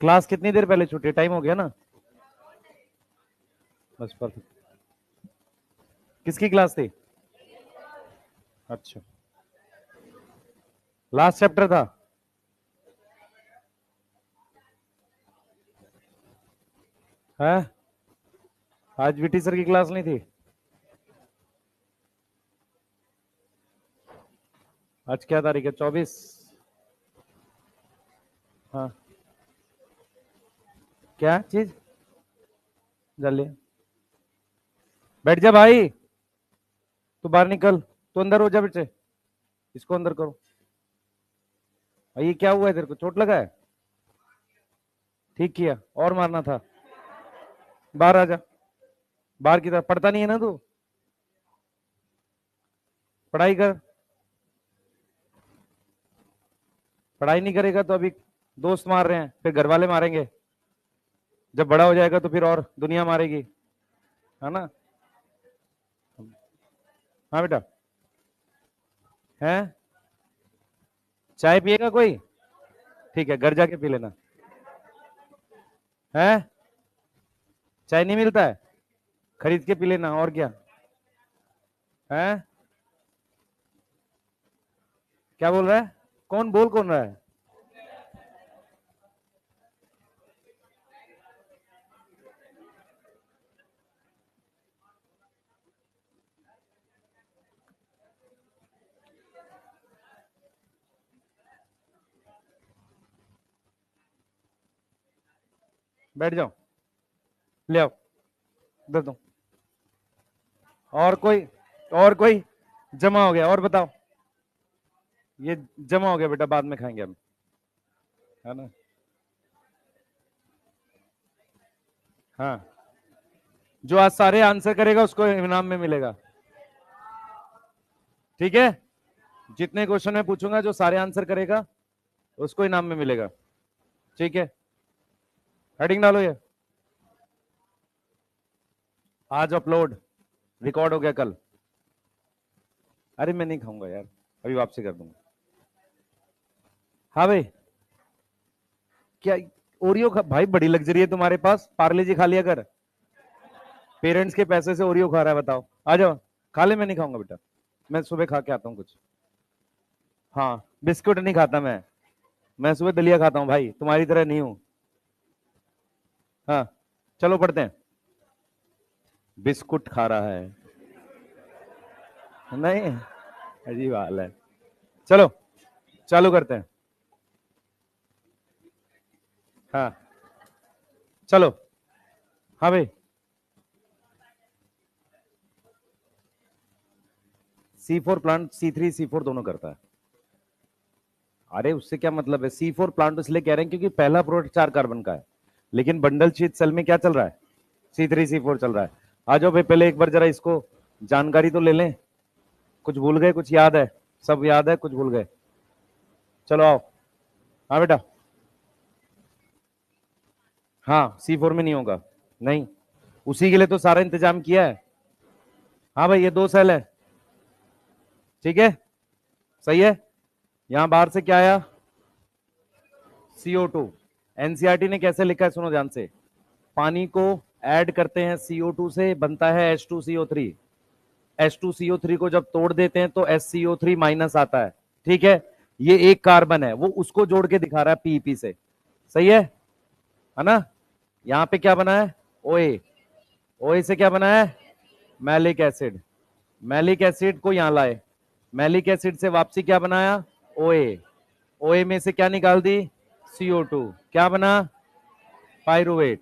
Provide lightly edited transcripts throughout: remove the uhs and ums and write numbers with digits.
Class कितनी देर पहले छूटी? टाइम हो गया ना? बस परफेक्ट। किसकी क्लास थी? अच्छा, लास्ट चैप्टर था। है? आज वीटी सर की क्लास नहीं थी? आज क्या तारीख है? 24। हाँ, क्या चीज? जल्दी बैठ जा भाई, तू बाहर निकल, तू अंदर हो जा बेटे, इसको अंदर करो। ये क्या हुआ है, तेरे को चोट लगा है? ठीक किया, और मारना था। बाहर आ जा, बाहर की तरफ। पढ़ता नहीं है ना तू? पढ़ाई कर। पढ़ाई नहीं करेगा तो अभी दोस्त मार रहे हैं, फिर घर वाले मारेंगे, जब बड़ा हो जाएगा तो फिर और दुनिया मारेगी, है ना? हाँ बेटा। है? चाय पिएगा कोई? ठीक है, घर जाके पी लेना। है? चाय नहीं मिलता है? खरीद के पी लेना, और क्या है? क्या बोल रहा है? कौन बोल कौन रहा है? बैठ जाओ, ले आओ, दे दो। और कोई? और कोई? जमा हो गया, और बताओ। ये जमा हो गया बेटा, बाद में खाएंगे हम, है ना? हाँ, जो आज सारे आंसर करेगा उसको इनाम में मिलेगा। ठीक है, जितने क्वेश्चन मैं पूछूंगा जो सारे आंसर करेगा उसको इनाम में मिलेगा। ठीक है, हेडिंग डालो ये। आज अपलोड, रिकॉर्ड हो गया कल। अरे मैं नहीं खाऊंगा यार, अभी वापसी कर दूंगा। हाँ भाई, क्या ओरियो भाई बड़ी लग्जरी है तुम्हारे पास, पार्ले जी खा लिया कर। पेरेंट्स के पैसे से ओरियो खा रहा है, बताओ। आ जाओ, खा ले। मैं नहीं खाऊंगा बेटा, मैं सुबह खा के आता हूँ कुछ। हाँ, बिस्कुट नहीं खाता मैं सुबह दलिया खाता हूँ भाई, तुम्हारी तरह नहीं हूँ। हाँ, चलो पढ़ते हैं। बिस्कुट खा रहा है? नहीं, अजीब हाल है। चलो चालू करते हैं। हाँ, चलो। हाँ भाई, C4 प्लांट C3 C4 दोनों करता है। अरे उससे क्या मतलब है? C4 प्लांट इसलिए कह रहे हैं क्योंकि पहला प्रोडक्ट 4 कार्बन का है, लेकिन बंडल शीट सेल में क्या चल रहा है? C3 C4 चल रहा है। आ जाओ भाई, पहले एक बार जरा इसको जानकारी तो ले लें। कुछ भूल गए? कुछ याद है? सब याद है, कुछ भूल गए? चलो आओ। हाँ बेटा। हाँ, C4 में नहीं होगा, नहीं, उसी के लिए तो सारा इंतजाम किया है। हाँ भाई, ये 2 सेल है। ठीक है, सही है। यहां बाहर से क्या आया? CO2। एनसीईआरटी ने कैसे लिखा है, सुनो ध्यान से। पानी को ऐड करते हैं CO2 से, बनता है H2CO3। H2CO3 को जब तोड़ देते हैं तो SCO3 माइनस आता है। ठीक है, ये एक कार्बन है, वो उसको जोड़ के दिखा रहा है पीईपी से। सही है ना? यहां पे क्या बना है? ओए। ओए से क्या बना है? Malic acid. मैलिक एसिड को यहां लाए, मैलिक एसिड से वापसी क्या बनाया? ओए। ओए में से क्या निकाल दी? CO2। क्या बना? पायरुवेट।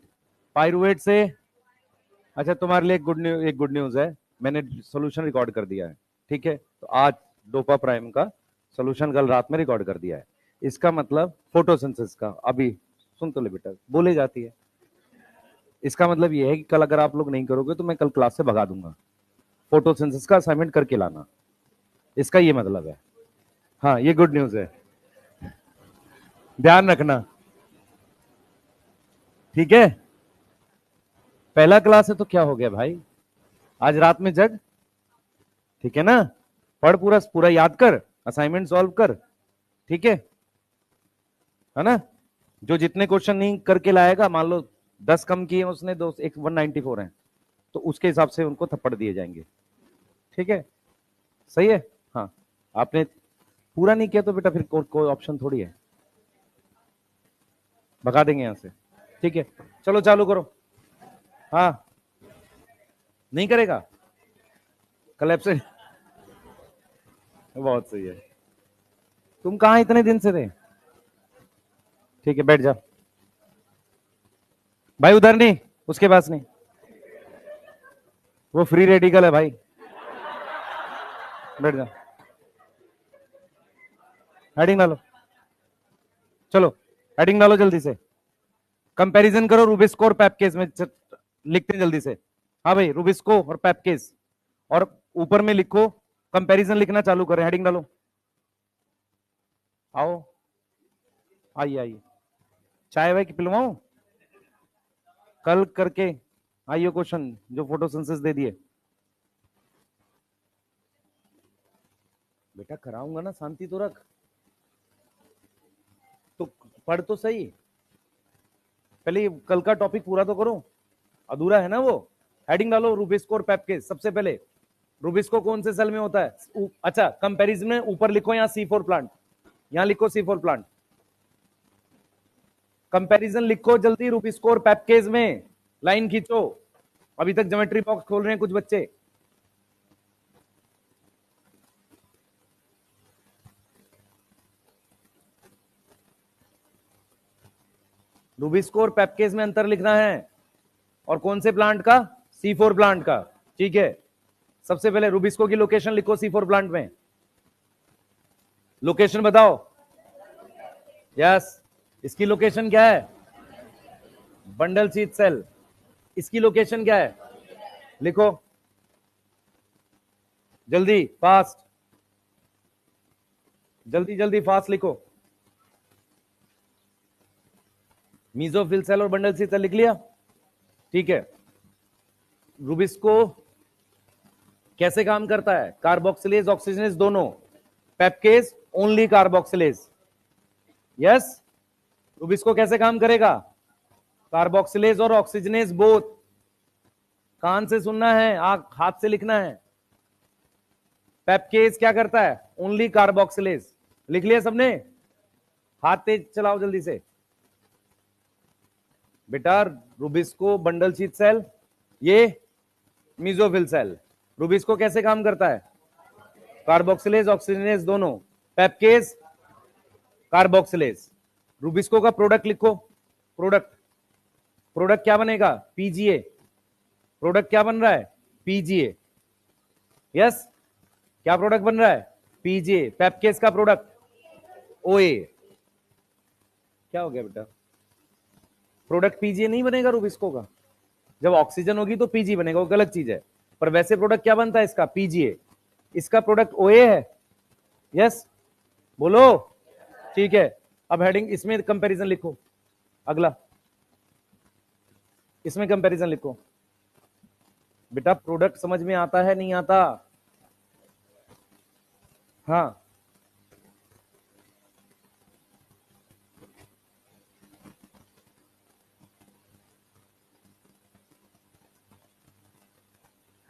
पायरुवेट से, अच्छा तुम्हारे लिए एक गुड न्यूज है, मैंने सोल्यूशन रिकॉर्ड कर दिया है। ठीक है, तो आज डोपा प्राइम का सोल्यूशन कल रात में रिकॉर्ड कर दिया है। इसका मतलब फोटोसिंथेसिस का, अभी सुन तो ले बेटा, बोले जाती है। इसका मतलब ये है कि कल अगर आप लोग नहीं करोगे तो मैं कल क्लास से भगा दूंगा। फोटोसिंथेसिस का असाइनमेंट करके लाना, इसका ये मतलब है। हाँ, ये गुड न्यूज है, ध्यान रखना। ठीक है, पहला क्लास है तो क्या हो गया भाई, आज रात में जग। ठीक है ना? पढ़, पूरा पूरा याद कर, असाइनमेंट सॉल्व कर। ठीक है ना? जो जितने क्वेश्चन नहीं करके लाएगा, मान लो 10 कम किए उसने, दो एक 194 है, तो उसके हिसाब से उनको थप्पड़ दिए जाएंगे। ठीक है, सही है। हाँ, आपने पूरा नहीं किया तो बेटा फिर कोई ऑप्शन थोड़ी है, भगा देंगे यहां से। ठीक है, चलो चालू करो। हाँ, नहीं करेगा कल एब्सेंट। बहुत सही है। तुम कहां इतने दिन से थे? ठीक है, बैठ जा भाई, उधर नहीं, उसके पास नहीं, वो फ्री रेडिकल है भाई, बैठ जा। हेडिंग डालो, चलो हेडिंग डालो जल्दी से। कंपैरिजन करो रूबिस्को और पैपकेस में, लिखते हैं जल्दी से। हाँ भाई, रूबिस्को और पैपकेस, और ऊपर में लिखो कंपैरिजन, लिखना चालू करें, हेडिंग डालो। आओ, आइए आइए, चाय भाई की पिलवाऊं? कल करके आइए क्वेश्चन जो फोटोसिंथेसिस दे दिए। बेटा कराऊंगा ना, शांति तो रख, तो पढ़ तो सही, पहले कल का टॉपिक पूरा तो करो, अधूरा है ना वो। हेडिंग डालो रूबिस्को और पैपकेस। सबसे पहले रूबिस्को कौन से सेल में होता है? अच्छा, कंपैरिजन में ऊपर लिखो यहाँ C4 प्लांट, यहाँ लिखो C4 प्लांट, कंपैरिजन लिखो जल्दी रूबिस्को और पैपकेस में, लाइन खींचो। अभी तक ज्योमेट्री बॉक्स खोल रहे हैं कुछ बच्चे। रूबिस्को और पैपकेस में अंतर लिखना है, और कौन से प्लांट का? C4 प्लांट का। ठीक है, सबसे पहले रूबिस्को की लोकेशन लिखो C4 प्लांट में, लोकेशन बताओ। यस, इसकी लोकेशन क्या है? Bundle sheath cell. इसकी लोकेशन क्या है? लिखो जल्दी, फास्ट, जल्दी जल्दी फास्ट लिखो। मीजोफिल सेल और बंडल शीट सेल लिख लिया? ठीक है, रूबिस्को कैसे काम करता है? कार्बोक्सिलेज ऑक्सीजनेज दोनों, पेप्केज ओनली कार्बोक्सिलेज। यस, रूबिस्को कैसे काम करेगा? कार्बोक्सिलेज और ऑक्सीजनेज बोथ। कान से सुनना है, आंख हाथ से लिखना है। पेप्केज क्या करता है? Only carboxylase. लिख लिया सबने? हाथ तेज चलाओ जल्दी से बेटा। रूबिस्को बंडल शीट सेल, ये मीजोफिल सेल। रूबिस्को कैसे काम करता है? कार्बोक्सिलेज ऑक्सीजनेज दोनों, पेप्केज कार्बोक्सिलेज। रूबिस्को का प्रोडक्ट लिखो, प्रोडक्ट, प्रोडक्ट क्या बनेगा? पीजीए। प्रोडक्ट क्या बन रहा है? पीजीए। यस, क्या प्रोडक्ट बन रहा है? पीजीए। पेप्केज का प्रोडक्ट ओए। क्या हो गया बेटा? प्रोडक्ट पीजीए नहीं बनेगा रूबिस्को का, जब ऑक्सीजन होगी तो पीजी बनेगा, वो गलत चीज है। पर वैसे प्रोडक्ट क्या बनता है इसका? पीजीए। इसका प्रोडक्ट ओए है। यस, बोलो। ठीक है, अब हेडिंग इसमें कंपैरिजन लिखो, अगला इसमें कंपैरिजन लिखो। बेटा प्रोडक्ट समझ में आता है नहीं आता? हाँ,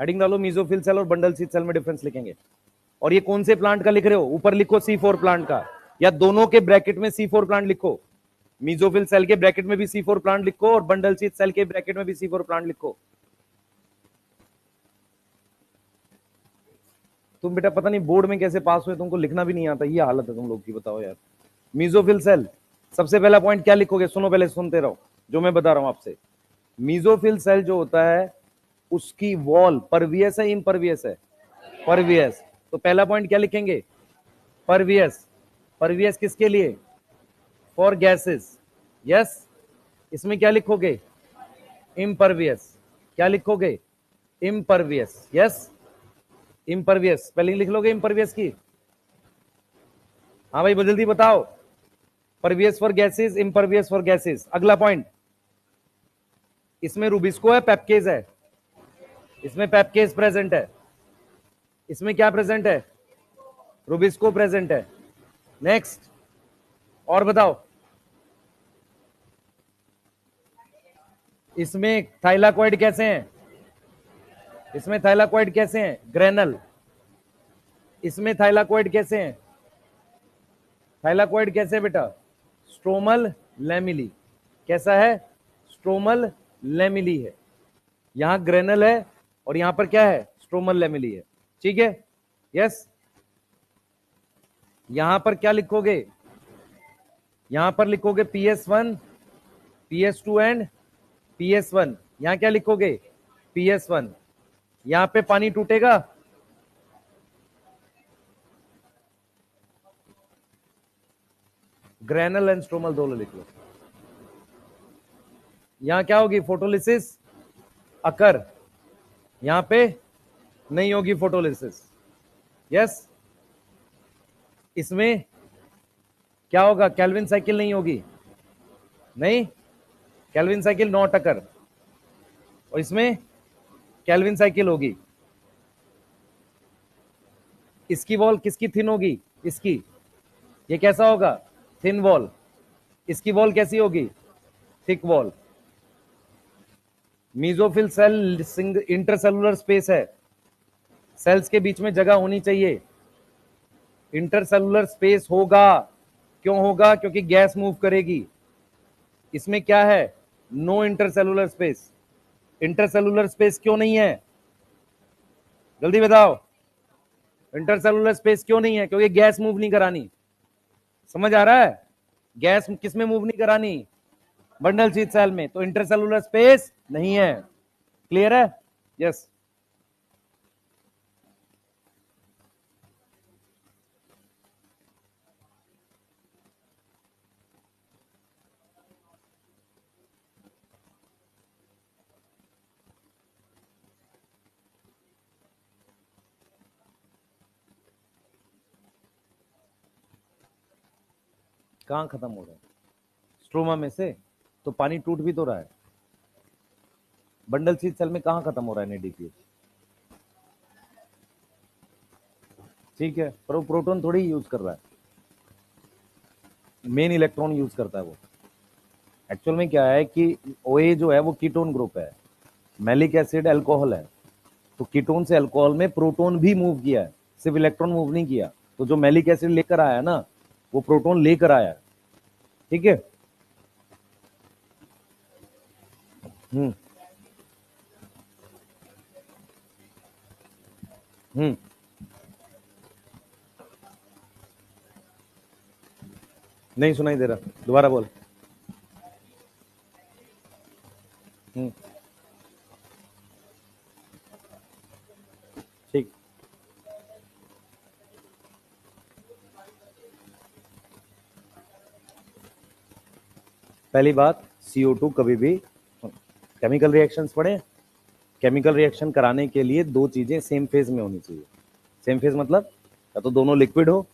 हेडिंग डालो मीजोफिल सेल और बंडल शीट सेल में डिफरेंस लिखेंगे। और ये कौन से प्लांट का लिख रहे हो? ऊपर लिखो C4 प्लांट का, या दोनों के ब्रैकेट में C4 प्लांट लिखो। मीजोफिल सेल के ब्रैकेट में भी C4 प्लांट लिखो, और बंडल शीट सेल के ब्रैकेट में भी C4 प्लांट लिखो। तुम बेटा पता नहीं बोर्ड में कैसे पास हुए, तुमको लिखना भी नहीं आता, ये हालत है तुम लोग की, बताओ यार। मीजोफिल सेल, सबसे पहला पॉइंट क्या लिखोगे? सुनो, पहले सुनते रहो जो मैं बता रहा हूं आपसे। मीजोफिल सेल जो होता है उसकी वॉल परवियस है इम्परवियस है? परवियस। तो पहला पॉइंट क्या लिखेंगे? परवियस। परवियस किसके लिए? For gases. यस, इसमें क्या लिखोगे? इम्परवियस। क्या लिखोगे? इम्परवियस। यस, इम्परवियस स्पेलिंग लिख लोगे इम्परवियस की? हाँ भाई जल्दी बताओ। Pervious for gases, impervious for gases. अगला पॉइंट, इसमें रूबिस्को है, पेप्केज है? इसमें पेप्केज प्रेजेंट है, इसमें क्या प्रेजेंट है? रूबिस्को प्रेजेंट है। नेक्स्ट, और बताओ। इसमें थाइलाकॉइड कैसे हैं? इसमें थाइलाकॉइड कैसे हैं? ग्रेनल। इसमें थाइलाकॉइड कैसे हैं? थाइलाकॉइड कैसे बेटा? Stromal lamellae. कैसा है? स्ट्रोमल लैमिली है। यहां ग्रेनल है और यहां पर क्या है? स्ट्रोमल लैमिली है। ठीक है, यस। यहां पर क्या लिखोगे? यहां पर लिखोगे PS1, PS2 एंड PS1। यहां क्या लिखोगे? PS1। यहां पे पानी टूटेगा? ग्रेनल एंड स्ट्रोमल दोनों लिख लो। यहां क्या होगी? फोटोलिसिस अकर। यहां पे नहीं होगी फोटोलिसिस। यस। इसमें क्या होगा? केल्विन साइकिल नहीं होगी। नहीं, केल्विन साइकिल नॉट अकर। और इसमें केल्विन साइकिल होगी। इसकी वॉल किसकी थिन होगी? इसकी। ये कैसा होगा? Thin wall. इसकी वॉल कैसी होगी? Thick wall. Mesophyll cell intercellular space है, सेल्स के बीच में जगह होनी चाहिए। इंटरसेलुलर स्पेस होगा। क्यों होगा? क्योंकि गैस मूव करेगी। इसमें क्या है? No intercellular space. Intercellular space क्यों नहीं है? जल्दी बताओ। इंटरसेलुलर स्पेस क्यों नहीं है? क्योंकि गैस मूव नहीं करानी। समझ आ रहा है? गैस किस में मूव नहीं करानी? बंडल शीथ सेल में। तो इंटरसेलुलर स्पेस नहीं है। क्लियर है? यस। कहां खत्म हो रहा है? स्ट्रोमा में से। तो पानी टूट भी तो रहा है। बंडल शीथ सेल में कहां खत्म हो रहा है? NADPH। ठीक है, पर वो प्रोटॉन थोड़ी यूज कर रहा है, मेन इलेक्ट्रॉन यूज करता है वो। एक्चुअल में क्या है कि OA जो है वो कीटोन ग्रुप है, मैलिक एसिड अल्कोहल है। तो कीटोन से अल्कोहल में प्रोटोन भी मूव किया है, सिर्फ इलेक्ट्रॉन मूव नहीं किया। तो जो मैलिक एसिड लेकर आया ना, वो प्रोटोन लेकर आया। ठीक है। हम्म। हम्म। नहीं सुनाई दे रहा, दोबारा बोल। हम्म। ठीक। पहली बात, CO2 कभी भी, केमिकल रिएक्शंस पढ़े? केमिकल रिएक्शन कराने के लिए दो चीजें सेम फेज में होनी चाहिए। सेम फेज मतलब या तो दोनों लिक्विड हो,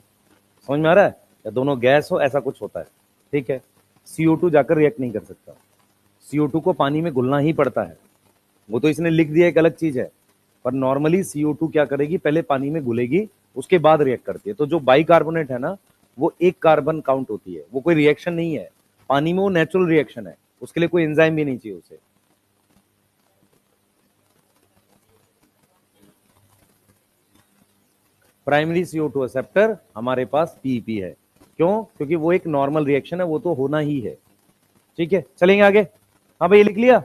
समझ में आ रहा है, या दोनों गैस हो, ऐसा कुछ होता है। ठीक है। CO2 जाकर रिएक्ट नहीं कर सकता। CO2 को पानी में घुलना ही पड़ता है। वो तो इसने लिख दिया एक अलग चीज है, पर नॉर्मली CO2 क्या करेगी? पहले पानी में घुलेगी, उसके बाद रिएक्ट करती है। तो जो बाइकार्बोनेट है ना, वो एक कार्बन काउंट होती है, वो कोई रिएक्शन नहीं है पानी में, वो नेचुरल रिएक्शन है। उसके लिए कोई एंजाइम भी नहीं चाहिए उसे। प्राइमरी CO2 एक्सेप्टर हमारे पास PEP है। क्यों? क्योंकि वो एक नॉर्मल रिएक्शन है, वो तो होना ही है। ठीक है, चलेंगे आगे। हाँ भाई, लिख लिया?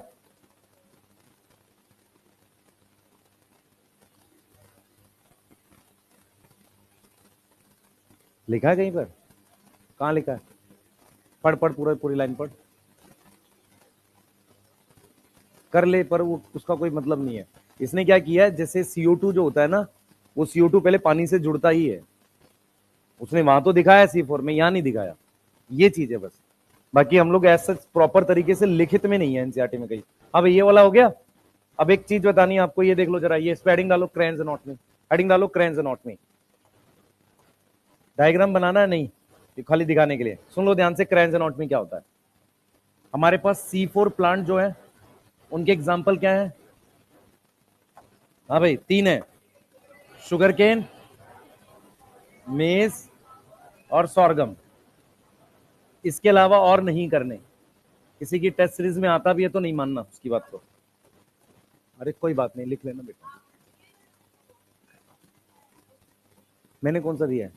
लिखा है कहीं पर? कहां लिखा है? पढ़ पढ़, पूरा पूरी लाइन पढ़। कर ले, पर वो उसका कोई मतलब नहीं है। इसने क्या किया है, जैसे CO2 जो होता है ना, वो CO2 पहले पानी से जुड़ता ही है। उसने वहां तो दिखाया C4 में, यहां नहीं दिखाया। ये चीज है बस। बाकी हम लोग ऐसा प्रॉपर तरीके से लिखित में नहीं है NCERT में कहीं। अब ये वाला हो गया। अब एक चीज बतानी है आपको, ये देख लो जरा, ये स्पेडिंग डालो क्रेन्स एनाटॉमी। हेडिंग डालो क्रेन्स एनाटॉमी। डायग्राम बनाना है नहीं, ये खाली दिखाने के लिए। सुन लो ध्यान से, क्रेन्स एनाटॉमी क्या होता है। हमारे पास C4 प्लांट जो है, उनके एग्जाम्पल क्या है? हाँ भाई, तीन है, शुगर केन, मेज और सॉर्गम। इसके अलावा और नहीं करने। किसी की टेस्ट सीरीज में आता भी है तो नहीं मानना उसकी बात को। अरे कोई बात नहीं, लिख लेना बेटा। मैंने कौन सा दिया है?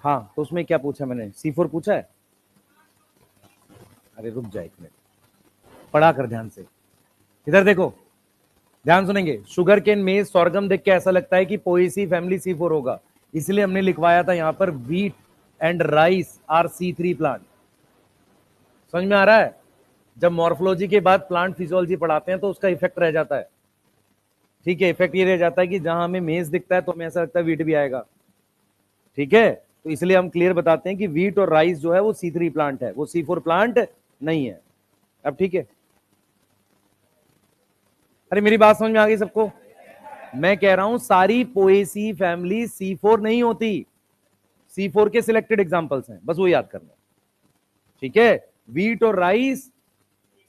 हाँ, तो उसमें क्या पूछा मैंने? C4 पूछा है? अरे रुक जा एक मिनट, पढ़ा कर ध्यान से। इधर देखो, ध्यान सुनेंगे। शुगर केन, मेज, सॉर्गम देख के ऐसा लगता है कि पोएसी फैमिली C4 होगा, इसलिए हमने लिखवाया था यहां पर wheat and rice are C3 plant. समझ में आ रहा है? जब मॉर्फोलॉजी के बाद प्लांट फिजियोलॉजी पढ़ाते हैं तो उसका इफेक्ट रह जाता है। ठीक है, इफेक्ट ये रह जाता है कि जहां हमें मेज दिखता है तो हमें ऐसा लगता है व्हीट भी आएगा। ठीक है, तो इसलिए हम क्लियर बताते हैं कि व्हीट और राइस जो है वो C3 प्लांट है, वो C4 प्लांट नहीं है। अब ठीक है, अरे मेरी बात समझ में आ गई सबको? मैं कह रहा हूं सारी पोएसी फैमिली C4 नहीं होती, C4 के सिलेक्टेड एग्जांपल्स हैं, बस वो याद करना। ठीक है, व्हीट और राइस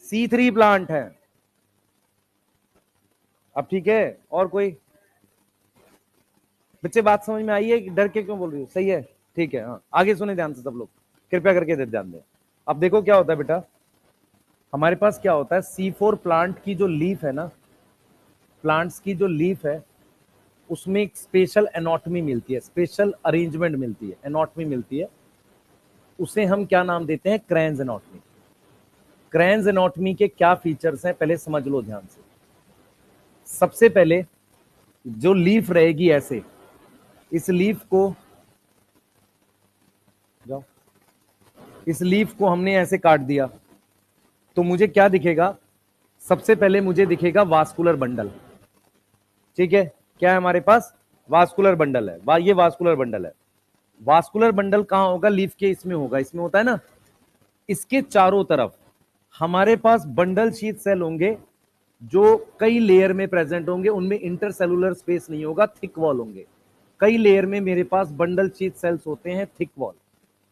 C3 प्लांट है। अब ठीक है, और कोई बच्चे बात समझ में आई है? डर के क्यों बोल रही हो? सही है, ठीक है। हाँ, आगे सुने ध्यान से सब लोग, कृपया करके इधर ध्यान दें। अब देखो क्या होता है बेटा, हमारे पास क्या होता है, C4 प्लांट की जो लीफ है ना, प्लांट्स की जो लीफ है उसमें एक स्पेशल एनाटॉमी मिलती है, स्पेशल अरेंजमेंट मिलती है, एनाटॉमी मिलती है। उसे हम क्या नाम देते हैं? क्रैन्स एनाटॉमी। क्रैन्स एनाटॉमी के क्या फीचर्स हैं पहले समझ लो ध्यान से। सबसे पहले जो लीफ रहेगी ऐसे, इस लीफ को जाओ, इस लीफ को हमने ऐसे काट दिया तो मुझे क्या दिखेगा? सबसे पहले मुझे दिखेगा वास्कुलर बंडल। ठीक है, क्या है हमारे पास? वास्कुलर बंडल है। ये वास्कुलर बंडल है। वास्कुलर बंडल कहां होगा? लीफ के इसमें होगा, इसमें होता है ना। इसके चारों तरफ हमारे पास बंडल शीथ सेल होंगे जो कई लेयर में प्रेजेंट होंगे, उनमें इंटरसेलुलर स्पेस नहीं होगा, थिक वॉल होंगे। कई लेयर में मेरे पास बंडल शीथ सेल्स होते हैं, थिक वॉल।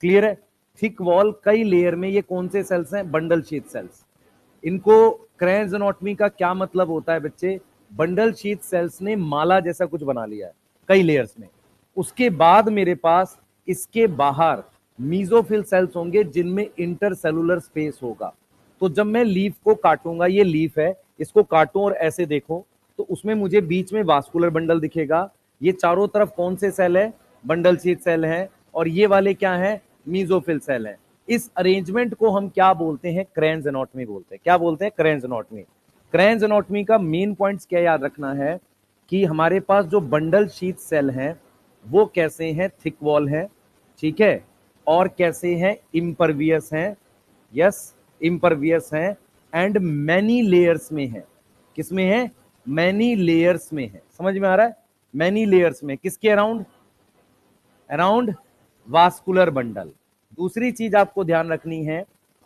क्लियर है? थिक वॉल कई लेयर में, ये कौन से सेल्स हैं? Bundle sheath sales. इनको क्रैन्स एनाटॉमी का क्या मतलब होता है बच्चे? बंडल शीथ सेल्स ने माला जैसा कुछ बना लिया है कई लेयर्स में। उसके बाद मेरे पास इसके बाहर मीजोफिल सेल्स होंगे जिनमें इंटरसेलुलर स्पेस होगा। तो जब मैं लीफ को काटूंगा, ये लीफ है, इसको काटूं और ऐसे देखो तो उसमें मुझे बीच में वास्कुलर बंडल दिखेगा। ये चारों तरफ कौन से सेल है? बंडल शीथ सेल है। और ये वाले क्या है? मीजोफिल सेल है। इस अरेंजमेंट को हम क्या बोलते हैं? क्रैन्स एनाटॉमी बोलते हैं। क्या बोलते हैं? क्रैन्स एनाटॉमी। क्रैन्स एनाटॉमी का मेन पॉइंट्स क्या याद रखना है कि हमारे पास जो बंडल शीथ सेल हैं वो कैसे हैं? थिक वॉल है, ठीक है, और कैसे हैं? इम्परवियस हैं। यस, इम्परवियस हैं एंड मैनी लेयर्स में है। किसमें है? मैनी लेयर्स में है। समझ में आ रहा है? मैनी लेयर्स में। किसके अराउंड? Around vascular bundle. दूसरी चीज आपको ध्यान रखनी है,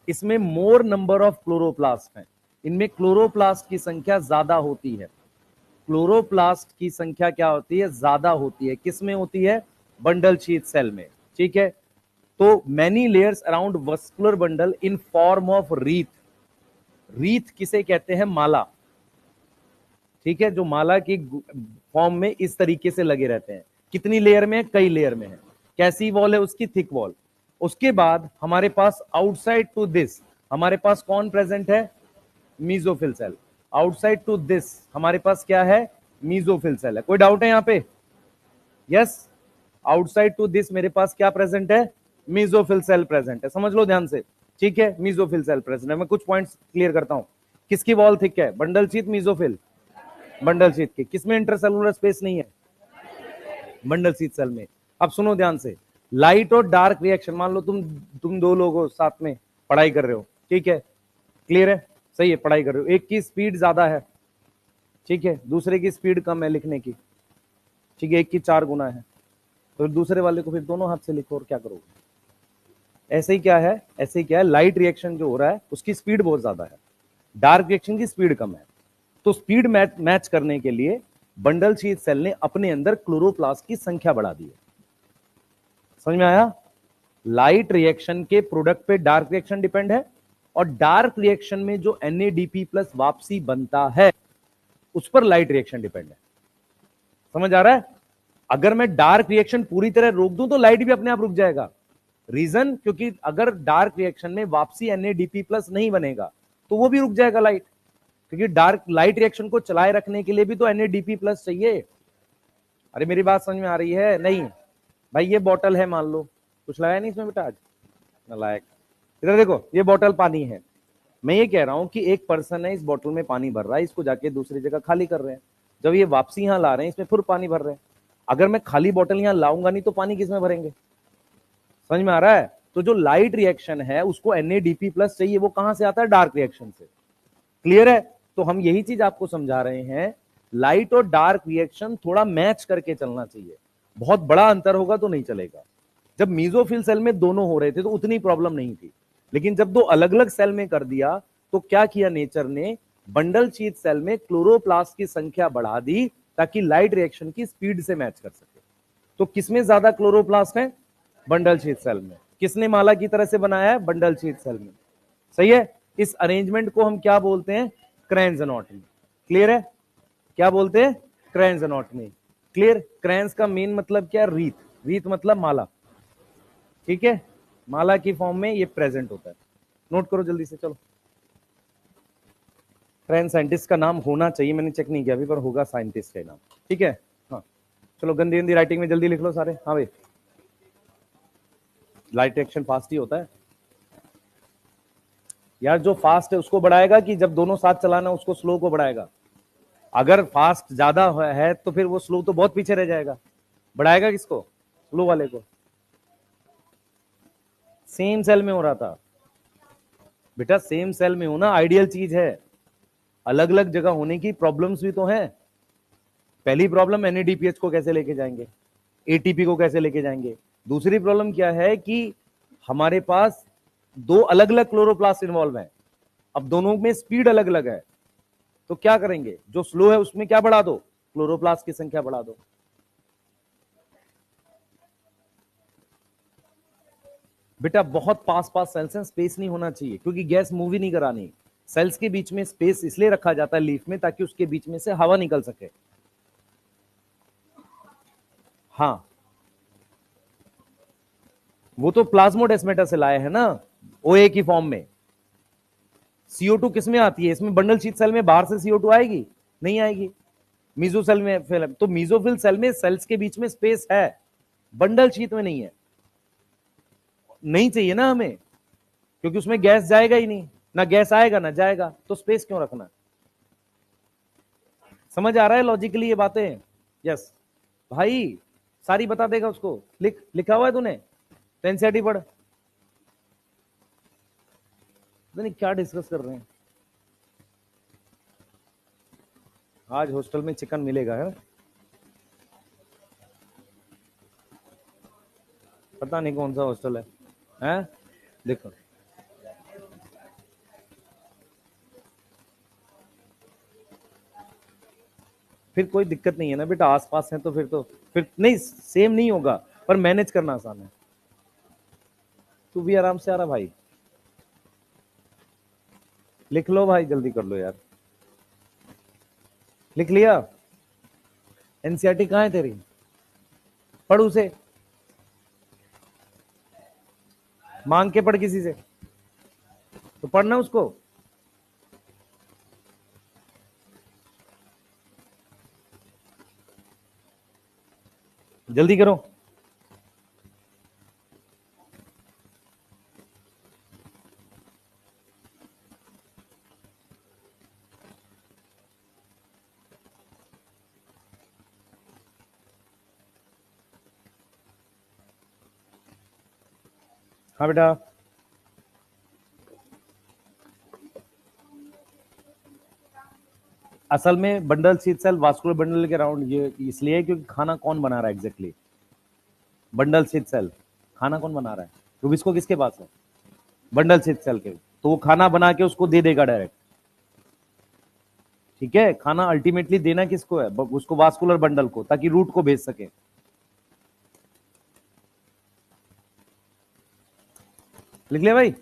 इसमें मोर नंबर ऑफ क्लोरोप्लास्ट हैं। इनमें क्लोरोप्लास्ट की संख्या ज्यादा होती है। क्लोरोप्लास्ट की संख्या क्या होती है? ज्यादा होती है। किसमें होती है? बंडल शीथ सेल में। ठीक है, तो many layers around vascular bundle in form of wreath. Wreath किसे कहते हैं? माला। ठीक है, जो माला की फॉर्म में इस तरीके से लगे रहते हैं। कितनी लेयर में? कई लेयर में है। कैसी वॉल है उसकी? Thick wall. उसके बाद हमारे पास आउटसाइड टू दिस हमारे पास कौन प्रेजेंट है? Mesophyll cell. Outside to this हमारे पास क्या है? मीजोफिल सेल है। कोई डाउट है यहां पे? यस, आउटसाइड टू दिस मेरे पास क्या प्रेजेंट है? मीजोफिल सेल प्रेजेंट है। समझ लो ध्यान से। ठीक है, मीजोफिल सेल प्रेजेंट है। मैं कुछ पॉइंट्स क्लियर करता हूं। किसकी वॉल थिक है? Bundle sheath, mesophyll. Bundle sheath की। किसमें इंटरसेलुलर स्पेस नहीं है? बंडल शीथ सेल में। अब सुनो ध्यान से, लाइट और डार्क रिएक्शन, मान लो तुम दो लोग हो साथ में पढ़ाई कर रहे हो, ठीक है, क्लियर है, सही है, पढ़ाई कर रहे हो, एक की स्पीड ज्यादा है, ठीक है, दूसरे की स्पीड कम है लिखने की, ठीक है, एक की 4 गुना है, तो दूसरे वाले को फिर दोनों हाथ से लिखो और क्या करोगे? ऐसे ही क्या है? ऐसे ही क्या है, लाइट रिएक्शन जो हो रहा है उसकी स्पीड बहुत ज्यादा है, डार्क रिएक्शन की स्पीड कम है। तो स्पीड मैच करने के लिए बंडल शीथ सेल ने अपने अंदर क्लोरोप्लास्ट की संख्या बढ़ा दी है। समझ में आया? लाइट रिएक्शन के प्रोडक्ट पे डार्क रिएक्शन डिपेंड है, और डार्क रिएक्शन में जो NADP प्लस वापसी बनता है उस पर लाइट रिएक्शन डिपेंड है। समझ आ रहा है? अगर मैं डार्क रिएक्शन पूरी तरह रोक दूं तो लाइट भी अपने आप रुक जाएगा। रीजन, क्योंकि अगर डार्क रिएक्शन में वापसी NADP प्लस नहीं बनेगा तो वो भी रुक जाएगा लाइट, क्योंकि डार्क लाइट रिएक्शन को चलाए रखने के लिए भी तो NADP प्लस चाहिए। अरे मेरी बात समझ में आ रही है? नहीं भाई, ये बॉटल है मान लो, कुछ लगाया नहीं इसमें बेटा आज, नालायक। इधर देखो, ये बॉटल पानी है, मैं ये कह रहा हूं कि एक पर्सन है, इस बोतल में पानी भर रहा है, इसको जाके दूसरी जगह खाली कर रहे हैं, जब ये वापसी यहां ला रहे हैं इसमें फिर पानी भर रहे हैं। अगर मैं खाली बोतल यहां लाऊंगा नहीं तो पानी किसमें भरेंगे? समझ में आ रहा है? तो जो लाइट रिएक्शन है उसको NADP प्लस चाहिए, वो कहां से आता है? डार्क रिएक्शन से। क्लियर है? तो हम यही चीज आपको समझा रहे हैं, लाइट और डार्क रिएक्शन थोड़ा मैच करके चलना चाहिए, बहुत बड़ा अंतर होगा तो नहीं चलेगा। जब मीजोफिल सेल में दोनों हो रहे थे तो उतनी प्रॉब्लम नहीं थी, लेकिन जब दो अलग अलग सेल में कर दिया तो क्या किया नेचर ने? बंडल शीथ सेल में क्लोरोप्लास्ट की संख्या बढ़ा दी ताकि लाइट रिएक्शन की स्पीड से मैच कर सके। तो किसमें ज्यादा क्लोरोप्लास्ट है? बंडल शीथ सेल में। किसने माला की तरह से बनाया है? बंडल शीथ सेल में। सही है? इस अरेंजमेंट को हम क्या बोलते हैं? Cranes anatomy. क्लियर है? क्या बोलते हैं? Cranes anatomy. क्लियर? क्रेन्स का मेन मतलब क्या? रीत। रीत मतलब माला। ठीक है? माला की फॉर्म में ये प्रेजेंट होता है। नोट करो जल्दी से, चलो। क्रेन साइंटिस्ट का नाम होना चाहिए, मैंने चेक नहीं किया अभी, पर होगा साइंटिस्ट का नाम। ठीक है? हाँ चलो, गंदी गंदी राइटिंग में जल्दी लिख लो सारे। हाँ भाई, लाइट रिएक्शन फास्ट ही होता है यार, जो फास्ट है उसको बढ़ाएगा कि जब दोनों साथ चलाना उसको स्लो को बढ़ाएगा? अगर फास्ट ज्यादा है तो फिर वो स्लो तो बहुत पीछे रह जाएगा, बढ़ाएगा किसको? स्लो वाले को। सेम सेल में हो रहा था बेटा, सेम सेल में होना आइडियल चीज है, अलग अलग जगह होने की प्रॉब्लम्स भी तो हैं। पहली प्रॉब्लम NADPH को कैसे लेके जाएंगे, ATP को कैसे लेके जाएंगे। दूसरी प्रॉब्लम क्या है कि हमारे पास दो अलग अलग क्लोरोप्लास्ट इन्वॉल्व हैं, अब दोनों में स्पीड अलग अलग है, तो क्या करेंगे? जो स्लो है उसमें क्या बढ़ा दो? क्लोरोप्लास्ट की संख्या बढ़ा दो। बेटा बहुत पास पास सेल्स हैं, स्पेस नहीं होना चाहिए, क्योंकि गैस मूव ही नहीं करानी। सेल्स के बीच में स्पेस इसलिए रखा जाता है लीफ में ताकि उसके बीच में से हवा निकल सके। हाँ, वो तो प्लाज्मोडेस्माटा से लाए हैं ना, OA की फॉर्म में। CO2 किस में आती है? इसमें बंडल शीथ सेल में बाहर से CO2 आएगी? नहीं आएगी। मीजोसेल में फिल, तो मीजोफिल सेल में सेल्स के बीच में स्पेस है, बंडल शीथ में नहीं है। नहीं चाहिए ना हमें, क्योंकि उसमें गैस जाएगा ही नहीं, ना गैस आएगा ना जाएगा, तो स्पेस क्यों रखना? समझ आ रहा है लॉजिकली ये बातें? यस भाई, सारी बता देगा उसको। लिखा हुआ है तूने? एनसीईआरटी पढ़। नहीं क्या डिस्कस कर रहे हैं आज? हॉस्टल में चिकन मिलेगा है? पता नहीं कौन सा हॉस्टल है, हैं? देखो फिर कोई दिक्कत नहीं है ना बेटा, आसपास है तो फिर नहीं, सेम नहीं होगा, पर मैनेज करना आसान है। तू भी आराम से आ रहा भाई, लिख लो भाई, जल्दी कर लो यार। लिख लिया? एनसीईआरटी कहाँ है तेरी? पढ़ उसे, मांग के पढ़ किसी से, तो पढ़ना उसको। जल्दी करो। हाँ बेटा, असल में bundle sheath cell vascular bundle के अराउंड ये इसलिए क्योंकि खाना कौन बना रहा है एग्जैक्टली? Bundle sheath cell. खाना कौन बना रहा है? रुबिस्को किसके पास है? बंडल शीथ सेल के। तो वो खाना बना के उसको दे देगा डायरेक्ट। ठीक है? खाना अल्टीमेटली देना किसको है? उसको वास्कुलर बंडल को, ताकि रूट को भेज सके। लिख लिया भाई?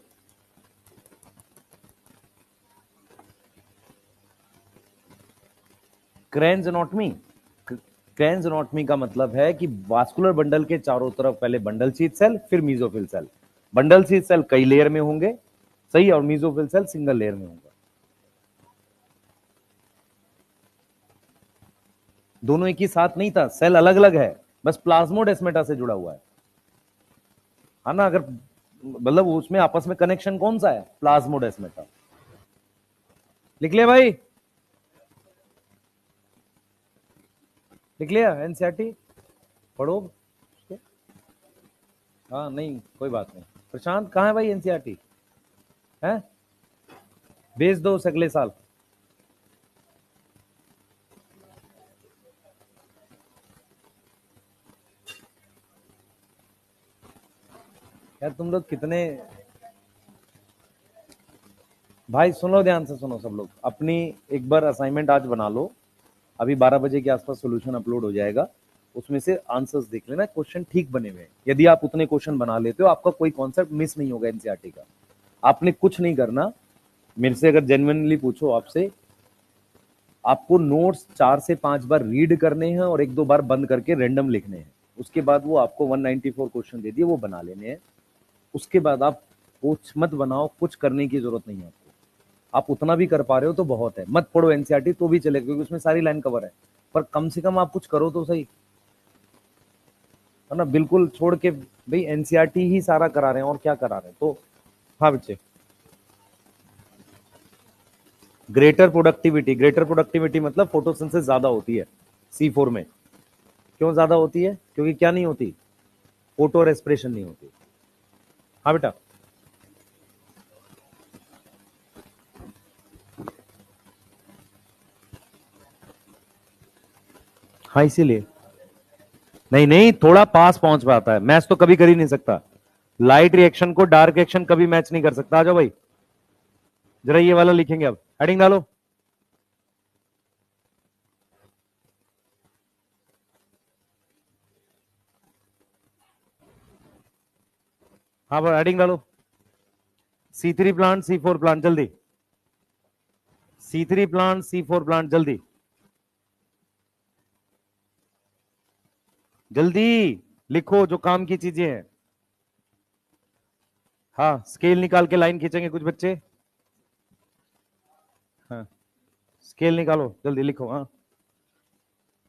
Cranes anatomy. क्रेन्स एनाटॉमी का मतलब है कि वास्कुलर बंडल के चारों तरफ पहले बंडल शीथ सेल, फिर mesophyll cell. Bundle sheath cell कई लेयर में होंगे, सही, और मीजोफिल सेल सिंगल लेयर में होंगे। दोनों एक ही साथ नहीं था, सेल अलग अलग है, बस प्लाज्मोडेस्माटा से जुड़ा हुआ है ना। अगर मतलब उसमें आपस में कनेक्शन कौन सा है, प्लाज्मोडेस्माटा। लिख लिया भाई, लिख लिया एनसीईआरटी पढ़ो। हाँ नहीं कोई बात नहीं। प्रशांत कहाँ है भाई एनसीईआरटी है, भेज दो उसे अगले साल। यार तुम लोग कितने, भाई सुनो ध्यान से सुनो सब लोग, अपनी एक बार असाइनमेंट आज बना लो, अभी 12 बजे के आसपास सॉल्यूशन अपलोड हो जाएगा, उसमें से आंसर्स देख लेना, क्वेश्चन ठीक बने हुए हैं। यदि आप उतने क्वेश्चन बना लेते हो, आपका कोई कॉन्सेप्ट मिस नहीं होगा एनसीईआरटी का। आपने कुछ नहीं करना, मेरे से अगर जेन्युइनली पूछो आपसे, आपको नोट्स 4 से 5 बार रीड करने हैं और 1-2 बार बंद करके रैंडम लिखने हैं। उसके बाद वो आपको 194 क्वेश्चन दे दिए, वो बना लेने हैं। उसके बाद आप कुछ मत बनाओ, कुछ करने की जरूरत नहीं है आपको। आप उतना भी कर पा रहे हो तो बहुत है, मत पढ़ो एनसीईआरटी तो भी चलेगा, क्योंकि उसमें सारी लाइन कवर है, पर कम से कम आप कुछ करो तो सही, है ना। बिल्कुल छोड़ के भाई एनसीईआरटी ही सारा करा रहे हैं और क्या करा रहे हैं, तो हाँ बच्चे। ग्रेटर प्रोडक्टिविटी मतलब फोटोसिंथेसिस ज्यादा होती है C4 में। क्यों ज्यादा होती है, क्योंकि क्या नहीं होती, फोटो रेस्पिरेशन नहीं होती। हाँ बेटा, हाँ इसीलिए। नहीं नहीं, थोड़ा पास पहुंच पाता है, मैच तो कभी कर ही नहीं सकता। लाइट रिएक्शन को डार्क रिएक्शन कभी मैच नहीं कर सकता। आ जाओ भाई, जरा ये वाला लिखेंगे, अब हेडिंग डालो। हाँ भाई हेडिंग डालो, C3 प्लांट C4 प्लांट जल्दी, C3 प्लांट C4 प्लांट जल्दी जल्दी लिखो जो काम की चीजें हैं। हाँ स्केल निकाल के लाइन खींचेंगे कुछ बच्चे, हाँ स्केल निकालो जल्दी लिखो, हाँ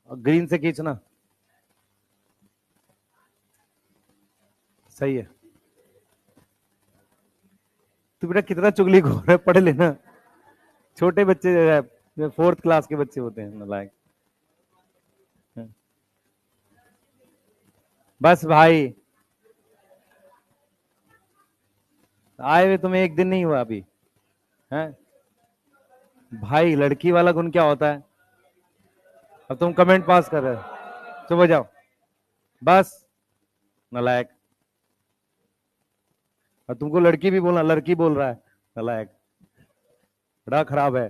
ग्रीन से खींचना, सही है। तू बेटा कितना चुगली खो रहा है, पढ़ लेना। छोटे बच्चे जो है 4th क्लास के बच्चे होते हैं नालायक। बस भाई, आए हुए तुम्हें एक दिन नहीं हुआ अभी, है भाई। लड़की वाला गुण क्या होता है, अब तुम कमेंट पास कर रहे हो, चुप हो जाओ बस, नालायक। और तुमको लड़की भी बोलना, लड़की बोल रहा है, नालायक, बड़ा खराब है।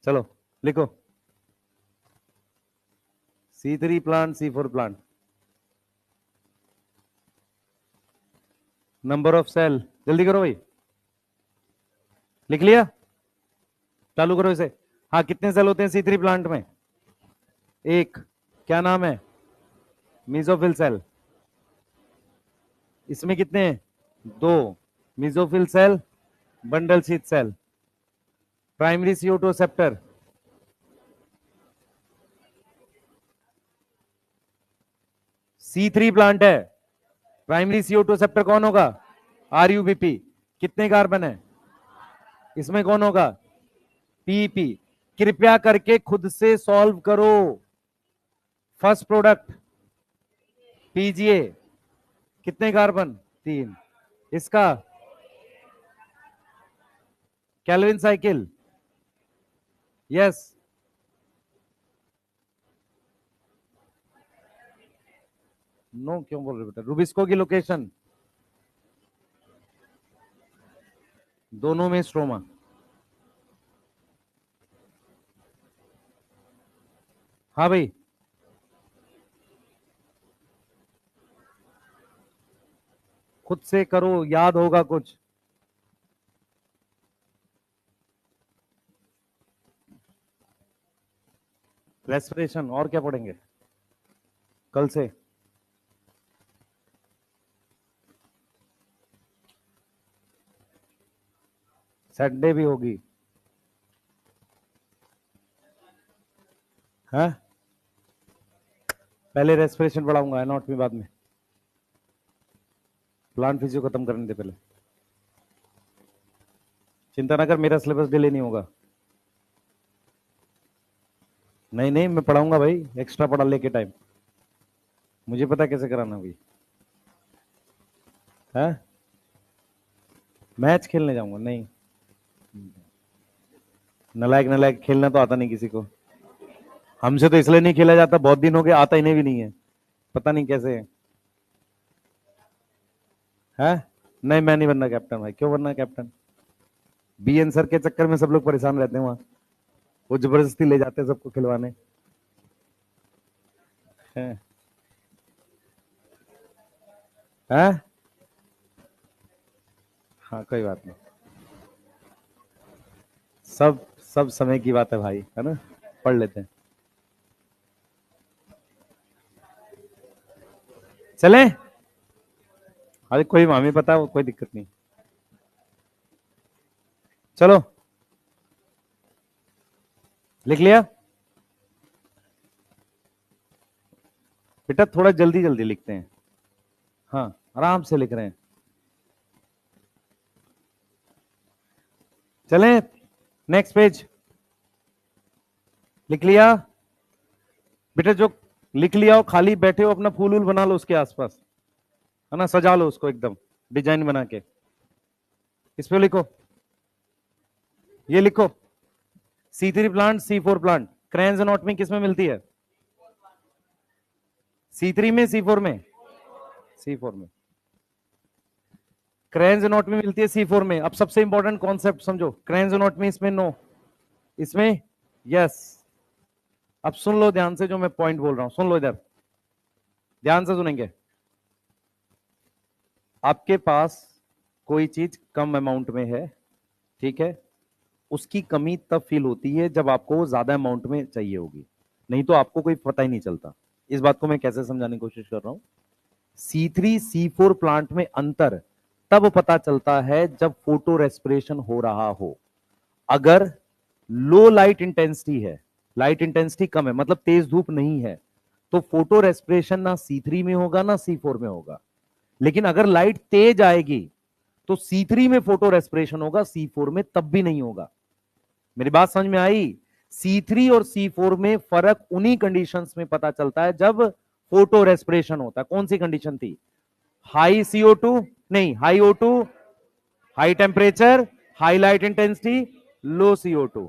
चलो लिखो, C3 plant C4 plant, number of cell, जल्दी करो भाई, लिख लिया, चालू करो इसे। हाँ कितने सेल होते हैं C3 प्लांट में, एक, क्या नाम है, मीजोफिल सेल। इसमें कितने हैं, दो, mesophyll cell, bundle sheath cell, primary CO2 receptor. C3 plant है, प्राइमरी CO2 रिसेप्टर कौन होगा, RUBP। कितने कार्बन है इसमें, कौन होगा, PP। कृपया करके खुद से सॉल्व करो। फर्स्ट प्रोडक्ट PGA, कितने कार्बन, 3। इसका कैल्विन साइकिल, यस। नो क्यों बोल रहे बेटा, रुबिस्को की लोकेशन, दोनों में स्ट्रोमा। हाँ भाई, खुद से करो, याद होगा कुछ। रेस्पिरेशन, और क्या पढ़ेंगे कल से। सैटरडे भी होगी। हाँ, पहले रेस्पिरेशन पढ़ाऊंगा, एनाटॉमी बाद में। प्लांट फिजियो खत्म करने दे पहले। चिंता ना कर, मेरा सिलेबस डिले नहीं होगा। नहीं नहीं, मैं पढ़ाऊंगा भाई, एक्स्ट्रा पढ़ा लेके टाइम। मुझे पता कैसे कराना भाई। है, मैच खेलने जाऊंगा? नहीं, नलायक नलायक, खेलना तो आता नहीं किसी को। हमसे तो इसलिए नहीं खेला जाता, बहुत दिन हो गए, आता इन्हें भी नहीं है, पता नहीं कैसे है। नहीं, मैं नहीं बनना कैप्टन भाई, क्यों बनना कैप्टन? बीएन सर के चक्कर में सब लोग परेशान रहते हैं वहां, वो जबरदस्ती ले जाते हैं सबको खिलवाने। हैं? हैं? हाँ, कोई बात नहीं, सब सब समय की बात है भाई, है ना, पढ़ लेते हैं। चले, अरे कोई हमें पता, वो कोई दिक्कत नहीं। चलो, लिख लिया बेटा, थोड़ा जल्दी जल्दी लिखते हैं। हाँ, आराम से लिख रहे हैं। चलें, नेक्स्ट पेज। लिख लिया बेटा? जो लिख लिया हो, खाली बैठे हो, अपना फूल वूल बना लो उसके आसपास, है ना, सजा लो उसको एकदम डिजाइन बना के। इस पे लिखो, ये लिखो, C3 plant, C4 plant, cranes anatomy किस में मिलती है? C3 में, C4 में? C4 में। क्रेन्स एनाटॉमी मिलती है C4 में। अब सबसे इंपॉर्टेंट कॉन्सेप्ट समझो, क्रेन्स एनाटॉमी इसमें नो, इसमें यस। अब सुन लो ध्यान से जो मैं पॉइंट बोल रहा हूं, सुन लो इधर, ध्यान से सुनेंगे। आपके पास कोई चीज कम अमाउंट में है, ठीक है, उसकी कमी तब फील होती है जब आपको ज्यादा अमाउंट में चाहिए होगी, नहीं तो आपको कोई पता ही नहीं चलता। इस बात को मैं कैसे समझाने की कोशिश कर रहा हूं। C3 C4 प्लांट में अंतर तब पता चलता है जब फोटो रेस्पिरेशन हो रहा हो। अगर लो लाइट इंटेंसिटी है, लाइट इंटेंसिटी कम है, मतलब तेज धूप नहीं है, तो फोटो रेस्पिरेशन ना C3 में होगा ना C4 में होगा। लेकिन अगर लाइट तेज आएगी तो C3 में फोटो रेस्पिरेशन होगा, C4 में तब भी नहीं होगा। मेरी बात समझ में आई? C3 और C4 में फर्क उन्हीं कंडीशंस में पता चलता है जब फोटो रेस्पिरेशन होता है। कौन सी कंडीशन थी? हाई CO2, नहीं, high O2, high temperature, high light intensity, low CO2।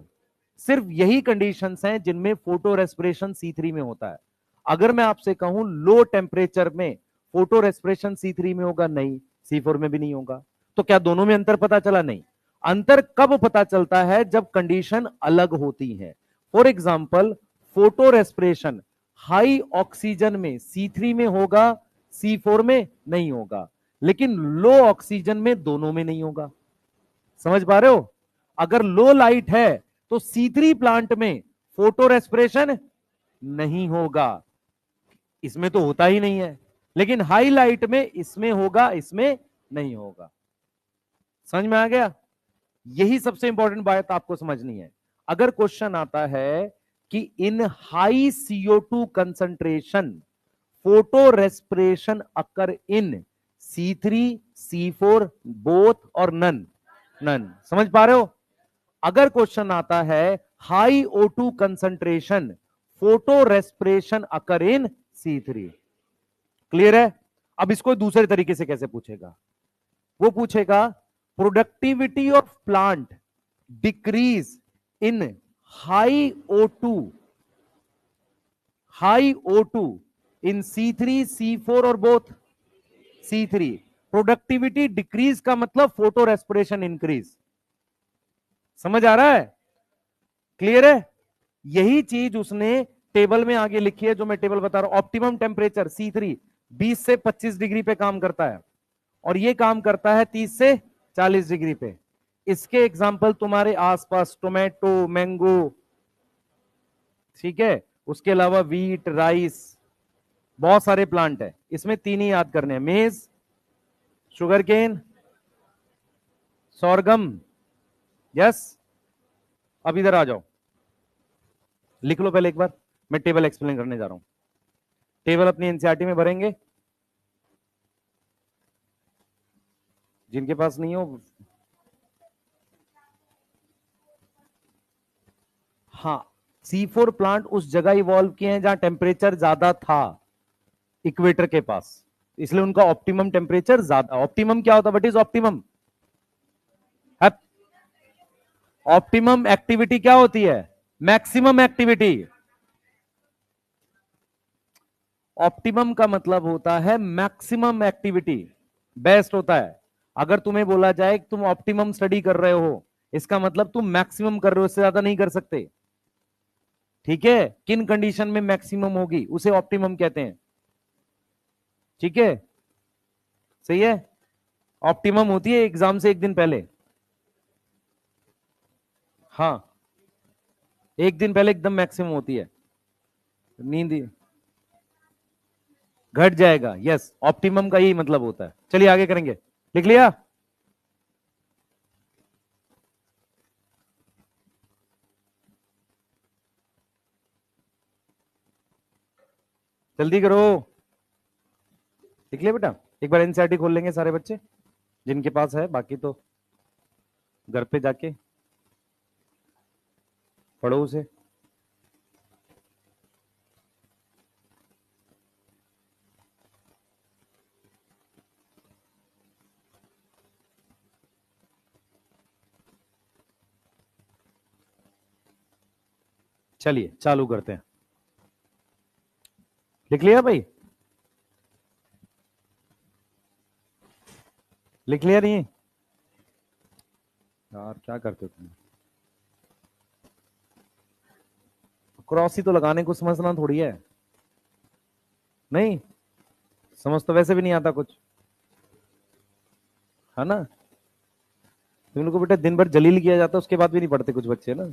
सिर्फ यही कंडीशंस हैं जिनमें फोटो रेस्पिरेशन C3 में होता है। अगर मैं आपसे कहूं लो टेम्परेचर में फोटो रेस्पिरेशन C3 में होगा, नहीं, C4 में भी नहीं होगा। तो क्या दोनों में अंतर पता चला? नहीं। अंतर कब पता चलता है? जब कंडीशन अलग होती है। For example, photo respiration high oxygen में C3 में होगा, C4 में नहीं होगा, लेकिन लो ऑक्सीजन में दोनों में नहीं होगा। समझ पा रहे हो? अगर लो लाइट है तो C3 प्लांट में फोटो रेस्पिरेशन नहीं होगा, इसमें तो होता ही नहीं है, लेकिन हाई लाइट में इसमें होगा, इसमें नहीं होगा। समझ में आ गया? यही सबसे इंपॉर्टेंट बात आपको समझनी है। अगर क्वेश्चन आता है कि in high CO2 concentration photo respiration occur in C3 C4 both और नन, नन, समझ पा रहे हो? अगर क्वेश्चन आता है high O2 concentration photo respiration occur in C3, clear है? अब इसको दूसरे तरीके से कैसे पूछेगा? वो पूछेगा productivity of plant decrease in high O2, high O2 in C3 C4 और बोथ C3। प्रोडक्टिविटी डिक्रीज का मतलब फोटो रेस्पिरेशन इंक्रीज। समझ आ रहा है? क्लियर है? यही चीज उसने टेबल में आगे लिखी है, जो मैं टेबल बता रहा हूं। ऑप्टिमम टेम्परेचर C3 20 से 25 डिग्री पे काम करता है, और ये काम करता है 30 से 40 डिग्री पे। इसके एग्जाम्पल तुम्हारे आसपास टोमेटो, मैंगो, ठीक है, उसके अलावा वीट, राइस, बहुत सारे प्लांट है। इसमें तीन ही याद करने हैं, मेज, शुगर केन, सोरगम, यस, अब इधर आ जाओ, लिख लो पहले एक बार, मैं टेबल एक्सप्लेन करने जा रहा हूं। टेबल अपनी एनसीईआरटी में भरेंगे, जिनके पास नहीं हो। हाँ, C4 प्लांट उस जगह इवॉल्व किए हैं जहां टेम्परेचर ज्यादा था, इक्वेटर के पास, इसलिए उनका ऑप्टिमम टेम्परेचर ज्यादा। ऑप्टिमम क्या होता है? What is optimum? Optimum activity क्या होती है? Maximum activity. ऑप्टिमम का मतलब होता है मैक्सिमम एक्टिविटी, बेस्ट होता है। अगर तुम्हें बोला जाए कि तुम ऑप्टिमम स्टडी कर रहे हो, इसका मतलब तुम मैक्सिमम कर रहे हो, इससे ज्यादा नहीं कर सकते। ठीक है, किन कंडीशन में मैक्सिमम होगी उसे ऑप्टिमम कहते हैं। ठीक है, सही है। ऑप्टिमम होती है एग्जाम से एक दिन पहले। हाँ, एक दिन पहले एकदम मैक्सिमम होती है। नींद घट जाएगा, यस, ऑप्टिमम का यही मतलब होता है। चलिए आगे करेंगे, लिख लिया? जल्दी करो, लिख लिया बेटा? एक बार एनसीईआरटी खोल लेंगे सारे बच्चे जिनके पास है, बाकी तो घर पे जाके पढ़ो उसे। चलिए चालू करते हैं, लिख लिया भाई? लिख लिया नहीं? यार क्या करते हो तुम? क्रॉस ही तो लगाने को समझना थोड़ी है। नहीं समझ तो वैसे भी नहीं आता कुछ, है ना? तुम लोग को बेटा दिन भर जलील किया जाता है, उसके बाद भी नहीं पढ़ते कुछ बच्चे ना।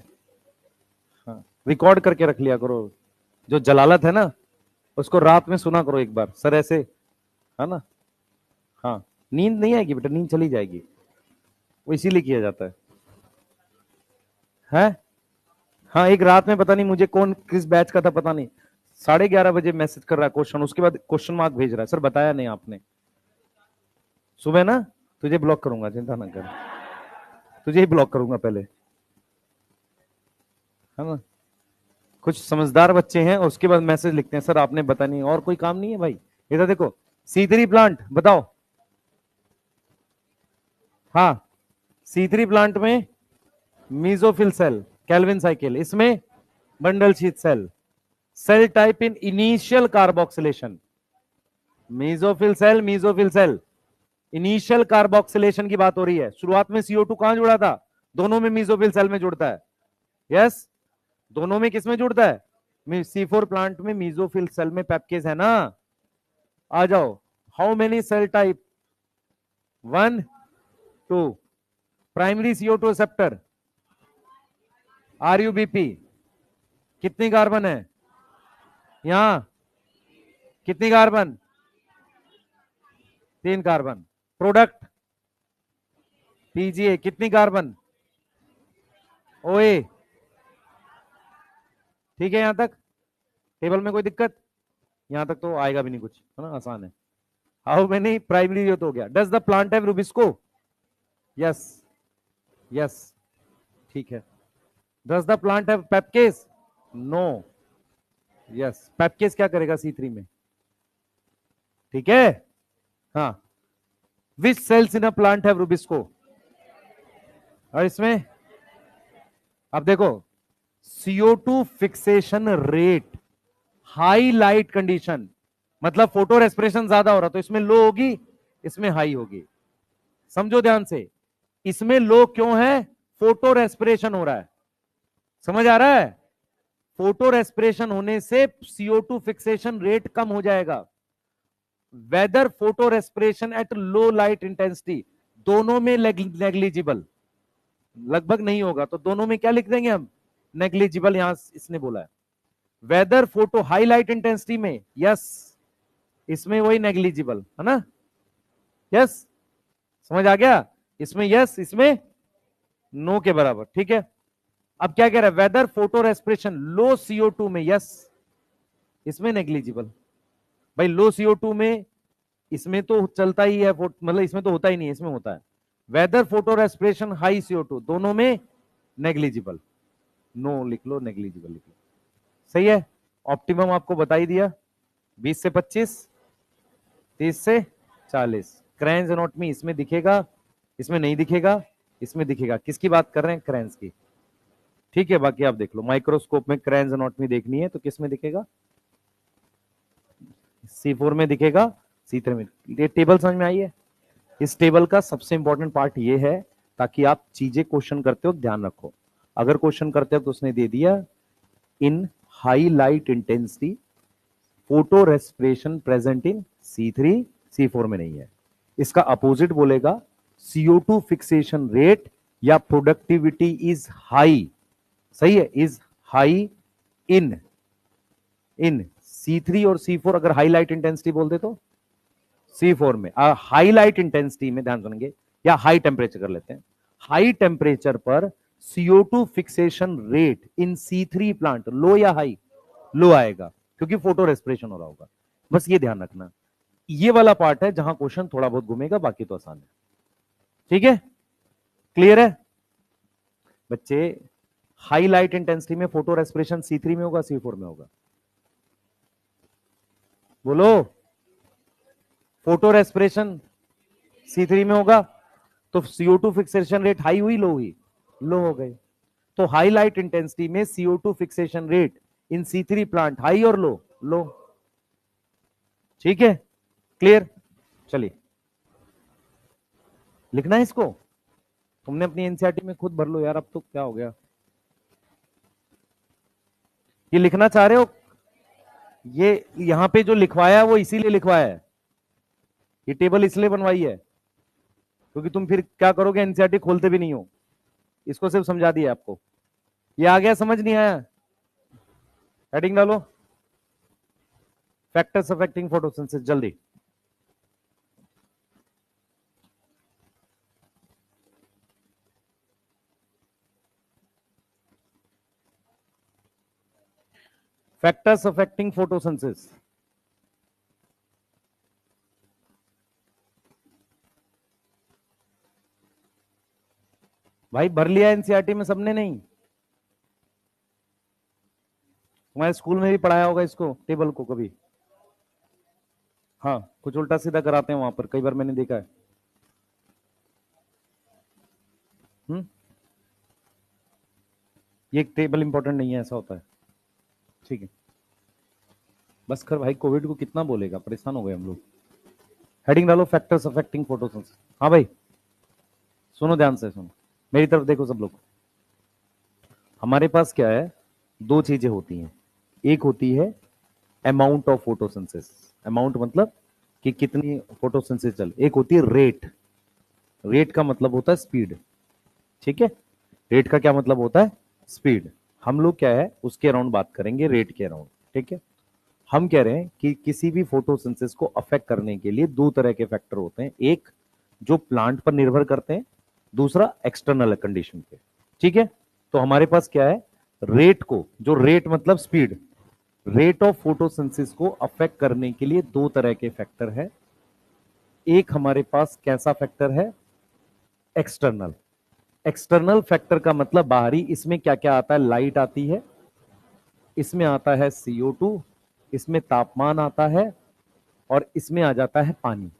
हाँ, रिकॉर्ड करके रख लिया करो, जो जलालत है ना उसको रात में सुना करो एक बार, सर ऐसे, है ना? हाँ, नींद नहीं आएगी बेटा, नींद चली जाएगी, वो इसीलिए किया जाता है। हाँ, एक रात में पता नहीं मुझे कौन किस बैच का था पता नहीं, 11:30 बजे मैसेज कर रहा है क्वेश्चन, उसके बाद क्वेश्चन मार्क भेज रहा है, सर बताया नहीं आपने। सुबह ना तुझे ब्लॉक करूंगा, चिंता ना कर, तुझे ही ब्लॉक करूंगा पहले, है ना? कुछ समझदार बच्चे हैं और उसके बाद मैसेज लिखते हैं, सर आपने बता नहीं, और कोई काम नहीं है भाई। इधर देखो, C3 प्लांट बताओ। हाँ, C3 प्लांट में मीजोफिल सेल, कैल्विन साइकिल, इसमें bundle sheath cell, cell type in initial carboxylation. Mesophyll cell, mesophyll cell, initial carboxylation की बात हो रही है। शुरुआत में CO2 कहां जुड़ा था? दोनों में मीजोफिल सेल में जुड़ता है। यस, दोनों में किसमें जुड़ता है? C4 प्लांट में मीजोफिल सेल में पेप्केज है ना। आ जाओ, how many cell type? 1 2। Primary CO2 receptor, RUBP, कितनी कार्बन है यहां? कितनी कार्बन? 3 कार्बन। प्रोडक्ट PGA, कितनी कार्बन? OA। ठीक है, यहां तक टेबल में कोई दिक्कत? यहां तक तो आएगा भी नहीं कुछ, है ना, आसान है। हाउ मेनी प्राइमरी तो हो गया। Does the plant have rubisco? Yes, yes, ठीक है। Does the plant have PEPcase? No. Yes, PEPcase क्या करेगा C3 में? ठीक है, हाँ। Which cells in a plant have rubisco? और इसमें अब देखो, CO2 fixation rate, high light condition, मतलब फोटो रेस्पिरेशन ज्यादा हो रहा तो इसमें लो होगी, इसमें हाई होगी। समझो ध्यान से, इसमें लो क्यों है? फोटो रेस्पिरेशन हो रहा है, समझ आ रहा है? फोटो रेस्पिरेशन होने से CO2 फिक्सेशन रेट कम हो जाएगा। Whether photorespiration at low light intensity, दोनों में नेग्लिजिबल, लगभग नहीं होगा, तो दोनों में क्या लिख देंगे हम? नेग्लिजिबल, यहां इसने बोला है। Whether photo high light intensity में, यस, इसमें वही नेग्लिजिबल, है ना? यस, समझ आ गया? इसमें यस, इसमें नो के बराबर, ठीक है। अब क्या कह रहा है, वेदर फोटो रेस्पिरेशन लो CO2 में, यस, इसमें नेग्लिजिबल। भाई लो CO2 में, इसमें तो चलता ही है, मतलब इसमें तो होता ही नहीं है, इसमें होता है। Whether photo respiration high CO2, दोनों में नेग्लिजिबल, नो लिख लो, नेग्लिजिबल लिख लो, सही है। ऑप्टिमम आपको बता ही दिया, 20 से 25, 30 से 40। क्रैंस एनाटॉमी इसमें दिखेगा, इसमें नहीं दिखेगा, इसमें दिखेगा। किसकी बात कर रहे हैं, क्रैंस की, ठीक है। बाकी आप देख लो, माइक्रोस्कोप में क्रैंस एनाटॉमी देखनी है तो किस में दिखेगा, C4 में दिखेगा, C3 में। ये टेबल समझ में आई है। इस टेबल का सबसे इंपॉर्टेंट पार्ट ये है, ताकि आप चीजें क्वेश्चन करते हो ध्यान रखो। अगर क्वेश्चन करते हो तो उसने दे दिया इन high light intensity photo respiration present in C3, C4 में नहीं है। इसका अपोजिट बोलेगा CO2 फिक्सेशन रेट या प्रोडक्टिविटी इज हाई, सही है, इज हाई इन C3 और C4। अगर हाई लाइट इंटेंसिटी बोलते तो C4 में। हाई लाइट इंटेंसिटी में ध्यान सुनेंगे, या हाई टेम्परेचर कर लेते हैं, हाई टेम्परेचर पर CO2 fixation rate in C3 plant low या हाई, लो आएगा, क्योंकि फोटो रेस्पिरेशन हो रहा होगा। बस ये ध्यान रखना, ये वाला पार्ट है जहां क्वेश्चन थोड़ा बहुत घूमेगा, बाकी तो आसान है, ठीक है, क्लियर है बच्चे। हाई लाइट इंटेंसिटी में फोटो रेस्पिरेशन C3 में होगा, C4 में होगा, बोलो। फोटो रेस्पिरेशन C3 में होगा, तो CO2 फिक्सेशन रेट हाई हुई, लो हुई, लो हो गई। तो हाई लाइट इंटेंसिटी में CO2 fixation rate in C3 plant high और लो, लो, ठीक है, क्लियर। चलिए लिखना है इसको, तुमने अपनी एनसीईआरटी में खुद भर लो यार, अब तो क्या हो गया। ये लिखना चाह रहे हो, ये यहां पे जो लिखवाया है वो इसीलिए लिखवाया है, ये टेबल इसलिए बनवाई है क्योंकि तुम फिर क्या करोगे, एनसीईआरटी खोलते भी नहीं हो। इसको सिर्फ समझा दिया आपको, ये आ गया, समझ नहीं आया, हेडिंग डालो, फैक्टर्स अफेक्टिंग फोटोसिंथेसिस, जल्दी। फैक्टर्स अफेक्टिंग फोटोसिंथेसिस, भाई भर लिया एनसीईआरटी में सबने, नहीं तुम्हारे स्कूल में भी पढ़ाया होगा इसको, टेबल को कभी। हाँ, कुछ उल्टा सीधा कराते हैं वहां पर, कई बार मैंने देखा है। ये एक टेबल इंपॉर्टेंट नहीं है, ऐसा होता है, ठीक है। बस कर भाई, कोविड को कितना बोलेगा, परेशान हो गए हम लोग। हेडिंग डालो, फैक्टर्स अफेक्टिंग फोटोसिंथेसिस। हाँ भाई सुनो, ध्यान से सुनो, मेरी तरफ देखो सब लोग। हमारे पास क्या है, दो चीजें होती हैं। एक होती है अमाउंट ऑफ फोटोसिंथेसिस, अमाउंट मतलब कि कितनी फोटोसिंथेसिस चल, एक होती है रेट, रेट का मतलब होता है स्पीड, ठीक है। रेट का क्या मतलब होता है, स्पीड। हम लोग क्या है उसके अराउंड बात करेंगे, रेट के अराउंड, ठीक है। हम कह रहे हैं कि किसी भी फोटोसिंथेसिस को अफेक्ट करने के लिए दो तरह के फैक्टर होते हैं, एक जो प्लांट पर निर्भर करते हैं, दूसरा एक्सटर्नल कंडीशन पे, ठीक है। तो हमारे पास क्या है, रेट को, जो रेट मतलब स्पीड, रेट ऑफ फोटोसिंथेसिस को अफेक्ट करने के लिए दो तरह के फैक्टर है। एक हमारे पास कैसा फैक्टर है, एक्सटर्नल। एक्सटर्नल फैक्टर का मतलब बाहरी, इसमें क्या क्या आता है, लाइट आती है, इसमें आता है CO2, इसमें तापमान आता है, और इसमें आ जाता है पानी।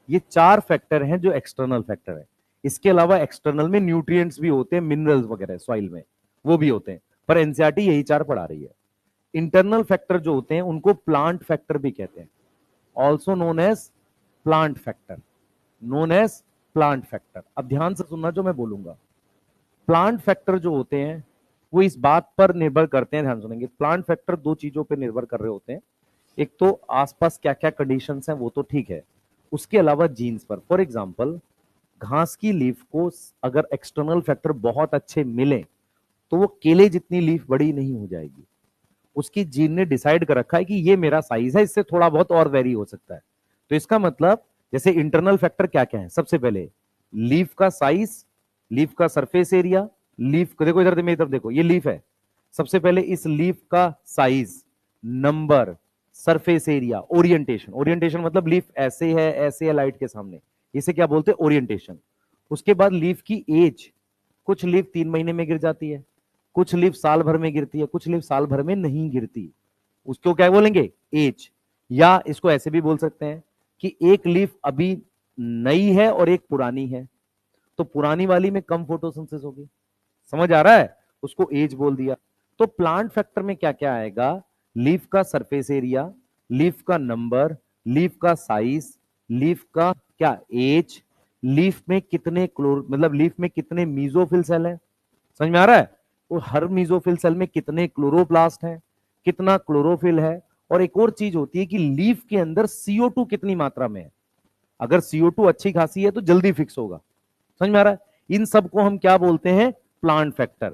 ये चार फैक्टर हैं जो एक्सटर्नल फैक्टर है। इसके अलावा एक्सटर्नल में न्यूट्रिएंट्स भी होते हैं, मिनरल्स वगैरह सॉइल में, वो भी होते हैं, पर एनसीईआरटी यही चार पढ़ा रही है। इंटरनल फैक्टर जो होते हैं उनको प्लांट फैक्टर भी कहते हैं, also known as plant factor, known as plant factor. अब ध्यान से सुनना जो मैं बोलूंगा। प्लांट फैक्टर जो होते हैं वो इस बात पर निर्भर करते हैं, ध्यान सुनेंगे, प्लांट फैक्टर दो चीजों पर निर्भर कर रहे होते हैं। एक तो आसपास क्या क्या कंडीशंस हैं वो तो ठीक है, उसके अलावा जीन्स पर। फॉर एग्जांपल, घास की लीफ को अगर एक्सटर्नल फैक्टर बहुत अच्छे मिले तो वो केले जितनी लीफ बड़ी नहीं हो जाएगी। उसकी जीन ने डिसाइड कर रखा है कि ये मेरा साइज है, इससे थोड़ा बहुत और वेरी हो सकता है। तो इसका मतलब, जैसे इंटरनल फैक्टर क्या क्या है, सबसे पहले लीफ का साइज, लीफ का सरफेस एरिया, लीफ देखो इधर मेरी तरफ देखो, ये लीफ है। सबसे पहले इस लीफ का size, number, surface area, orientation. Orientation मतलब लीफ ऐसे है लाइट के सामने, इसे क्या बोलते हैं, ओरिएंटेशन। उसके बाद लीफ की एज, कुछ लीफ 3 महीने में गिर जाती है, कुछ लीफ साल भर में गिरती है, कुछ लीफ साल भर में नहीं गिरती, उसको क्या बोलेंगे, एज। या इसको ऐसे भी बोल सकते हैं कि एक लीफ अभी नई है और एक पुरानी है, तो पुरानी वाली में कम फोटोसिंथेसिस होगी, समझ आ रहा है, उसको एज बोल दिया। तो प्लांट फैक्टर में क्या क्या आएगा, लीफ का सरफेस एरिया, लीफ का नंबर, लीफ का साइज, लीफ का क्या एज, लीफ में कितने मतलब लीफ में कितने मीजोफिल सेल है, समझ में आ रहा है, और हर मीजोफिल सेल में कितने क्लोरोप्लास्ट है, कितना क्लोरोफिल है। और एक और चीज होती है कि लीफ के अंदर CO2 कितनी मात्रा में है, अगर CO2 अच्छी खासी है तो जल्दी फिक्स होगा, समझ में आ रहा है। इन सबको हम क्या बोलते हैं, plant factor.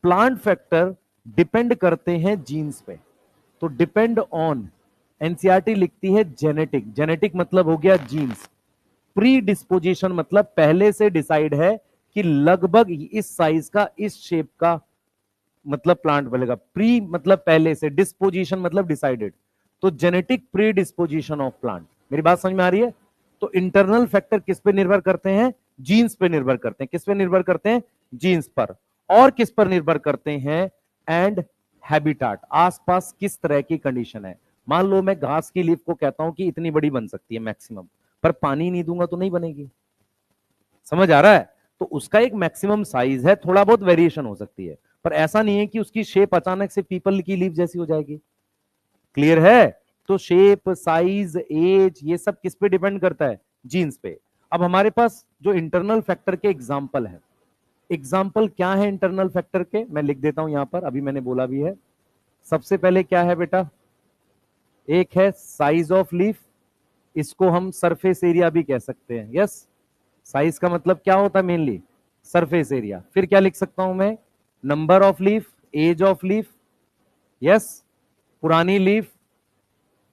Plant factor depend करते हैं जीन्स पे, तो डिपेंड ऑन, एनसीईआरटी लिखती है जेनेटिक, जेनेटिक मतलब हो गया जीन्स, प्री डिस्पोजिशन मतलब पहले से डिसाइड है कि लगभग इस साइज का, इस शेप का मतलब प्लांट बनेगा, प्री मतलब पहले से, डिस्पोजिशन मतलब डिसाइडेड, तो genetic pre disposition of plant. मेरी बात समझ में आ रही है। तो इंटरनल फैक्टर किस पे निर्भर करते हैं, जीन्स पे निर्भर करते हैं, किस पे निर्भर करते हैं, जीन्स पर। और किस पर निर्भर करते हैं, एंड हैबिटाट, आसपास किस तरह की कंडीशन है। मान लो मैं घास की लीफ को कहता हूं कि इतनी बड़ी बन सकती है मैक्सिमम, पर पानी नहीं दूंगा तो नहीं बनेगी, समझ आ रहा है। तो उसका एक मैक्सिमम साइज है, थोड़ा बहुत वेरिएशन हो सकती है, पर ऐसा नहीं है कि उसकी शेप अचानक से पीपल की लीफ जैसी हो जाएगी, क्लियर है। तो शेप, साइज, एज, ये सब किस पे डिपेंड करता है, जीन्स पे। अब हमारे पास जो इंटरनल फैक्टर के एग्जाम्पल है, एग्जाम्पल क्या है इंटरनल फैक्टर के, मैं लिख देता हूं यहां पर, अभी मैंने बोला भी है। सबसे पहले क्या है बेटा, एक है साइज ऑफ लीफ, इसको हम सरफेस एरिया भी कह सकते हैं, यस। साइज का मतलब क्या होता है, मेनली सरफेस एरिया। फिर क्या लिख सकता हूं मैं, number of leaf, age of leaf, yes, पुरानी लीफ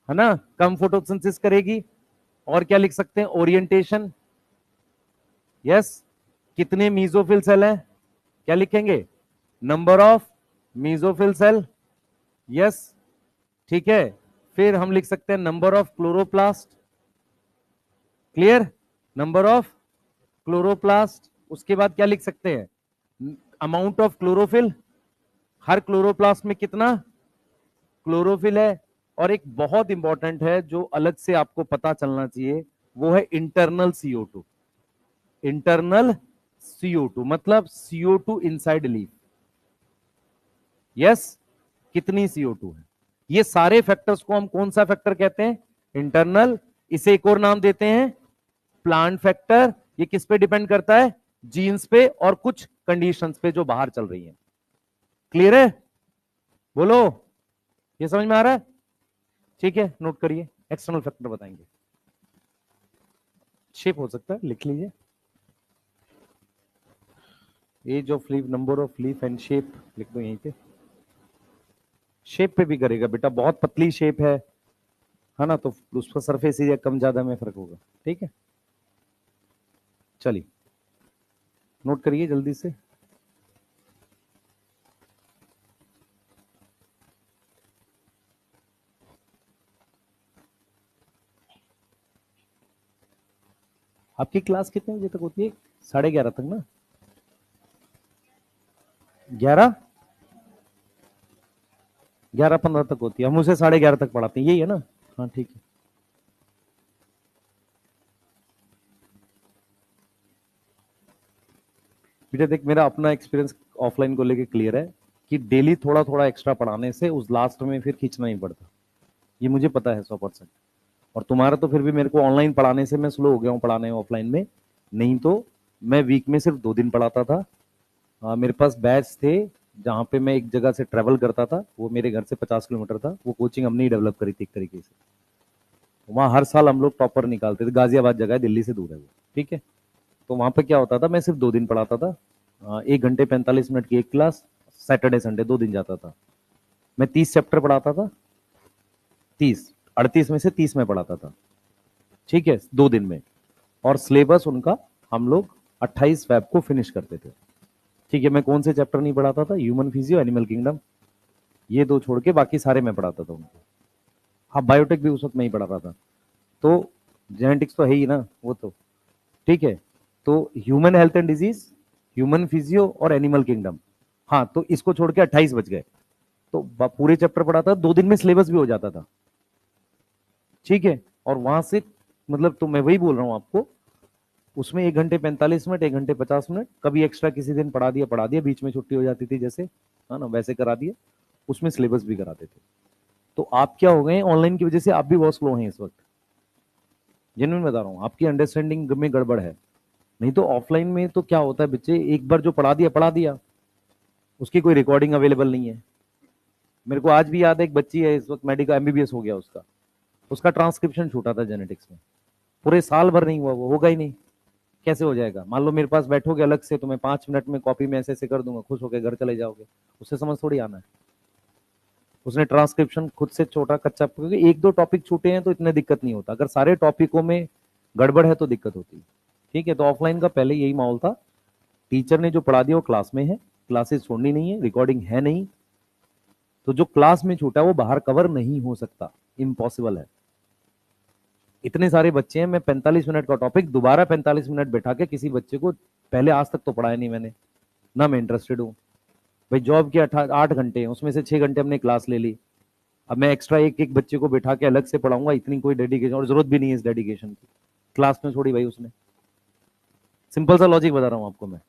है ना, कम फोटोसिंथेसिस करेगी। और क्या लिख सकते हैं, ओरिएंटेशन, यस, कितने मीजोफिल सेल हैं, क्या लिखेंगे, number of mesophyll cell, yes, ठीक है। फिर हम लिख सकते हैं number of chloroplast, clear, number of chloroplast. उसके बाद क्या लिख सकते हैं, अमाउंट ऑफ क्लोरोफिल, हर क्लोरोप्लास्ट में कितना क्लोरोफिल है। और एक बहुत इंपॉर्टेंट है जो अलग से आपको पता चलना चाहिए, वो है इंटरनल CO2। इंटरनल CO2 मतलब CO2 इनसाइड लीफ, यस, कितनी CO2 है। ये सारे फैक्टर्स को हम कौन सा फैक्टर कहते हैं, इंटरनल। इसे एक और नाम देते हैं प्लांट फैक्टर। ये किस पे डिपेंड करता है, जीन्स पे और कुछ कंडीशंस पे जो बाहर चल रही हैं, क्लियर है, बोलो, ये समझ में आ रहा है, ठीक है। नोट करिए, एक्सटर्नल फैक्टर बताएंगे, शेप हो सकता है, लिख लीजिए, age of leaf, number of leaf and shape लिख दो यहीं पे। शेप पे भी करेगा बेटा, बहुत पतली शेप है ना, तो उस पर सरफेस एरिया कम ज्यादा में फर्क होगा, ठीक है। चलिए नोट करिए जल्दी से। आपकी क्लास कितने बजे तक होती है, 11:30 तक ना, 11:15 तक होती है, हम उसे 11:30 तक पढ़ाते हैं, यही है ना, हाँ ठीक है। बेटा देख, मेरा अपना एक्सपीरियंस ऑफलाइन को लेके क्लियर है कि डेली थोड़ा थोड़ा एक्स्ट्रा पढ़ाने से उस लास्ट में फिर खींचना ही पड़ता, ये मुझे पता है 100%। और तुम्हारा तो फिर भी मेरे को ऑनलाइन पढ़ाने से मैं स्लो हो गया हूँ पढ़ाने ऑफलाइन में, नहीं तो मैं वीक में सिर्फ 2 दिन पढ़ाता था। मेरे पास बैच थे जहाँ पे मैं एक जगह से ट्रेवल करता था, वो मेरे घर से 50 किलोमीटर था, वो कोचिंग हमने ही डेवलप करी थी एक तरीके से। वहाँ हर साल हम लोग टॉपर निकालते थे, गाजियाबाद जगह है, दिल्ली से दूर है वो, ठीक है। तो वहाँ पे क्या होता था, मैं सिर्फ 2 दिन पढ़ाता था, 1 घंटे 45 मिनट की एक क्लास, सैटरडे संडे 2 दिन जाता था। मैं 30 चैप्टर पढ़ाता था, 38 में से 30 में पढ़ाता था, ठीक है, 2 दिन में। और सिलेबस उनका हम लोग 28 फेब को फिनिश करते थे। ठीक है, मैं कौन से चैप्टर नहीं पढ़ाता था? ह्यूमन फिजियो, एनिमल किंगडम, ये दो छोड़ के बाकी सारे मैं पढ़ाता था उनको। हाँ, बायोटेक भी उस वक्त मैं ही पढ़ाता था। तो जेनेटिक्स तो है ही ना वो तो। ठीक है, तो human health and disease, human physio और एनिमल किंगडम। हाँ, तो इसको छोड़ के 28 बच गए, तो पूरे चैप्टर पढ़ाता था, 2 दिन में सिलेबस भी हो जाता था। ठीक है, और वहां से मतलब तो मैं वही बोल रहा हूं आपको, उसमें 1 घंटे 45 मिनट, 1 घंटे 50 मिनट, कभी एक्स्ट्रा किसी दिन पढ़ा दिया, बीच में छुट्टी हो जाती थी जैसे, है ना, वैसे करा दिया। उसमें सिलेबस भी कराते थे। तो आप क्या हो गए, ऑनलाइन की वजह से आप भी बहुत स्लो हैं इस वक्त। जेन्युइन बता रहा हूँ, आपकी अंडरस्टैंडिंग में गड़बड़ है। नहीं तो ऑफलाइन में तो क्या होता है, बच्चे एक बार जो पढ़ा दिया, उसकी कोई रिकॉर्डिंग अवेलेबल नहीं है। मेरे को आज भी याद है, एक बच्ची है इस वक्त मेडिकल एमबीबीएस हो गया उसका, उसका ट्रांसक्रिप्शन छूटा था जेनेटिक्स में, पूरे साल भर नहीं हुआ, वो होगा ही नहीं। कैसे हो जाएगा? मान लो मेरे पास बैठोगे अलग से, तो मैं 5 मिनट में कॉपी में ऐसे ऐसे कर दूंगा, खुश होकर घर चले जाओगे। उससे समझ थोड़ी आना है। उसने ट्रांसक्रिप्शन खुद से छोटा कच्चा, क्योंकि 1-2 टॉपिक छूटे हैं तो इतने दिक्कत नहीं होता, अगर सारे टॉपिकों में गड़बड़ है तो दिक्कत होती है। ठीक है, तो ऑफलाइन का पहले यही माहौल था, टीचर ने जो पढ़ा दिया वो क्लास में है, क्लासेस छोड़नी नहीं है, रिकॉर्डिंग है नहीं, तो जो क्लास में छूटा वो बाहर कवर नहीं हो सकता, इम्पॉसिबल है। इतने सारे बच्चे हैं, मैं 45 मिनट का टॉपिक दोबारा 45 मिनट बैठा के किसी बच्चे को पहले आज तक तो पढ़ाया नहीं मैंने, ना मैं इंटरेस्टेड हूँ। भाई जॉब के 8 घंटे हैं, उसमें से 6 घंटे हमने क्लास ले ली, अब मैं एक्स्ट्रा एक एक बच्चे को बैठा के अलग से पढ़ाऊंगा? इतनी कोई डेडिकेशन और जरूरत भी नहीं है इस डेडिकेशन की, क्लास में छोड़ी भाई उसने। सिंपल सा लॉजिक बता रहा हूँ आपको मैं।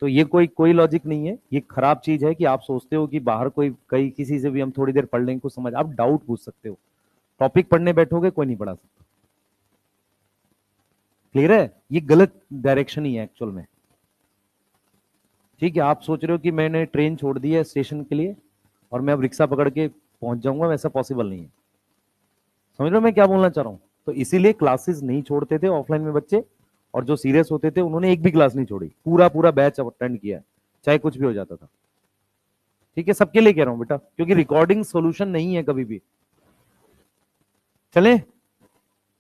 तो ये कोई कोई लॉजिक नहीं है, ये खराब चीज है कि आप सोचते हो कि बाहर कोई कई किसी से भी हम थोड़ी देर पढ़ लेंगे कुछ समझ, आप डाउट पूछ सकते हो, टॉपिक पढ़ने बैठोगे कोई नहीं पढ़ा सकता। क्लियर है? ये गलत डायरेक्शन ही है एक्चुअल में। ठीक है, आप सोच रहे हो कि मैंने ट्रेन छोड़ दी है स्टेशन के लिए और मैं अब रिक्शा पकड़ के पहुंच जाऊंगा, वैसा पॉसिबल नहीं है। समझ रहे हो मैं क्या बोलना चाह रहा हूं? तो इसीलिए क्लासेस नहीं छोड़ते थे ऑफलाइन में बच्चे, और जो सीरियस होते थे उन्होंने एक भी क्लास नहीं छोड़ी, पूरा पूरा बैच अटेंड किया है, चाहे कुछ भी हो जाता था। ठीक है, सबके लिए कह रहा हूं बेटा, क्योंकि रिकॉर्डिंग सोल्यूशन नहीं है कभी भी। चले?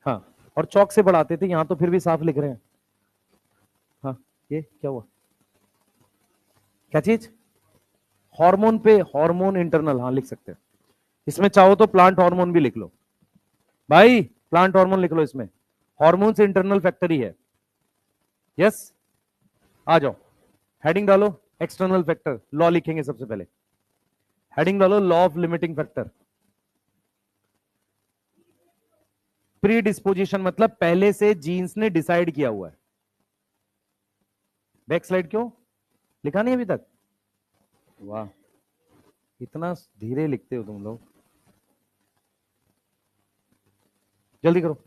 हाँ, और चौक से बढ़ाते थे, यहां तो फिर भी साफ लिख रहे हैं। हाँ, ये क्या हुआ? क्या चीज? हार्मोन पे, हार्मोन इंटरनल, हाँ लिख सकते हैं। इसमें चाहो तो प्लांट हार्मोन भी लिख लो भाई, प्लांट हार्मोन लिख लो इसमें, हार्मोन से इंटरनल फैक्टर ही है। यस, आ जाओ, हेडिंग डालो, एक्सटर्नल फैक्टर, लॉ लिखेंगे सबसे पहले। हेडिंग डालो, law of limiting factor. Pre disposition मतलब पहले से जीन्स ने डिसाइड किया हुआ है। बैक स्लाइड क्यों लिखा नहीं अभी तक? वाह, इतना धीरे लिखते हो तुम लोग, जल्दी करो।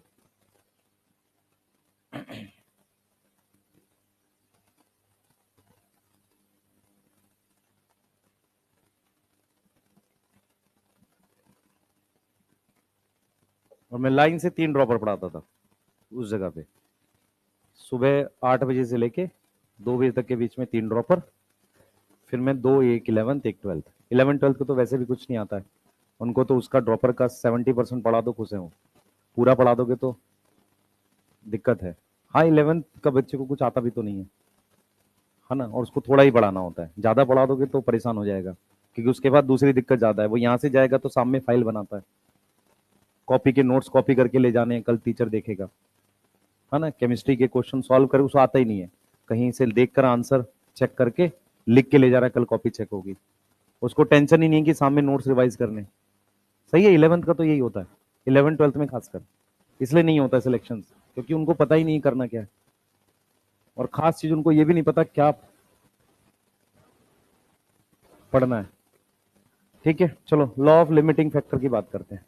और मैं लाइन से 3 ड्रॉपर पढ़ाता था उस जगह पे, सुबह 8 बजे से लेके 2 बजे तक के बीच में 3 ड्रॉपर, फिर मैं दो, एक 11th एक 12th। 11 12th को तो वैसे भी कुछ नहीं आता है उनको, तो उसका ड्रॉपर का 70% पढ़ा दो, खुश है वो। पूरा पढ़ा दोगे तो दिक्कत है। हाँ, 11th का बच्चे को कुछ आता भी तो नहीं है ना, और उसको थोड़ा ही पढ़ाना होता है, ज्यादा पढ़ा दोगे तो परेशान हो जाएगा, क्योंकि उसके बाद दूसरी दिक्कत ज्यादा है, वो यहाँ से जाएगा तो सामने फाइल बनाता है, कॉपी के नोट्स कॉपी करके ले जाने, कल टीचर देखेगा, है ना, केमिस्ट्री के क्वेश्चन सॉल्व करे, उसको आता ही नहीं है, कहीं से देखकर आंसर चेक करके लिख के ले जा रहा है, कल कॉपी चेक होगी, उसको टेंशन ही नहीं है कि सामने नोट्स रिवाइज करने। सही है, 11th का तो यही होता है, 11 12th में खासकर इसलिए नहीं होता सिलेक्शन, क्योंकि उनको पता ही नहीं करना क्या है, और खास चीज उनको ये भी नहीं पता क्या पढ़ना है। ठीक है, चलो लॉ ऑफ लिमिटिंग फैक्टर की बात करते हैं।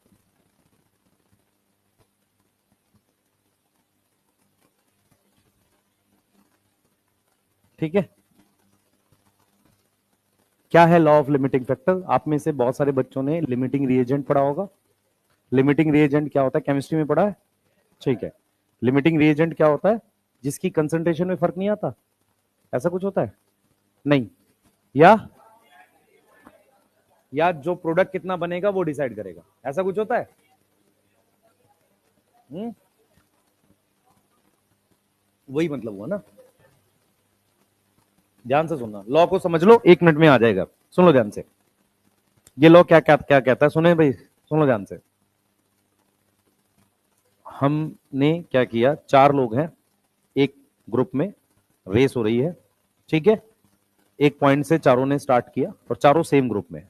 ठीक है, क्या है लॉ ऑफ लिमिटिंग फैक्टर? आप में से बहुत सारे बच्चों ने लिमिटिंग रिएजेंट पढ़ा होगा। लिमिटिंग रिएजेंट क्या होता है, केमिस्ट्री में पढ़ा है? ठीक है, लिमिटिंग रिएजेंट क्या होता है? जिसकी कंसंट्रेशन में फर्क नहीं आता, ऐसा कुछ होता है? नहीं, या जो प्रोडक्ट कितना बनेगा वो डिसाइड करेगा, ऐसा कुछ होता है? वही मतलब हुआ ना। ध्यान से सुनना, लॉ को समझ लो, 1 मिनट में आ जाएगा। सुन लो ध्यान से, ये लॉ क्या क्या क्या कहता है, सुने भाई, सुन लो ध्यान से। हमने क्या किया, 4 लोग हैं एक ग्रुप में, रेस हो रही है, ठीक है। एक पॉइंट से चारों ने स्टार्ट किया और चारों सेम ग्रुप में,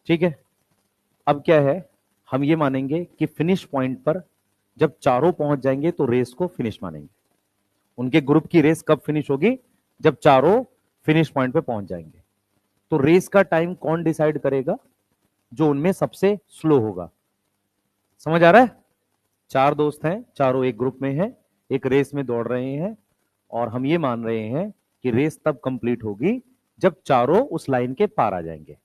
ठीक है। अब क्या है, हम ये मानेंगे कि फिनिश पॉइंट पर जब चारों पहुंच जाएंगे तो रेस को फिनिश मानेंगे। उनके ग्रुप की रेस कब फिनिश होगी, जब चारों फिनिश पॉइंट पे पहुंच जाएंगे। तो रेस का टाइम कौन डिसाइड करेगा, जो उनमें सबसे स्लो होगा। समझ आ रहा है? 4 दोस्त हैं, चारों एक ग्रुप में हैं, एक रेस में दौड़ रहे हैं, और हम ये मान रहे हैं कि रेस तब कंप्लीट होगी जब चारों उस लाइन के पार आ जाएंगे।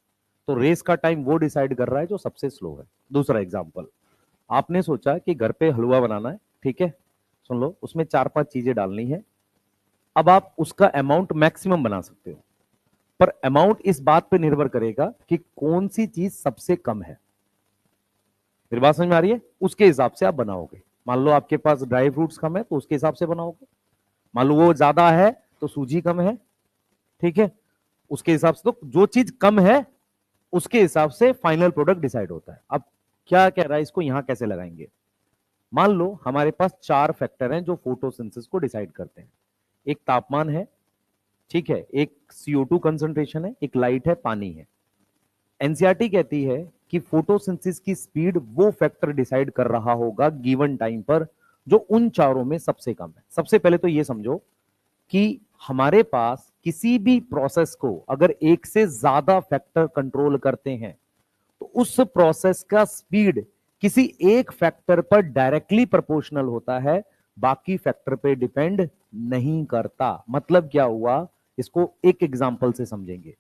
तो रेस का टाइम वो डिसाइड कर रहा है जो सबसे स्लो है। दूसरा एग्जांपल, आपने सोचा कि घर पे हलवा बनाना है, ठीक है। सुन लो, उसमें 4-5 चीजें डालनी है। अब आप उसका अमाउंट मैक्सिमम बना सकते हो, पर अमाउंट इस बात पे निर्भर करेगा कि कौन सी चीज सबसे कम है। मेरी बात समझ में आ रही है? उसके हिसाब से आप बनाओगे। मान लो आपके पास ड्राई फ्रूट्स कम है तो उसके हिसाब से बनाओगे। मान लो वो ज्यादा है तो सूजी कम है, ठीक है, उसके हिसाब से। तो जो चीज कम है उसके हिसाब से फाइनल प्रोडक्ट डिसाइड होता है। अब क्या कह रहा है, इसको यहां कैसे लगाएंगे। मान लो हमारे पास 4 फैक्टर हैं जो फोटोसिंथेसिस को डिसाइड करते हैं। एक तापमान है, ठीक है, एक CO2 कंसंट्रेशन है, एक लाइट है, पानी है। एनसीईआरटी कहती है कि फोटोसिंथेसिस की स्पीड वो फैक्टर डिसाइड कर रहा होगा गिवन टाइम पर जो उन चारों में सबसे कम है। सबसे पहले तो ये समझो कि हमारे पास किसी भी प्रोसेस को अगर एक से ज्यादा फैक्टर कंट्रोल करते हैं तो उस प्रोसेस का स्पीड किसी एक फैक्टर पर डायरेक्टली प्रोपोर्शनल होता है, बाकी फैक्टर पे डिपेंड नहीं करता। मतलब क्या हुआ, इसको एक एग्जांपल से समझेंगे।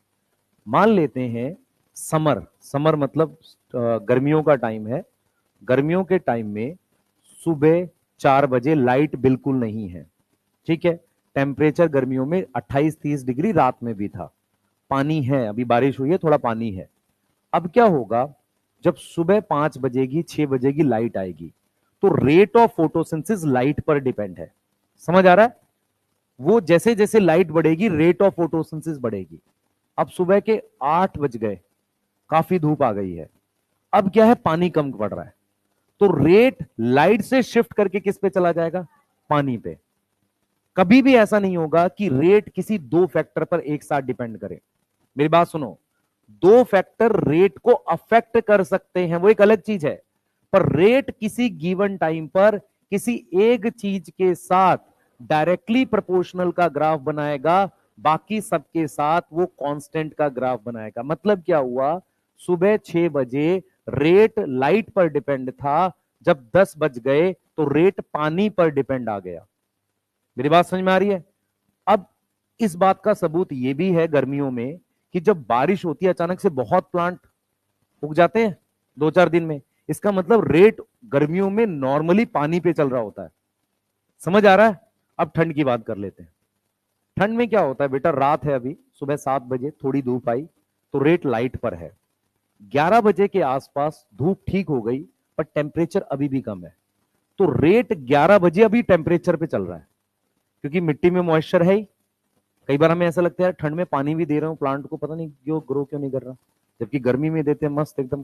मान लेते हैं समर, समर मतलब गर्मियों का टाइम है। गर्मियों के टाइम में सुबह 4 बजे लाइट बिल्कुल नहीं है, ठीक है। टेम्परेचर गर्मियों में 28-30 डिग्री, रात में भी था। पानी है, अभी बारिश हुई है, थोड़ा पानी है। अब क्या होगा, जब सुबह 5 बजेगी 6 बजेगी लाइट आएगी तो रेट ऑफ फोटोसिंथेसिस लाइट पर डिपेंड है। समझ आ रहा है? वो जैसे जैसे लाइट बढ़ेगी रेट ऑफ फोटोसिंथेसिस बढ़ेगी। अब सुबह के 8 बज गए, काफी धूप आ गई है। अब क्या है, पानी कम पड़ रहा है, तो रेट लाइट से शिफ्ट करके किस पे चला जाएगा, पानी पे। कभी भी ऐसा नहीं होगा कि रेट किसी 2 फैक्टर पर एक साथ डिपेंड करे। मेरी बात सुनो, 2 फैक्टर रेट को अफेक्ट कर सकते हैं, वो एक अलग चीज है, पर रेट किसी गिवन टाइम पर किसी एक चीज के साथ डायरेक्टली प्रोपोर्शनल का ग्राफ बनाएगा, बाकी सबके साथ वो कांस्टेंट का ग्राफ बनाएगा। मतलब क्या हुआ, सुबह 6 बजे रेट लाइट पर डिपेंड था, जब 10 बज गए तो रेट पानी पर डिपेंड आ गया। मेरी बात समझ में आ रही है? अब इस बात का सबूत यह भी है गर्मियों में कि जब बारिश होती है अचानक से बहुत प्लांट उग जाते हैं 2-4 दिन में। इसका मतलब रेट गर्मियों में नॉर्मली पानी पे चल रहा होता है। समझ आ रहा है? अब ठंड की बात कर लेते हैं। ठंड में क्या होता है बेटा, रात है, अभी सुबह 7 बजे थोड़ी धूप आई तो रेट लाइट पर है। 11 बजे के आसपास धूप ठीक हो गई पर टेम्परेचर अभी भी कम है, तो रेट 11 बजे अभी टेम्परेचर पे चल रहा है, क्योंकि मिट्टी में मॉइस्चर है ही। कई बार हमें ऐसा लगता है ठंड में पानी भी दे रहा हूं प्लांट को, पता नहीं क्यों ग्रो क्यों नहीं कर रहा, जबकि गर्मी में देते हैं मस्त एकदम,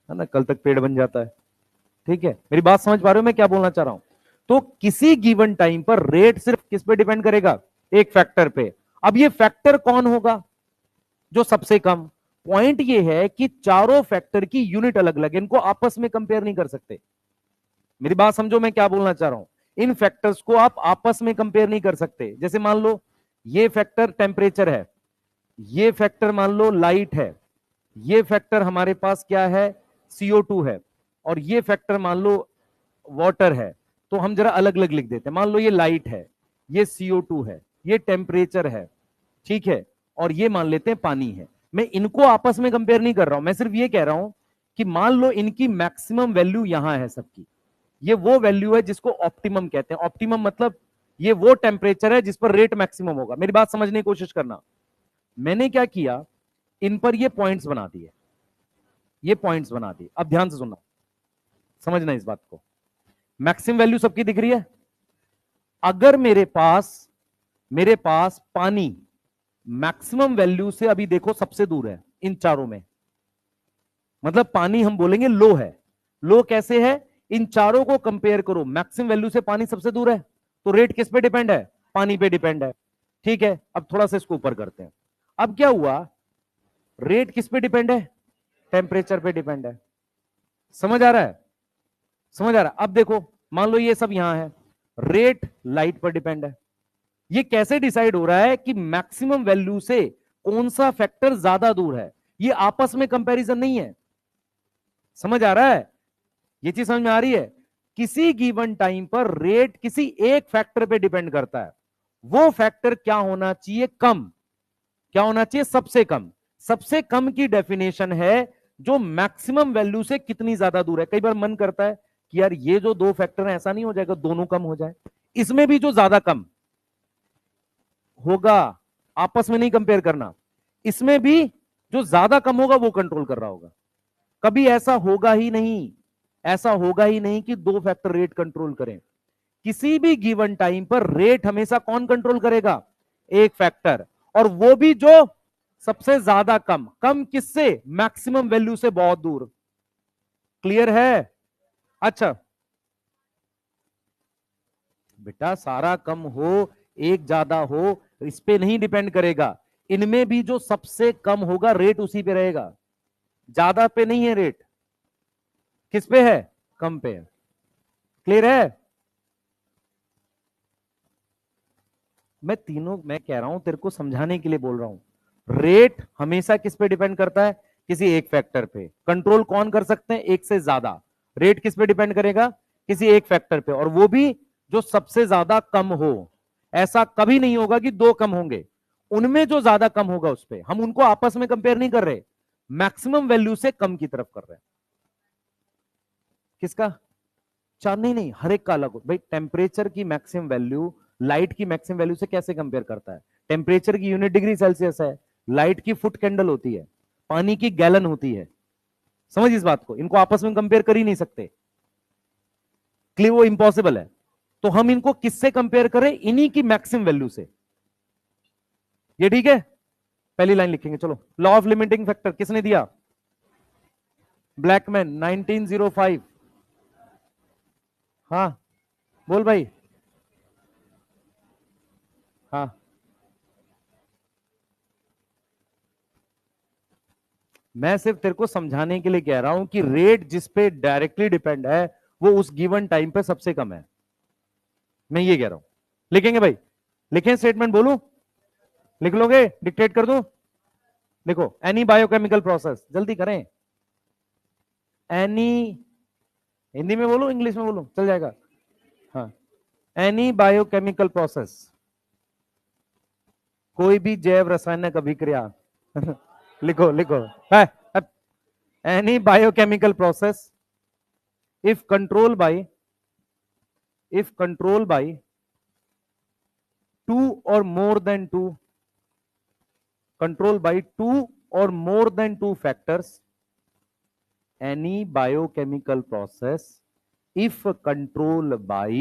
है ना, कल तक पेड़ बन जाता है। ठीक है, मेरी बात समझ पा रहे हो मैं क्या बोलना चाह रहा हूं? तो किसी गिवन टाइम पर रेट सिर्फ किस पे डिपेंड करेगा, एक फैक्टर पे। अब ये फैक्टर कौन होगा, जो सबसे कम। पॉइंट ये है कि चारों फैक्टर की यूनिट अलग अलग है, इनको आपस में कंपेयर नहीं कर सकते। मेरी बात समझो मैं क्या बोलना चाह रहा हूं, इन फैक्टर्स को आप आपस में कंपेयर नहीं कर सकते। जैसे मान लो ये फैक्टर टेम्परेचर है, ये फैक्टर मान लो लाइट है, ये फैक्टर हमारे पास क्या है, CO2 है, और ये फैक्टर मान लो वाटर है। तो हम जरा अलग अलग लिख देते हैं। मान लो ये लाइट है, ये CO2 है, ये टेम्परेचर है, ठीक है, और ये मान लेते हैं पानी है। मैं इनको आपस में कंपेयर नहीं कर रहा हूं, मैं सिर्फ ये कह रहा हूं कि मान लो इनकी मैक्सिमम वैल्यू यहां है सबकी, ये वो वैल्यू है जिसको ऑप्टिमम कहते हैं। ऑप्टिमम मतलब ये वो टेम्परेचर है जिस पर रेट मैक्सिमम होगा। मेरी बात समझने की कोशिश करना। मैंने क्या किया, इन पर ये पॉइंट्स बना दिए, ये पॉइंट्स बना दिए। अब ध्यान से सुनना, समझना इस बात को। मैक्सिमम वैल्यू सबकी दिख रही है। अगर मेरे पास पानी मैक्सिमम वैल्यू से अभी देखो सबसे दूर है इन चारों में, मतलब पानी हम बोलेंगे लो है। लो कैसे है? इन चारों को कंपेयर करो, मैक्सिमम वैल्यू से पानी सबसे दूर है, तो रेट किस पे डिपेंड है? पानी पे डिपेंड है। ठीक है, अब थोड़ा सा इसको ऊपर करते हैं। अब क्या हुआ, रेट किस पे डिपेंड है? टेम्परेचर पे डिपेंड है। समझ आ रहा है? समझ आ रहा है? अब देखो, मान लो ये सब यहां है, रेट लाइट पर डिपेंड है। ये कैसे डिसाइड हो रहा है कि मैक्सिमम वैल्यू से कौन सा फैक्टर ज्यादा दूर है? ये आपस में कंपैरिजन नहीं है। समझ आ रहा है? ये चीज समझ में आ रही है? किसी गिवन टाइम पर रेट किसी एक फैक्टर पे डिपेंड करता है। वो फैक्टर क्या होना चाहिए? कम। क्या होना चाहिए? सबसे कम। सबसे कम की डेफिनेशन है जो मैक्सिमम वैल्यू से कितनी ज्यादा दूर है। कई बार मन करता है कि यार ये जो दो फैक्टर है, ऐसा नहीं हो जाएगा दोनों कम हो जाए? इसमें भी जो ज्यादा कम होगा, आपस में नहीं कंपेयर करना, इसमें भी जो ज्यादा कम होगा वो कंट्रोल कर रहा होगा। कभी ऐसा होगा ही नहीं, ऐसा होगा ही नहीं कि दो फैक्टर रेट कंट्रोल करें। किसी भी गिवन टाइम पर रेट हमेशा कौन कंट्रोल करेगा? एक फैक्टर, और वो भी जो सबसे ज्यादा कम। कम किससे? मैक्सिमम वैल्यू से बहुत दूर। क्लियर है? अच्छा बेटा, सारा कम हो एक ज्यादा हो इस पे नहीं डिपेंड करेगा। इनमें भी जो सबसे कम होगा रेट उसी पे रहेगा, ज्यादा पे नहीं है रेट। किस पे है? कम पे है। क्लियर है? मैं कह रहा हूं तेरे को समझाने के लिए बोल रहा हूं। रेट हमेशा किस पे डिपेंड करता है? किसी एक फैक्टर पे। कंट्रोल कौन कर सकते हैं? एक से ज्यादा। रेट किस पे डिपेंड करेगा? किसी एक फैक्टर पे, और वो भी जो सबसे ज्यादा कम हो। ऐसा कभी नहीं होगा कि दो कम होंगे, उनमें जो ज्यादा कम होगा उस पे। हम उनको आपस में कंपेयर नहीं कर रहे, मैक्सिमम वैल्यू से कम की तरफ कर रहे हैं। किसका? चार नहीं नहीं, हर एक का अलग हो भाई। टेम्परेचर की मैक्सिमम वैल्यू लाइट की मैक्सिमम वैल्यू से कैसे कंपेयर करता है? टेम्परेचर की यूनिट डिग्री सेल्सियस है, लाइट की फुट कैंडल होती है, पानी की गैलन होती है। समझ इस बात को, इनको आपस में कंपेयर कर ही नहीं सकते। क्लियर? वो इंपॉसिबल है। तो हम इनको किससे कंपेयर करें? इन्हीं की मैक्सिमम वैल्यू से। ये ठीक है? पहली लाइन लिखेंगे, चलो। लॉ ऑफ लिमिटिंग फैक्टर किसने दिया? ब्लैकमैन 1905। हाँ बोल भाई। हाँ, मैं सिर्फ तेरे को समझाने के लिए कह रहा हूं कि रेट जिस पे डायरेक्टली डिपेंड है वो उस गिवन टाइम पे सबसे कम है। मैं ये कह रहा हूं। लिखेंगे भाई? लिखें? स्टेटमेंट बोलूं? लिख लोगे? डिक्टेट कर दूं? लिखो, एनी बायोकेमिकल प्रोसेस। जल्दी करें। एनी, हिंदी में बोलूं इंग्लिश में बोलूं? चल जाएगा? हाँ। एनी बायोकेमिकल प्रोसेस, कोई भी जैव रासायनिक अभिक्रिया। लिखो लिखो। है any biochemical process if controlled by if controlled by two or more than two controlled by two or more than two factors. Any biochemical process if controlled by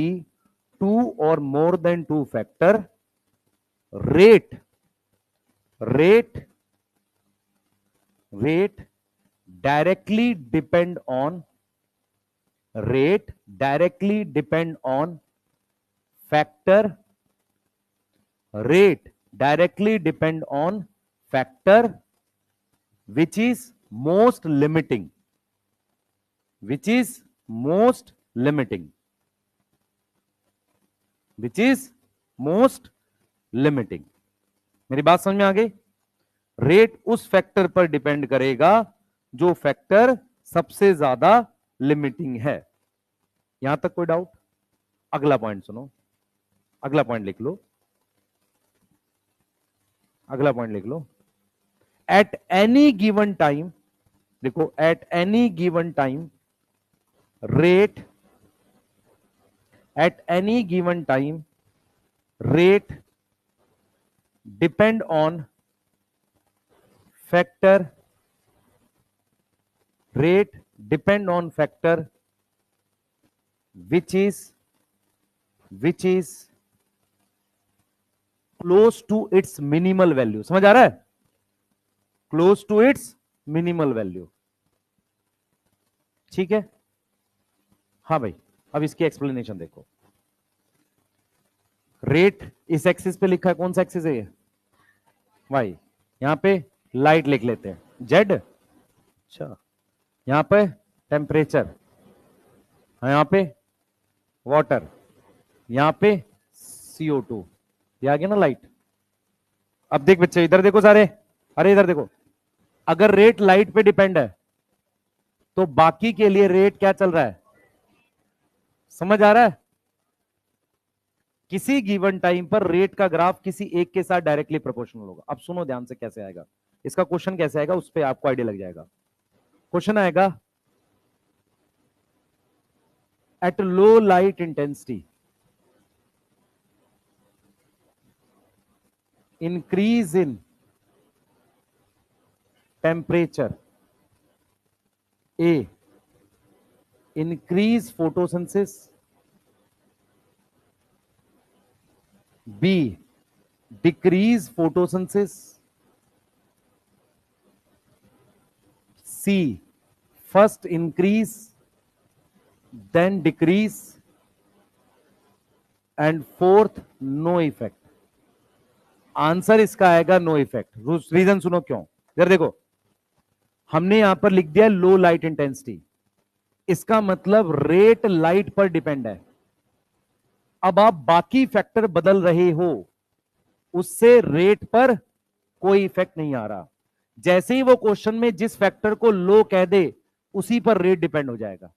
two or more than two factor, rate rate rate directly depend on rate directly depend on factor rate directly depend on factor which is most limiting, which is most limiting, which is most limiting. मेरी बात समझ में आ गई? Rate उस factor पर depend करेगा जो factor सबसे ज्यादा लिमिटिंग है। यहां तक कोई डाउट? अगला पॉइंट सुनो, अगला पॉइंट लिख लो, अगला पॉइंट लिख लो। एट एनी गिवन टाइम, देखो, at any given time rate at any given time rate depend on factor rate depend on factor which is close to its minimal value, समझ आ रहा है, close to its minimal value, ठीक है। हाँ भाई, अब इसकी एक्सप्लेनेशन देखो। रेट इस एक्सिस पे लिखा है, कौन सा एक्सिस है ये, वाई। यहां पे लाइट लिख लेते हैं जेड, अच्छा। यहां पे टेम्परेचर, यहां पे वाटर, यहां पे CO2, ये आ गया ना लाइट। अब देख बच्चे इधर देखो सारे, अरे इधर देखो, अगर रेट लाइट पे डिपेंड है तो बाकी के लिए रेट क्या चल रहा है, समझ आ रहा है। किसी गिवन टाइम पर रेट का ग्राफ किसी एक के साथ डायरेक्टली प्रोपोर्शनल होगा। अब सुनो ध्यान से कैसे आएगा इसका क्वेश्चन, कैसे आएगा उस पर आपको आइडिया लग जाएगा। क्वेश्चन आएगा, at low light intensity increase in temperature A increase photosynthesis, B decrease photosynthesis, C first increase then decrease and fourth no effect. Answer इसका आएगा नो इफेक्ट। रीजन सुनो क्यों, जरा देखो, हमने यहां पर लिख दिया लो लाइट इंटेंसिटी, इसका मतलब रेट लाइट पर डिपेंड है। अब आप बाकी फैक्टर बदल रहे हो, उससे रेट पर कोई इफेक्ट नहीं आ रहा। जैसे ही वो क्वेश्चन में जिस फैक्टर को लो कह दे, उसी पर रेट डिपेंड हो जाएगा।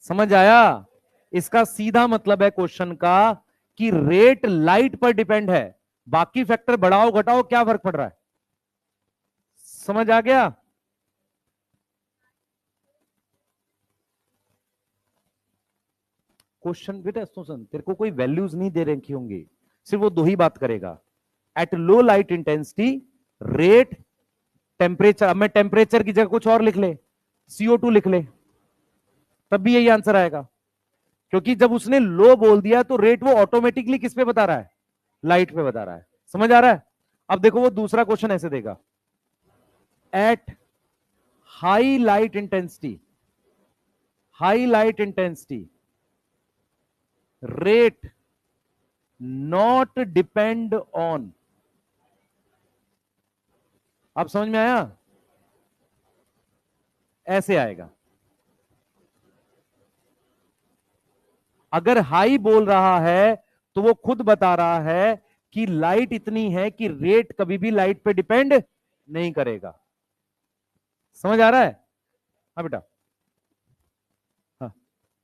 समझ आया, इसका सीधा मतलब है क्वेश्चन का कि रेट लाइट पर डिपेंड है, बाकी फैक्टर बढ़ाओ घटाओ क्या फर्क पड़ रहा है। समझ आ गया। क्वेश्चन बेटा सुन, तेरे को कोई वैल्यूज नहीं दे रखी होंगी, सिर्फ वो दो ही बात करेगा, eight low light intensity rate temperature. अब मैं टेम्परेचर की जगह कुछ और लिख ले, CO2 लिख ले, तब भी यही आंसर आएगा, क्योंकि जब उसने लो बोल दिया तो रेट वो ऑटोमेटिकली किस पे बता रहा है, लाइट पे बता रहा है। समझ आ रहा है। अब देखो वो दूसरा क्वेश्चन ऐसे देगा, at high light intensity, high light intensity rate not depend on. अब समझ में आया, ऐसे आएगा। अगर हाई बोल रहा है तो वो खुद बता रहा है कि लाइट इतनी है कि रेट कभी भी लाइट पे डिपेंड नहीं करेगा। समझ आ रहा है। हाँ बेटा, हाँ,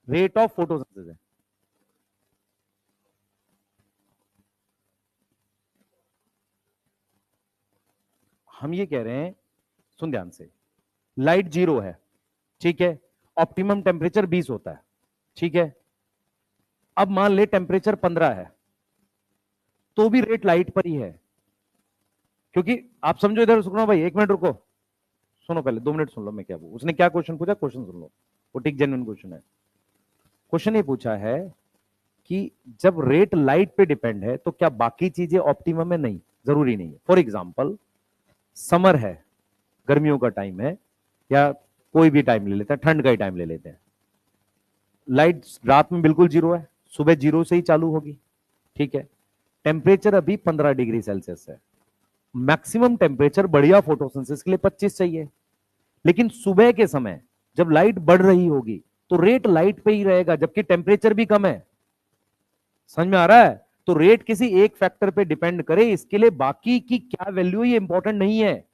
रेट ऑफ फोटोसिंथेसिस है। हम ये कह रहे हैं, सुन ध्यान से, लाइट 0 है, ठीक है, ऑप्टिमम टेम्परेचर 20 होता है, ठीक है। अब मान ले टेम्परेचर 15 है, तो भी रेट लाइट पर ही है, क्योंकि आप समझो, इधर सुनो भाई, 1 मिनट रुको, सुनो पहले 2 मिनट सुन लो मैं क्या उसने क्या क्वेश्चन पूछा, क्वेश्चन सुन लो, वो ठीक जेन्युइन क्वेश्चन है। क्वेश्चन ये पूछा है कि जब रेट लाइट पे डिपेंड है तो क्या बाकी चीजें ऑप्टिमम है, नहीं, जरूरी नहीं है। फॉर एग्जाम्पल समर है, गर्मियों का टाइम है, या कोई भी टाइम ले लेते हैं, ठंड का ही टाइम ले लेते हैं, लाइट रात में बिल्कुल 0 है, सुबह 0 से ही चालू होगी, ठीक है। टेम्परेचर अभी 15 डिग्री सेल्सियस है, मैक्सिमम टेम्परेचर बढ़िया फोटोसिंथेसिस के लिए 25 चाहिए, लेकिन सुबह के समय जब लाइट बढ़ रही होगी तो रेट लाइट पे ही रहेगा, जबकि टेम्परेचर भी कम है। समझ में आ रहा है। तो रेट किसी एक फैक्टर पे डिपेंड करे, इसके लिए बाकी की क्या वैल्यू है ये इंपॉर्टेंट नहीं है,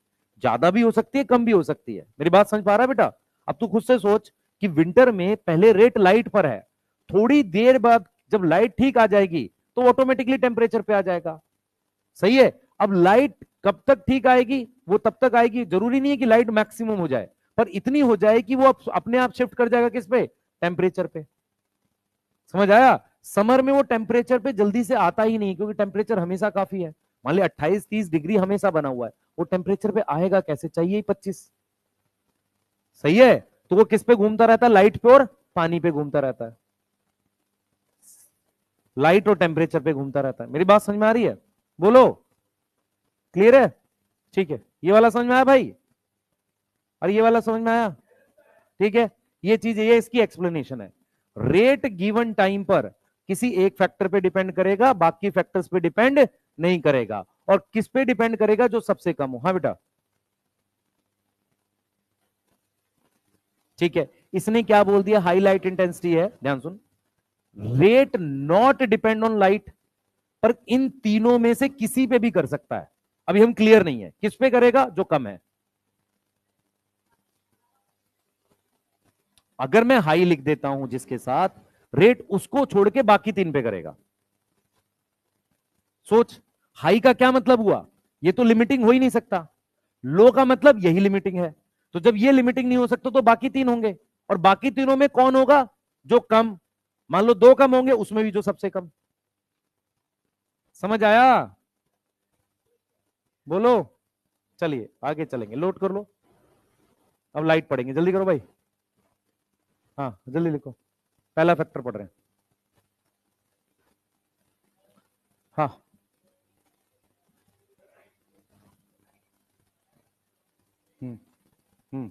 ज्यादा भी हो सकती है कम भी हो सकती है। मेरी बात समझ पा रहा है बेटा। अब तू खुद से सोच कि विंटर में पहले रेट लाइट पर है, थोड़ी देर बाद जब लाइट ठीक आ जाएगी तो ऑटोमेटिकली टेम्परेचर पे आ जाएगा, सही है। अब लाइट कब तक ठीक आएगी, वो तब तक आएगी, जरूरी नहीं है कि लाइट मैक्सिमम हो जाए, पर इतनी हो जाए कि वो अपने आप शिफ्ट कर जाएगा किस पे, टेम्परेचर पे। समझ आया। समर में वो टेम्परेचर पे जल्दी से आता ही नहीं, क्योंकि टेम्परेचर हमेशा काफी है, मान ली 28-30 डिग्री हमेशा बना हुआ है, वो टेम्परेचर पे आएगा कैसे, चाहिए ही 25, सही है। तो वो किस पे घूमता रहता है, लाइट पे और पानी पे घूमता रहता है। लाइट और टेम्परेचर पे घूमता रहता है। मेरी बात समझ में आ रही है? बोलो, क्लियर है? ठीक है, ये वाला समझ में आया भाई? और ये वाला समझ में आया? ठीक है, ये चीज, ये इसकी एक्सप्लेनेशन है। रेट गिवन टाइम पर किसी एक फैक्टर पे डिपेंड करेगा, बाकी फैक्टर्स पे डिपेंड नहीं करेगा। और किस पे डिपेंड करेगा? जो सबसे कम हो। हाँ बेटा, ठीक है। इसने क्या बोल दिया? हाई लाइट इंटेंसिटी है, ध्यान सुन। Rate not depend on light, पर इन तीनों में से किसी पे भी कर सकता है। अभी हम क्लियर नहीं है किस पे करेगा, जो कम है। अगर मैं हाई लिख देता हूं जिसके साथ, रेट उसको छोड़ के बाकी तीन पे करेगा। सोच, हाई का क्या मतलब हुआ? ये तो लिमिटिंग हो ही नहीं सकता। लो का मतलब यही लिमिटिंग है। तो जब ये लिमिटिंग नहीं हो सकता तो बाकी तीन होंगे, और बाकी तीनों में कौन होगा? जो कम। मान लो दो कम होंगे, उसमें भी जो सबसे कम। समझ आया? बोलो। चलिए आगे चलेंगे, लोड कर लो। अब लाइट पढ़ेंगे, जल्दी करो भाई। हाँ जल्दी लिखो, पहला फैक्टर पढ़ रहे हैं। हाँ, हम्म हम्म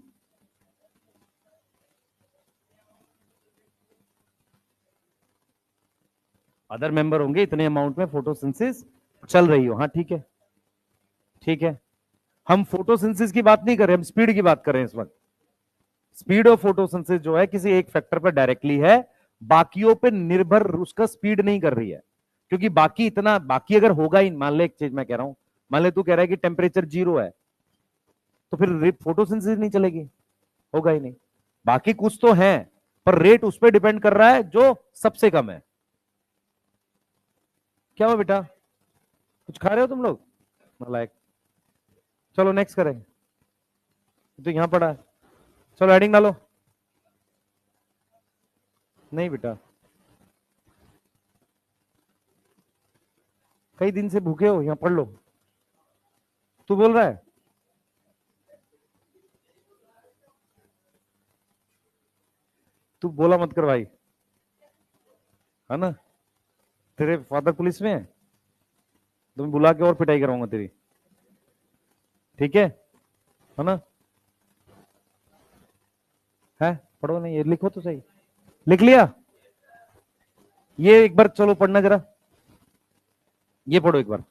अदर मेंबर होंगे, इतने अमाउंट में फोटोसिंथेसिस चल रही हो। हाँ ठीक है, ठीक है। हम फोटोसिंथेसिस की बात नहीं कर रहे, हम स्पीड की बात कर रहे हैं इस वक्त। स्पीड ऑफ फोटोसिंथेसिस जो है किसी एक फैक्टर पर डायरेक्टली है, बाकियों पे निर्भर उसका स्पीड नहीं कर रही है। क्योंकि बाकी इतना, बाकी अगर होगा ही, मान ले एक चीज मैं कह रहा हूं, मान ले तू कह रहा है कि टेम्परेचर 0 है, तो फिर फोटोसिंथेसिस नहीं चलेगी, होगा ही नहीं। बाकी कुछ तो है, पर रेट उस पर डिपेंड कर रहा है जो सबसे कम है। क्या हुआ बेटा, कुछ खा रहे हो तुम लोग? नालायक। चलो नेक्स्ट करें, तो यहां पड़ा है। चलो हेडिंग डालो। नहीं बेटा, कई दिन से भूखे हो, यहां पढ़ लो। तू बोल रहा है? तू बोला मत कर भाई, है ना? तेरे फादर पुलिस में है, तुम बुला के और पिटाई कराऊंगा तेरी। ठीक है ना? है, पढ़ो नहीं, ये लिखो तो सही। लिख लिया? ये एक बार चलो पढ़ना जरा, ये पढ़ो एक बार।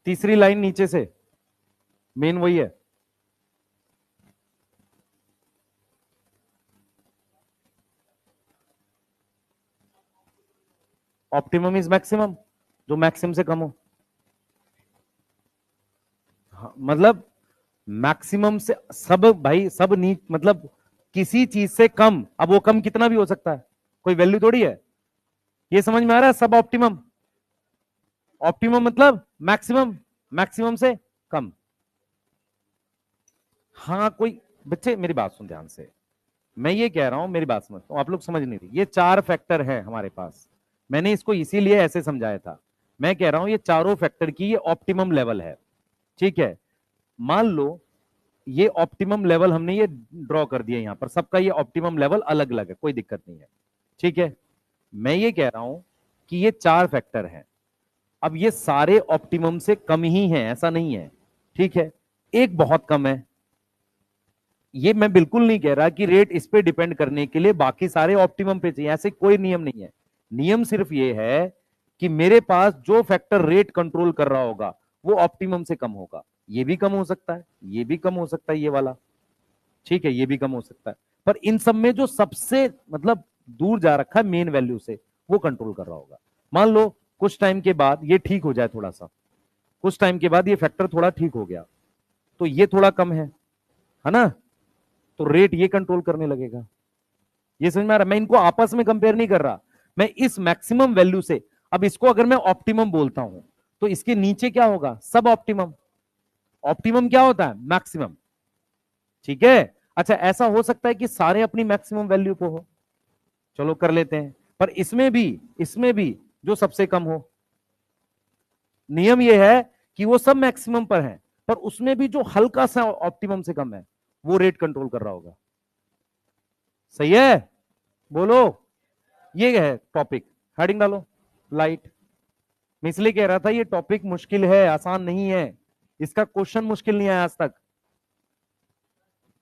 तीसरी लाइन नीचे से, मेन वही है। ऑप्टिमम इज मैक्सिमम, जो मैक्सिमम से कम हो। हाँ, मतलब मैक्सिमम से सब भाई, सब नीच, मतलब किसी चीज से कम। अब वो कम कितना भी हो सकता है, कोई वैल्यू थोड़ी है। ये समझ में आ रहा है? सब ऑप्टिमम, ऑप्टिमम मतलब मैक्सिमम, मैक्सिमम से कम। हाँ कोई, बच्चे मेरी बात सुन ध्यान से। मैं ये कह रहा हूं, मेरी बात समझता हूं, आप लोग समझ नहीं रही। ये चार फैक्टर है हमारे पास, मैंने इसको इसीलिए ऐसे समझाया था। मैं कह रहा हूं ये चारों फैक्टर की ये ऑप्टिमम लेवल है। ठीक है, मान लो ये ऑप्टिमम लेवल हमने ये ड्रॉ कर दिया यहां पर, सबका ये ऑप्टिमम लेवल अलग अलग है, कोई दिक्कत नहीं है। ठीक है, मैं ये कह रहा हूं कि ये चार फैक्टर हैं। अब ये सारे ऑप्टिमम से कम ही हैं, ऐसा नहीं है। ठीक है, एक बहुत कम है। ये मैं बिल्कुल नहीं कह रहा कि रेट इस पे डिपेंड करने के लिए बाकी सारे ऑप्टिमम पे चाहिए, ऐसे कोई नियम नहीं है। नियम सिर्फ ये है कि मेरे पास जो फैक्टर रेट कंट्रोल कर रहा होगा वो ऑप्टिमम से कम होगा। ये भी कम हो सकता है, ये भी कम हो सकता है, ये वाला। ठीक है, ये भी कम हो सकता है, पर इन सब में जो सबसे मतलब दूर जा रखा है मेन वैल्यू से, वो कंट्रोल कर रहा होगा। मान लो कुछ टाइम के बाद ये ठीक हो जाए, थोड़ा सा, कुछ टाइम के बाद ये फैक्टर थोड़ा ठीक हो गया, तो ये थोड़ा कम है ना? तो रेट ये कंट्रोल करने लगेगा। ये समझ में आ रहा है? मैं इनको आपस में कंपेयर नहीं कर रहा, मैं इस मैक्सिमम वैल्यू से। अब इसको अगर मैं ऑप्टिमम बोलता हूं, तो इसके नीचे क्या होगा? सब ऑप्टिमम। ऑप्टिमम क्या होता है? मैक्सिमम। ठीक है, अच्छा ऐसा हो सकता है कि सारे अपनी मैक्सिमम वैल्यू पे हो, चलो कर लेते हैं, पर इसमें भी जो सबसे कम हो। नियम यह है कि वो सब मैक्सिमम पर है, पर उसमें भी जो हल्का सा ऑप्टिमम से कम है वो रेट कंट्रोल कर रहा होगा। सही है, बोलो। ये है टॉपिक, हेडिंग डालो लाइट। मैं इसलिए कह रहा था ये टॉपिक मुश्किल है, आसान नहीं है, इसका क्वेश्चन मुश्किल नहीं आया आज तक।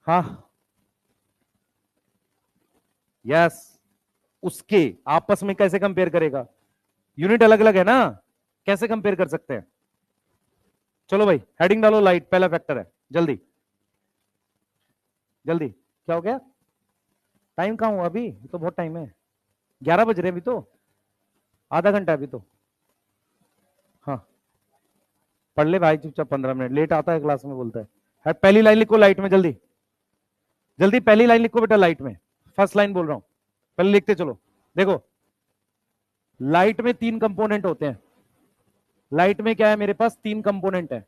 हाँ, यस। उसके आपस में कैसे कंपेयर करेगा, यूनिट अलग अलग है ना, कैसे कंपेयर कर सकते हैं। चलो भाई हेडिंग डालो लाइट, पहला फैक्टर है, जल्दी जल्दी। क्या हो गया, टाइम कहां हुआ अभी, तो बहुत टाइम है, 11 बज रहे अभी तो, आधा घंटा अभी तो। हाँ पढ़ ले भाई चुपचाप, 15 मिनट लेट आता है क्लास में, बोलता है। पहली लाइन लिखो लाइट में, जल्दी जल्दी पहली लाइन लिखो बेटा लाइट में, फर्स्ट लाइन बोल रहा हूं, पहले लिखते चलो। देखो लाइट में 3 कंपोनेंट होते हैं, लाइट में क्या है मेरे पास, 3 कंपोनेंट है।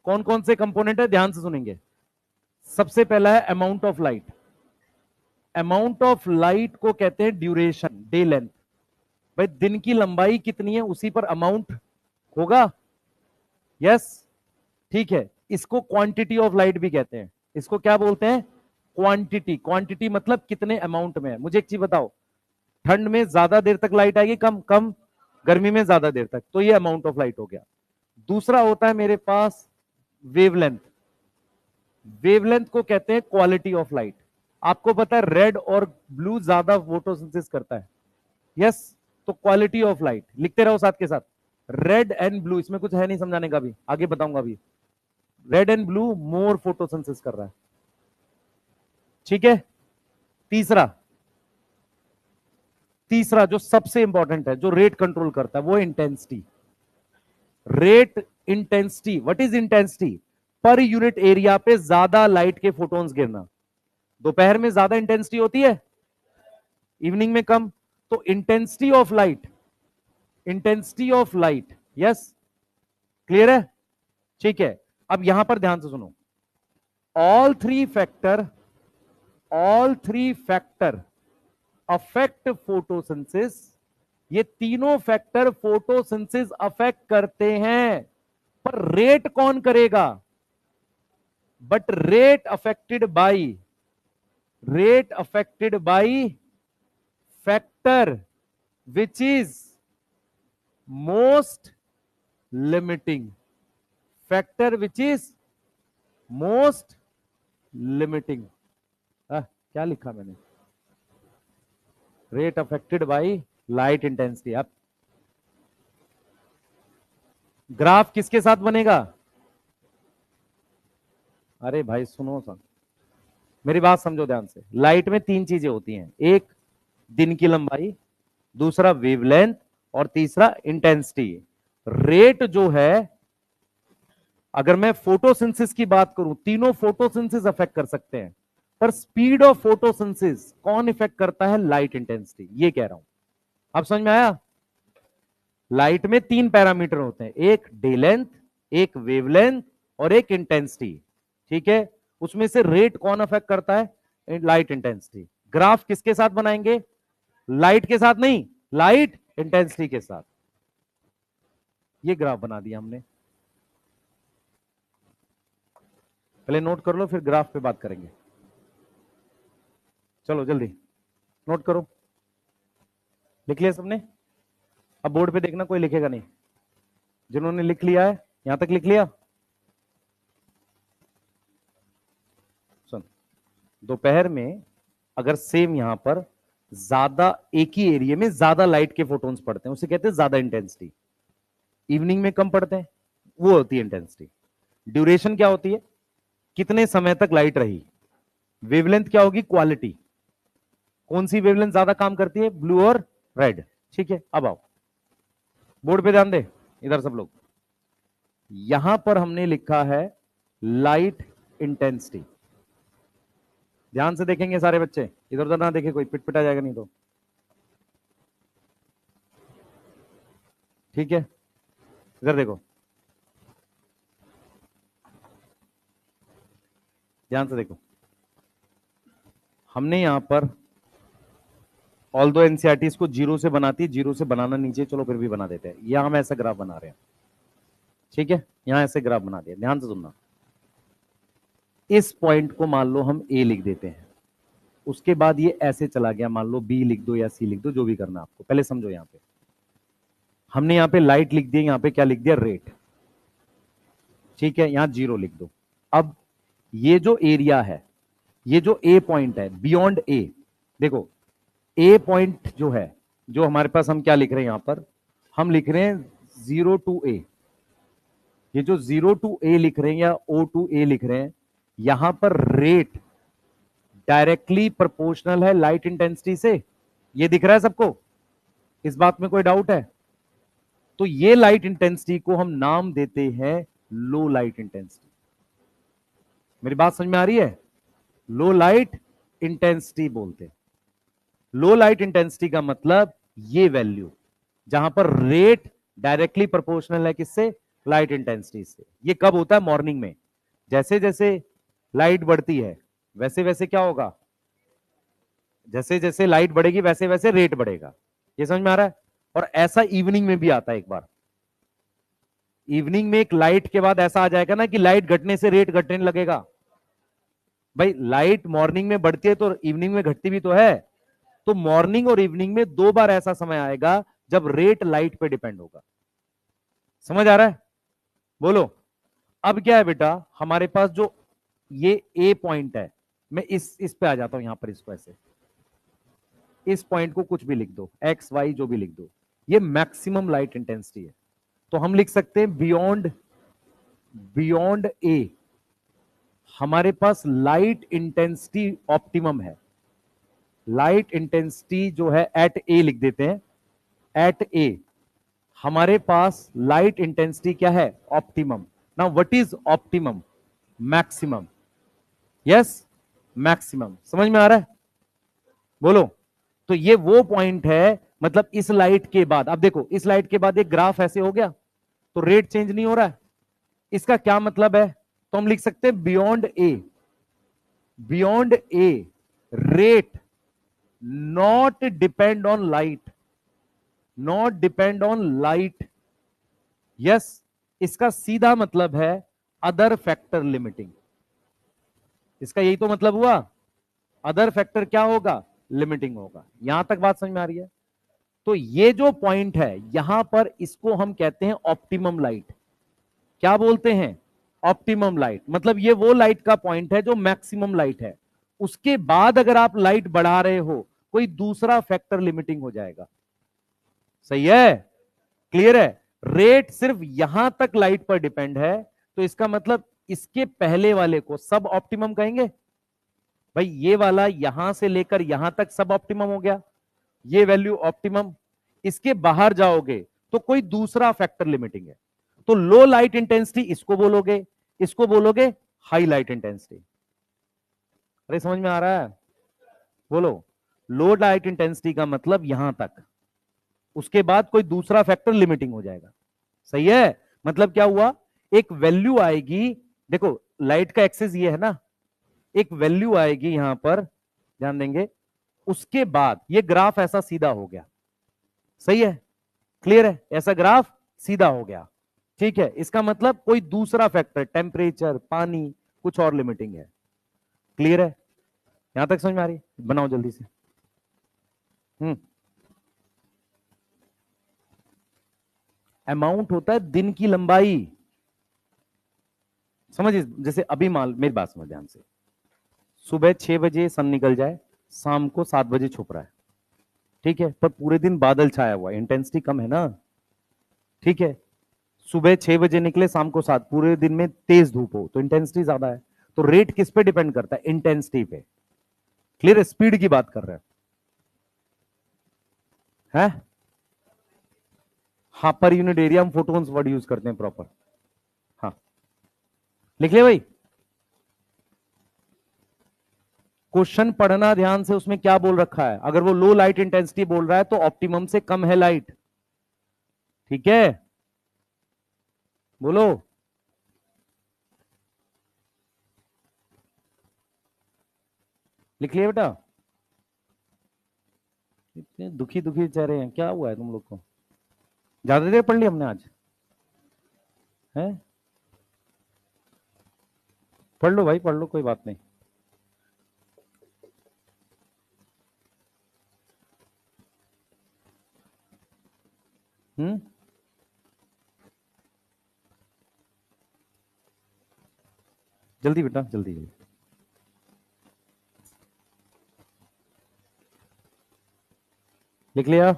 कौन कौन से कंपोनेंट है, ध्यान से सुनेंगे। सबसे पहला है amount of light. Amount of light को कहते हैं ड्यूरेशन, डे लेंथ। भाई दिन की लंबाई कितनी है उसी पर अमाउंट होगा, यस। ठीक है, इसको क्वांटिटी ऑफ लाइट भी कहते हैं। इसको क्या बोलते हैं, क्वांटिटी। क्वांटिटी मतलब कितने अमाउंट में है। मुझे एक चीज बताओ, ठंड में ज्यादा देर तक लाइट आएगी, कम कम, गर्मी में ज्यादा देर तक, तो ये अमाउंट ऑफ लाइट हो गया। दूसरा होता है मेरे पास वेवलेंथ। वेवलेंथ को कहते हैं क्वालिटी ऑफ लाइट। आपको पता है रेड और ब्लू ज्यादा फोटोसिंथेसिस करता है, यस। तो क्वालिटी ऑफ लाइट लिखते रहो साथ के साथ, रेड एंड ब्लू, इसमें कुछ है नहीं समझाने का, भी आगे बताऊंगा अभी। Red and blue more photosynthesis कर रहा है, ठीक है। तीसरा, तीसरा जो सबसे इंपॉर्टेंट है, जो रेट कंट्रोल करता है, वो intensity. Rate intensity, what is intensity, per unit area पे ज्यादा लाइट के फोटोन्स गिरना। दोपहर में ज्यादा इंटेंसिटी होती है, इवनिंग में कम, तो intensity of light, intensity of light, yes. Clear है, ठीक है। अब यहां पर ध्यान से सुनो, all three factor, all three factor affect photosynthesis. ये तीनों फैक्टर फोटोसिंथेसिस अफेक्ट करते हैं, पर रेट कौन करेगा, but rate affected by, rate affected by factor which is most limiting, factor which is most limiting. क्या लिखा मैंने, rate affected by light intensity. अब ग्राफ किसके साथ बनेगा, अरे भाई सुनो सब, मेरी बात समझो ध्यान से। लाइट में 3 चीजें होती हैं, एक दिन की लंबाई, दूसरा वेवलेंथ, और तीसरा इंटेंसिटी। रेट जो है, अगर मैं फोटोसिंथेसिस की बात करूं, तीनों फोटोसिंथेसिस अफेक्ट कर सकते हैं, पर स्पीड ऑफ फोटोसिंथेसिस कौन इफेक्ट करता है, लाइट इंटेंसिटी। ये कह रहा हूं, अब समझ में आया। लाइट में 3 पैरामीटर होते हैं, एक डे लेंथ, एक वेवलेंथ, और एक इंटेंसिटी, ठीक है। उसमें से रेट कौन अफेक्ट करता है, लाइट इंटेंसिटी। ग्राफ किसके साथ बनाएंगे, लाइट के साथ नहीं, लाइट इंटेंसिटी के साथ। ये ग्राफ बना दिया हमने, पहले नोट कर लो फिर ग्राफ पे बात करेंगे। चलो जल्दी नोट करो, लिख लिया सबने। अब बोर्ड पे देखना, कोई लिखेगा नहीं, जिन्होंने लिख लिया है यहां तक लिख लिया। सुन, दोपहर में अगर सेम यहां पर ज्यादा एक ही एरिया में ज्यादा लाइट के फोटोन्स पड़ते हैं, उसे कहते हैं ज्यादा इंटेंसिटी। इवनिंग में कम पड़ते हैं, वो होती है इंटेंसिटी। ड्यूरेशन क्या होती है, कितने समय तक लाइट रही। वेवलेंथ क्या होगी, क्वालिटी, कौन सी वेवलेंथ ज्यादा काम करती है, ब्लू और रेड, ठीक है। अब आओ बोर्ड पे ध्यान दे, इधर सब लोग। यहां पर हमने लिखा है लाइट इंटेंसिटी, ध्यान से देखेंगे सारे बच्चे, इधर उधर ना देखे कोई, पिटपिटा जाएगा नहीं तो, ठीक है। इधर देखो, ध्यान से देखो, हमने यहां पर ऑल दो एनसीईआरटी इसको जीरो से बनाती है, जीरो से बनाना नीचे, चलो फिर भी बना देते हैं। यहां हम ऐसा ग्राफ बना रहे हैं, ठीक है, यहां ऐसे ग्राफ बना दिया, ध्यान से सुनना। इस पॉइंट को मान लो हम ए लिख देते हैं, उसके बाद ये ऐसे चला गया, मान लो बी लिख दो या सी लिख दो, जो भी करना आपको, पहले समझो। यहां पे हमने यहां पे लाइट लिख दी, यहां पे क्या लिख दिया, रेट। ठीक है, यहां 0 लिख दो। अब ये जो एरिया है, ये जो ए पॉइंट है बियॉन्ड ए, देखो ए पॉइंट जो है, जो हमारे पास, हम क्या लिख रहे हैं यहां पर, हम लिख रहे हैं 0 to A। ये जो 0 to A लिख रहे हैं या O to A लिख रहे हैं, यहां पर रेट डायरेक्टली प्रोपोर्शनल है लाइट इंटेंसिटी से। ये दिख रहा है सबको? इस बात में कोई डाउट है? तो ये लाइट इंटेंसिटी को हम नाम देते हैं लो लाइट इंटेंसिटी। मेरी बात समझ में आ रही है? लो लाइट इंटेंसिटी बोलते हैं। लो लाइट इंटेंसिटी का मतलब ये वैल्यू, जहां पर रेट डायरेक्टली प्रोपोर्शनल है किससे, लाइट इंटेंसिटी से। ये कब होता है, मॉर्निंग में। जैसे जैसे लाइट बढ़ती है वैसे वैसे क्या होगा, जैसे जैसे लाइट बढ़ेगी वैसे वैसे रेट बढ़ेगा। ये समझ में आ रहा है? और ऐसा इवनिंग में भी आता है। एक बार इवनिंग में एक लाइट के बाद ऐसा आ जाएगा ना कि लाइट घटने से रेट घटने लगेगा। भाई लाइट मॉर्निंग में बढ़ती है तो इवनिंग में घटती भी तो है। तो मॉर्निंग और इवनिंग में 2 बार ऐसा समय आएगा जब रेट लाइट पे डिपेंड होगा। समझ आ रहा है? बोलो। अब क्या है बेटा, हमारे पास जो ये ए पॉइंट है, मैं इस पे आ जाता हूं, यहां पर इसको ऐसे, इस पॉइंट को कुछ भी लिख दो, एक्स वाई जो भी लिख दो, ये मैक्सिमम लाइट इंटेंसिटी है। तो हम लिख सकते हैं बियॉन्ड, बियॉन्ड ए हमारे पास लाइट इंटेंसिटी ऑप्टिमम है। लाइट इंटेंसिटी जो है एट ए लिख देते हैं, एट ए हमारे पास लाइट इंटेंसिटी क्या है, optimum. Now what is optimum, maximum. Yes, maximum. समझ में आ रहा है? बोलो। तो ये वो पॉइंट है, मतलब इस लाइट के बाद, अब देखो इस लाइट के बाद एक ग्राफ ऐसे हो गया तो रेट चेंज नहीं हो रहा है। इसका क्या मतलब है, तो हम लिख सकते हैं beyond A, beyond a rate not depend on light, not depend on light. Yes, इसका सीधा मतलब है अदर फैक्टर लिमिटिंग। इसका यही तो मतलब हुआ, अदर फैक्टर क्या होगा, लिमिटिंग होगा। यहां तक बात समझ में आ रही है? तो ये जो पॉइंट है यहां पर, इसको हम कहते हैं ऑप्टिमम लाइट। क्या बोलते हैं, ऑप्टिमम लाइट। मतलब ये वो लाइट का पॉइंट है जो मैक्सिमम लाइट है। उसके बाद अगर आप लाइट बढ़ा रहे हो, कोई दूसरा फैक्टर लिमिटिंग हो जाएगा। सही है? क्लियर है? रेट सिर्फ यहां तक लाइट पर डिपेंड है, तो इसका मतलब इसके पहले वाले को सब ऑप्टिमम कहेंगे। भाई ये वाला यहां से लेकर यहां तक सब ऑप्टिमम हो गया, ये वैल्यू ऑप्टिमम। इसके बाहर जाओगे तो कोई दूसरा फैक्टर लिमिटिंग है। तो लो लाइट इंटेंसिटी इसको बोलोगे, इसको बोलोगे हाई लाइट इंटेंसिटी। अरे समझ में आ रहा है? बोलो। लो लाइट इंटेंसिटी का मतलब यहां तक, उसके बाद कोई दूसरा फैक्टर लिमिटिंग हो जाएगा। सही है? मतलब क्या हुआ, एक वैल्यू आएगी, देखो लाइट का एक्सेस ये है ना, एक वैल्यू आएगी यहां पर, ध्यान देंगे, उसके बाद ये ग्राफ ऐसा सीधा हो गया। सही है? क्लियर है? ऐसा ग्राफ सीधा हो गया। ठीक है, इसका मतलब कोई दूसरा फैक्टर, टेम्परेचर, पानी, कुछ और लिमिटिंग है। क्लियर है? यहां तक समझ में आ रही है? बनाओ जल्दी से। अमाउंट होता है दिन की लंबाई। समझिए, जैसे अभी मान, मेरी बात समझ ध्यान से, सुबह 6 बजे सन निकल जाए, शाम को 7 बजे छुप रहा है। ठीक है, पर पूरे दिन बादल छाया हुआ है, इंटेंसिटी कम है ना। ठीक है, सुबह 6 बजे निकले, शाम को 7, पूरे दिन में तेज धूप हो तो इंटेंसिटी ज्यादा है। तो रेट किस पे डिपेंड करता है, इंटेंसिटी पे। क्लियर? स्पीड की बात कर रहे हैं? हाँ, पर यूनिट एरिया हम फोटोन्स वर्ड यूज करते हैं प्रॉपर। हाँ, लिख ले भाई। क्वेश्चन पढ़ना ध्यान से, उसमें क्या बोल रखा है। अगर वो लो लाइट इंटेंसिटी बोल रहा है तो ऑप्टिमम से कम है लाइट। ठीक है, बोलो। लिख लिया बेटा? इतने दुखी दुखी चेहरे हैं, क्या हुआ है तुम लोग को? ज्यादा देर पढ़ ली हमने आज? है? पढ़ लो भाई, पढ़ लो, कोई बात नहीं। हम्म। जल्दी बेटा, जल्दी जल्दी। लिख लिया?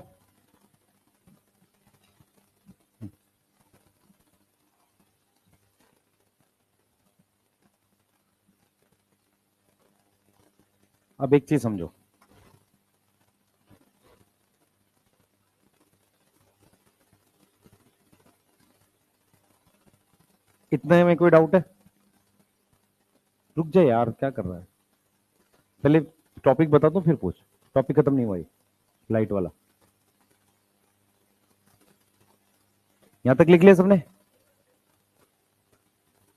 अब एक चीज समझो, इतने में कोई डाउट है? रुक जा यार, क्या कर रहा है? पहले टॉपिक बता दो फिर पूछ। टॉपिक खत्म नहीं हुआ ये, लाइट वाला। यहां तक लिख लिया सबने?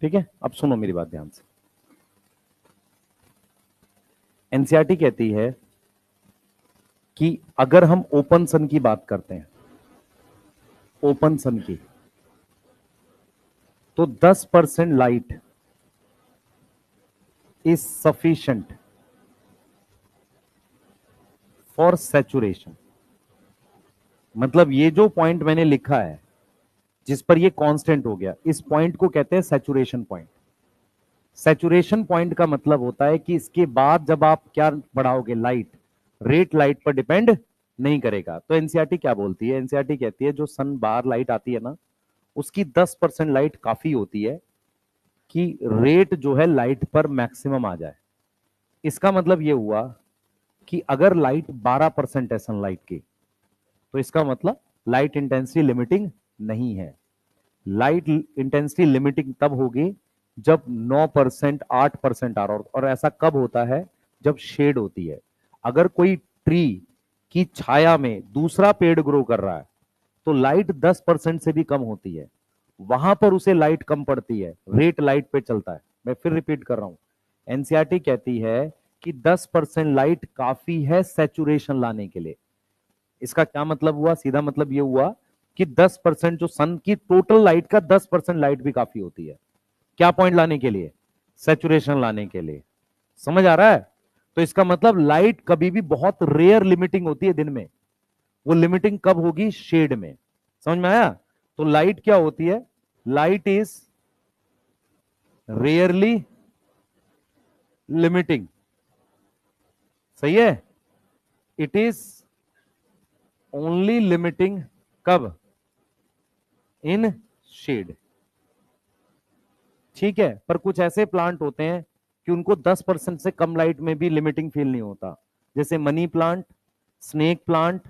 ठीक है, अब सुनो मेरी बात ध्यान से। एनसीईआरटी कहती है कि अगर हम ओपन सन की बात करते हैं, ओपन सन की, तो 10% light is sufficient for saturation. मतलब ये जो पॉइंट मैंने लिखा है, जिस पर ये कांस्टेंट हो गया, इस पॉइंट को कहते हैं सैचुरेशन पॉइंट। सैचुरेशन पॉइंट का मतलब होता है कि इसके बाद जब आप क्या बढ़ाओगे, लाइट, रेट लाइट पर डिपेंड नहीं करेगा। तो एनसीईआरटी क्या बोलती है? एनसीईआरटी कहती है जो सन बार लाइट आती है ना, उसकी 10% लाइट काफी होती है कि रेट जो है लाइट पर मैक्सिमम आ जाए। इसका मतलब ये हुआ कि अगर लाइट 12% है सनलाइट की, तो इसका मतलब लाइट इंटेंसिटी लिमिटिंग नहीं है। लाइट इंटेंसिटी लिमिटिंग तब होगी जब 9%, 8% आ रहा हो। और ऐसा कब होता है? जब शेड होती है। अगर कोई ट्री की छाया में दूसरा पेड़ ग्रो कर रहा है, तो लाइट 10% से भी कम होती है, वहां पर उसे लाइट कम पड़ती है, रेट लाइट पे चलता है। मैं फिर रिपीट कर रहा हूं, एनसीईआरटी कहती है कि 10% लाइट काफी है सैचुरेशन लाने के लिए। इसका क्या मतलब हुआ? सीधा मतलब यह हुआ कि 10%, जो सन की टोटल लाइट का 10% लाइट भी काफी होती है। क्या पॉइंट लाने के लिए? सैचुरेशन लाने के लिए। समझ आ रहा है? तो इसका मतलब लाइट कभी भी बहुत रेयर लिमिटिंग होती है दिन में। वो लिमिटिंग कब होगी? शेड में। समझ में आया? तो लाइट क्या होती है? Light is rarely limiting. सही है? इट इज ओनली लिमिटिंग कब? इन शेड। ठीक है, पर कुछ ऐसे प्लांट होते हैं कि उनको 10% से कम लाइट में भी लिमिटिंग फील नहीं होता, जैसे money plant, snake plant,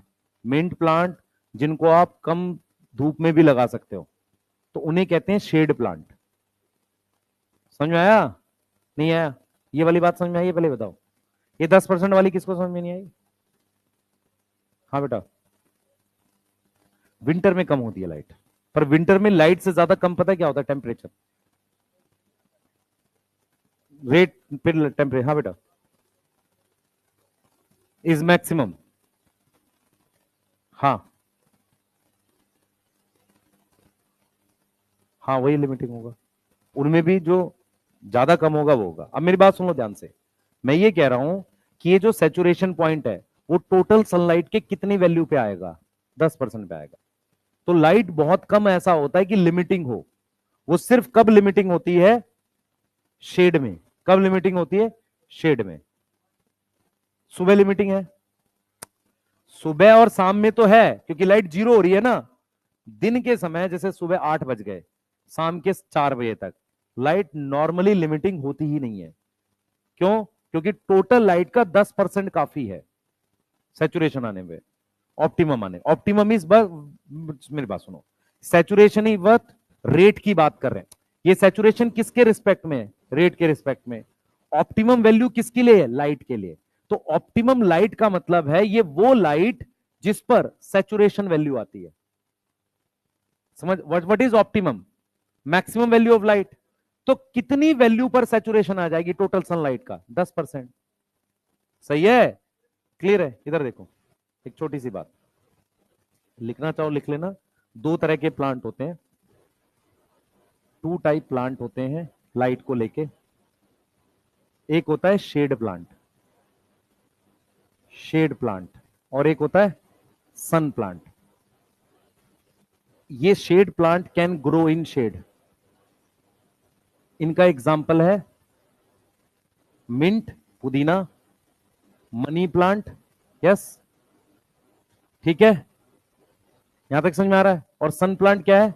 mint plant, जिनको आप कम धूप में भी लगा सकते हो, तो उन्हें कहते हैं शेड प्लांट। समझ में आया? नहीं आया? ये वाली बात समझ में आई है? पहले बताओ, ये 10% वाली किसको समझ में नहीं आई? हाँ बेटा, विंटर में कम होती है लाइट, पर विंटर में लाइट से ज्यादा कम पता है क्या होता है? टेम्परेचर, रेट, फिर टेम्परेचर। हाँ बेटा, इज मैक्सिमम। हाँ, हाँ वही लिमिटिंग होगा। उनमें भी जो ज्यादा कम होगा वो होगा। अब मेरी बात सुनो ध्यान से। मैं ये कह रहा हूं कि ये जो सैचुरेशन पॉइंट है, वो टोटल सनलाइट के कितनी वैल्यू पे आएगा? 10% पे आएगा। तो लाइट बहुत कम ऐसा होता है कि लिमिटिंग हो। वो सिर्फ कब लिमिटिंग होती है? शेड में। कब लिमिटिंग होती है? शेड में। सुबह लिमिटिंग है? सुबह और शाम में तो है, क्योंकि लाइट जीरो हो रही है ना। दिन के समय जैसे सुबह 8 बज गए, शाम के 4 बजे तक लाइट नॉर्मली लिमिटिंग होती ही नहीं है। क्यों? क्योंकि टोटल लाइट का 10% काफी है सैचुरेशन आने में, ऑप्टिमम आने। ऑप्टिमम इज, मेरी बात सुनो, सैचुरेशन ही वर्थ रेट की बात कर रहे हैं। ये सैचुरेशन किसके रिस्पेक्ट में है? रेट के रिस्पेक्ट में। ऑप्टिमम वैल्यू किसके लिए है? लाइट के लिए। तो ऑप्टिमम लाइट का मतलब है ये वो लाइट जिस पर सैचुरेशन वैल्यू आती है। समझ? What is optimum? Maximum value of light. तो कितनी वैल्यू पर सैचुरेशन आ जाएगी टोटल सनलाइट का? 10%। सही है? क्लियर है? इधर देखो, एक छोटी सी बात, लिखना चाहो लिख लेना। दो तरह के प्लांट होते हैं, टू टाइप प्लांट होते हैं लाइट को लेके। एक होता है शेड प्लांट, शेड प्लांट, और एक होता है सन प्लांट। ये shade plant can grow in shade. इनका एग्जाम्पल है मिंट, पुदीना, मनी प्लांट। यस, ठीक है, यहां तक समझ में आ रहा है। और सन प्लांट क्या है?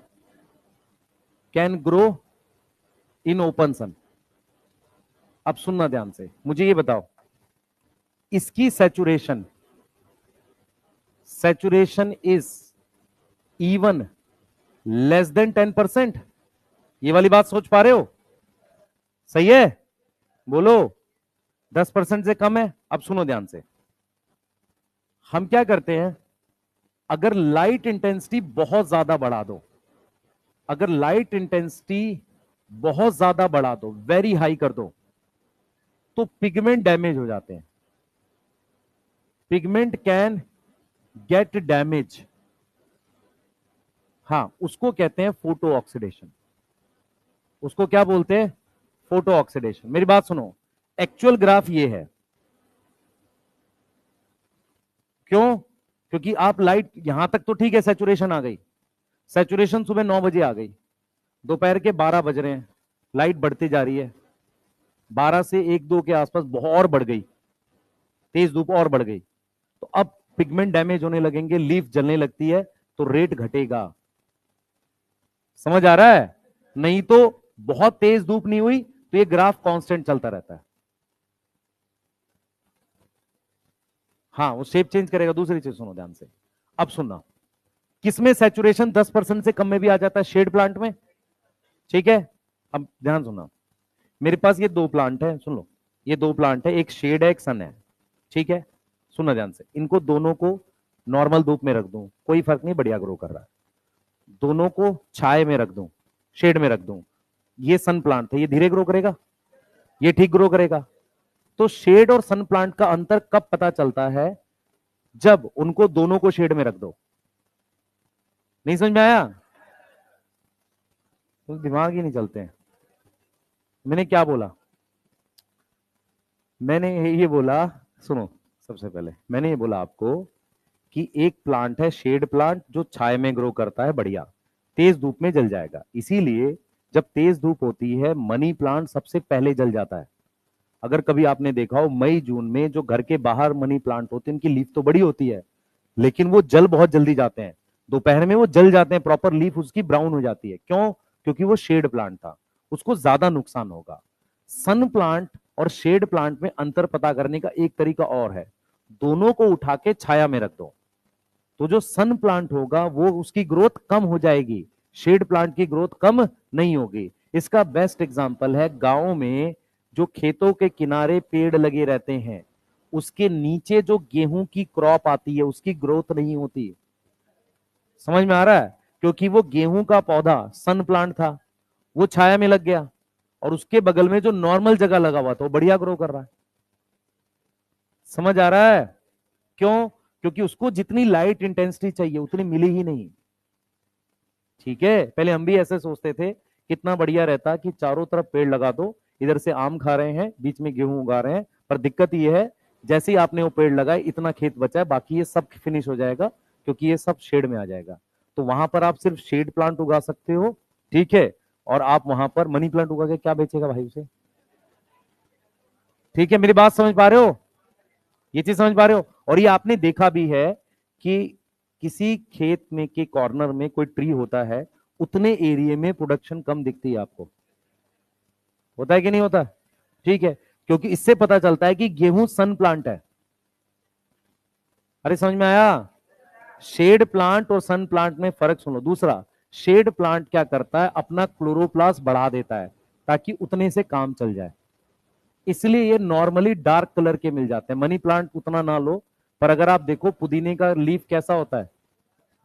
कैन ग्रो इन ओपन सन। अब सुनना ध्यान से, मुझे ये बताओ, इसकी saturation, saturation is even less than 10%। ये वाली बात सोच पा रहे हो? सही है, बोलो। 10% से कम है। अब सुनो ध्यान से, हम क्या करते हैं, अगर लाइट इंटेंसिटी बहुत ज्यादा बढ़ा दो, अगर लाइट इंटेंसिटी बहुत ज्यादा बढ़ा दो, वेरी हाई कर दो, तो पिगमेंट डैमेज हो जाते हैं। Pigment can get damage. हाँ, उसको कहते हैं फोटो ऑक्सीडेशन। उसको क्या बोलते हैं? Photo oxidation. मेरी बात सुनो, एक्चुअल ग्राफ ये है। क्यों? क्योंकि आप लाइट यहां तक तो ठीक है, सैचुरेशन आ गई, सैचुरेशन सुबह 9 बजे आ गई, दोपहर के 12 बज रहे हैं, लाइट बढ़ती जा रही है, 12 से 1-2 के आसपास बहुत और बढ़ गई, तेज धूप और बढ़ गई, तो अब पिगमेंट डैमेज होने लगेंगे, लीफ जलने लगती है, तो रेट घटेगा। समझ आ रहा है? नहीं तो बहुत तेज धूप नहीं हुई तो ये ग्राफ कांस्टेंट चलता रहता है। हाँ, वो शेप चेंज करेगा। दूसरी चीज सुनो ध्यान से, अब सुनना, किसमें सैचुरेशन 10% से कम में भी आ जाता है? शेड प्लांट में। ठीक है, अब ध्यान सुनना, मेरे पास ये दो प्लांट है, सुन लो, ये दो प्लांट है, एक शेड है, एक सन है। ठीक है, सुनना ध्यान से, इनको दोनों को नॉर्मल धूप में रख दूं, कोई फर्क नहीं, बढ़िया ग्रो कर रहा है। दोनों को छाए में रख दूं, शेड में रख दूं, ये सन प्लांट है, ये धीरे ग्रो करेगा, ये ठीक ग्रो करेगा। तो शेड और सन प्लांट का अंतर कब पता चलता है? जब उनको दोनों को शेड में रख दो। नहीं समझ में आया? तो दिमाग ही नहीं चलते हैं। मैंने क्या बोला? मैंने ये बोला, सुनो, सबसे पहले मैंने ये बोला आपको कि एक प्लांट है शेड प्लांट जो छाए में ग्रो करता है, बढ़िया, तेज धूप में जल जाएगा। इसीलिए जब तेज धूप होती है, मनी प्लांट सबसे पहले जल जाता है। अगर कभी आपने देखा हो, मई जून में जो घर के बाहर मनी प्लांट होते हैं, उनकी लीफ तो बड़ी होती है, लेकिन वो जल बहुत जल्दी जाते हैं, दोपहर में वो जल जाते हैं, प्रॉपर लीफ उसकी ब्राउन हो जाती है। क्यों? क्योंकि वो शेड प्लांट था, उसको ज्यादा नुकसान होगा। सन प्लांट और शेड प्लांट में अंतर पता करने का एक तरीका और है, दोनों को उठा के छाया में रख दो, तो जो सन प्लांट होगा वो उसकी ग्रोथ कम हो जाएगी, शेड प्लांट की ग्रोथ कम नहीं होगी। इसका बेस्ट एग्जांपल है, गांव में जो खेतों के किनारे पेड़ लगे रहते हैं, उसके नीचे जो गेहूं की क्रॉप आती है, उसकी ग्रोथ नहीं होती। समझ में आ रहा है? क्योंकि वो गेहूं का पौधा सन प्लांट था, वो छाया में लग गया, और उसके बगल में जो नॉर्मल जगह लगा हुआ था वो बढ़िया ग्रो कर रहा है। समझ आ रहा है? क्यों? क्योंकि उसको जितनी लाइट इंटेंसिटी चाहिए उतनी मिली ही नहीं। ठीक है, पहले हम भी ऐसे सोचते थे, कितना बढ़िया रहता कि चारों तरफ पेड़ लगा दो, इधर से आम खा रहे हैं, बीच में गेहूं उगा रहे हैं। पर दिक्कत ये है, जैसे ही आपने वो पेड़ लगाए, इतना खेत बचा है, बाकी ये सब फिनिश हो जाएगा, क्योंकि ये सब शेड में आ जाएगा। तो वहां पर आप सिर्फ शेड प्लांट उगा सकते हो। ठीक है, और आप वहां पर मनी प्लांट उगा के क्या बेचेगा भाई उसे? ठीक है, मेरी बात समझ पा रहे हो? ये चीज समझ पा रहे हो? और ये आपने देखा भी है कि किसी खेत में के कॉर्नर में कोई ट्री होता है, उतने एरिया में प्रोडक्शन कम दिखती है आपको, होता है कि नहीं होता? ठीक है, क्योंकि इससे पता चलता है कि गेहूं सन प्लांट है। अरे समझ में आया? शेड प्लांट और सन प्लांट में फर्क सुनो। दूसरा, शेड प्लांट क्या करता है, अपना क्लोरोप्लास्ट बढ़ा देता है ताकि उतने से काम चल जाए, इसलिए ये नॉर्मली डार्क कलर के मिल जाते हैं। मनी प्लांट उतना ना लो, पर अगर आप देखो पुदीने का लीफ कैसा होता है,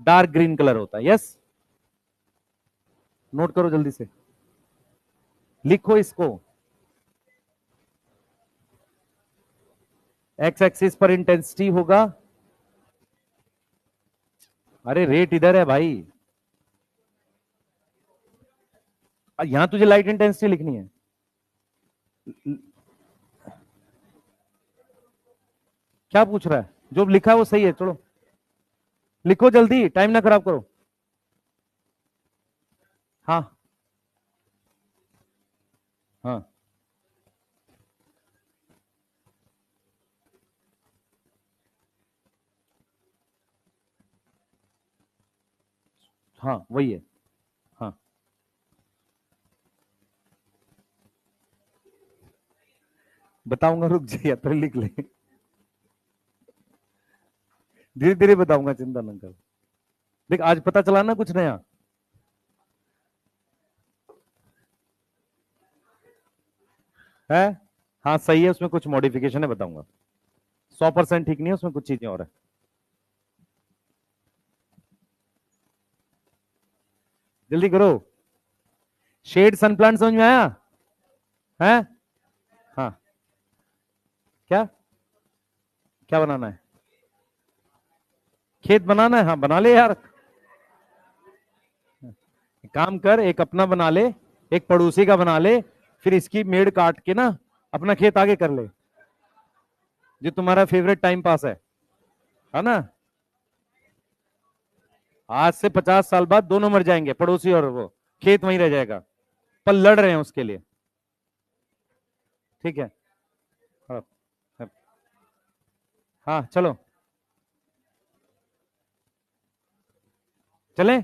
डार्क ग्रीन कलर होता है। यस, नोट करो जल्दी से, लिखो इसको। एक्स एक्सिस पर इंटेंसिटी होगा, अरे रेट इधर है भाई, यहां तुझे लाइट इंटेंसिटी लिखनी है। क्या पूछ रहा है? जो लिखा है वो सही है, चलो लिखो जल्दी, टाइम ना खराब करो। हाँ हाँ हाँ वही है। हाँ बताऊंगा, रुक जाइए, फिर लिख ले, धीरे धीरे बताऊंगा, चिंता न कर। देख आज पता चला ना कुछ नया है। हाँ सही है, उसमें कुछ मॉडिफिकेशन है, बताऊंगा। 100% ठीक नहीं है, उसमें कुछ चीजें और है। जल्दी करो। शेड सन प्लांट समझ में आया है? हाँ। क्या क्या बनाना है? खेत बनाना है, हाँ बना ले यार। काम कर, एक अपना बना ले, एक पड़ोसी का बना ले, फिर इसकी मेड़ काट के ना अपना खेत आगे कर ले, जो तुम्हारा फेवरेट टाइम पास है ना? आज से 50 साल बाद दोनों मर जाएंगे, पड़ोसी और वो, खेत वहीं रह जाएगा, पर लड़ रहे हैं उसके लिए। ठीक है। हाँ हाँ, हाँ चलो चलें।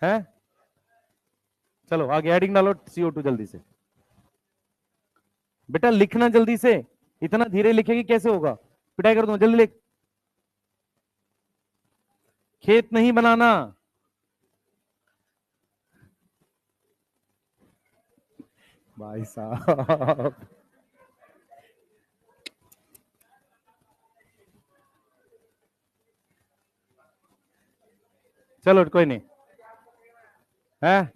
हैं? चलो आगे हेडिंग डालो, CO2 जल्दी से। बेटा लिखना जल्दी से, इतना धीरे लिखेगी कैसे होगा? पिटाई कर दूंगा, जल्दी लिख। खेत नहीं बनाना। भाई साहब, चलो कोई नहीं है।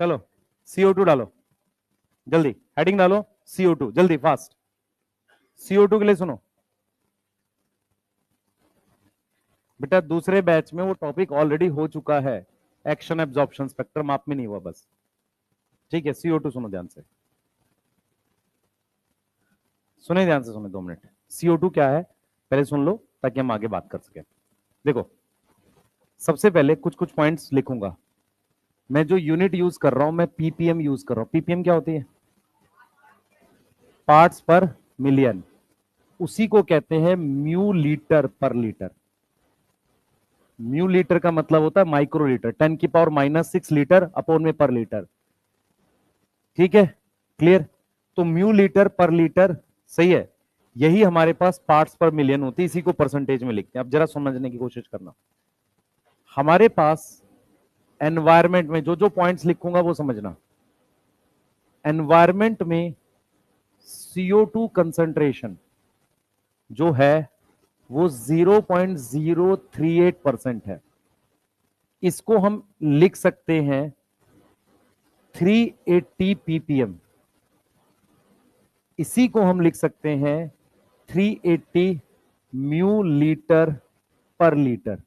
चलो CO2 डालो, जल्दी हेडिंग डालो, CO2 जल्दी फास्ट। CO2 के लिए सुनो बेटा, दूसरे बैच में वो टॉपिक ऑलरेडी हो चुका है, एक्शन एब्जॉर्प्शन स्पेक्ट्रम आप में नहीं हुआ बस। ठीक है, CO2 सुनो ध्यान से, सुने ध्यान से, सुने 2 मिनट। CO2 क्या है पहले सुन लो, ताकि हम आगे बात कर सकें। देखो, सबसे पहले कुछ कुछ पॉइंट्स लिखूंगा। मैं जो यूनिट यूज कर रहा हूं, मैं PPM यूज कर रहा हूं। PPM क्या होती है? पार्ट्स पर मिलियन। उसी को कहते हैं म्यू लीटर पर लीटर। म्यू लीटर का मतलब होता है माइक्रो लीटर, 10⁻⁻⁶ लीटर अपॉन में पर लीटर। ठीक है, क्लियर? तो म्यू लीटर पर लीटर, सही है। यही हमारे पास पार्ट्स पर मिलियन होती है, इसी को परसेंटेज में लिखते हैं। अब जरा समझने की कोशिश करना। हमारे पास एनवायरमेंट में जो जो पॉइंट्स लिखूंगा वो समझना। एनवायरमेंट में CO2 कंसंट्रेशन जो है वो 0.038% है। इसको हम लिख सकते हैं 380 ppm। इसी को हम लिख सकते हैं 380 म्यू लीटर पर लीटर।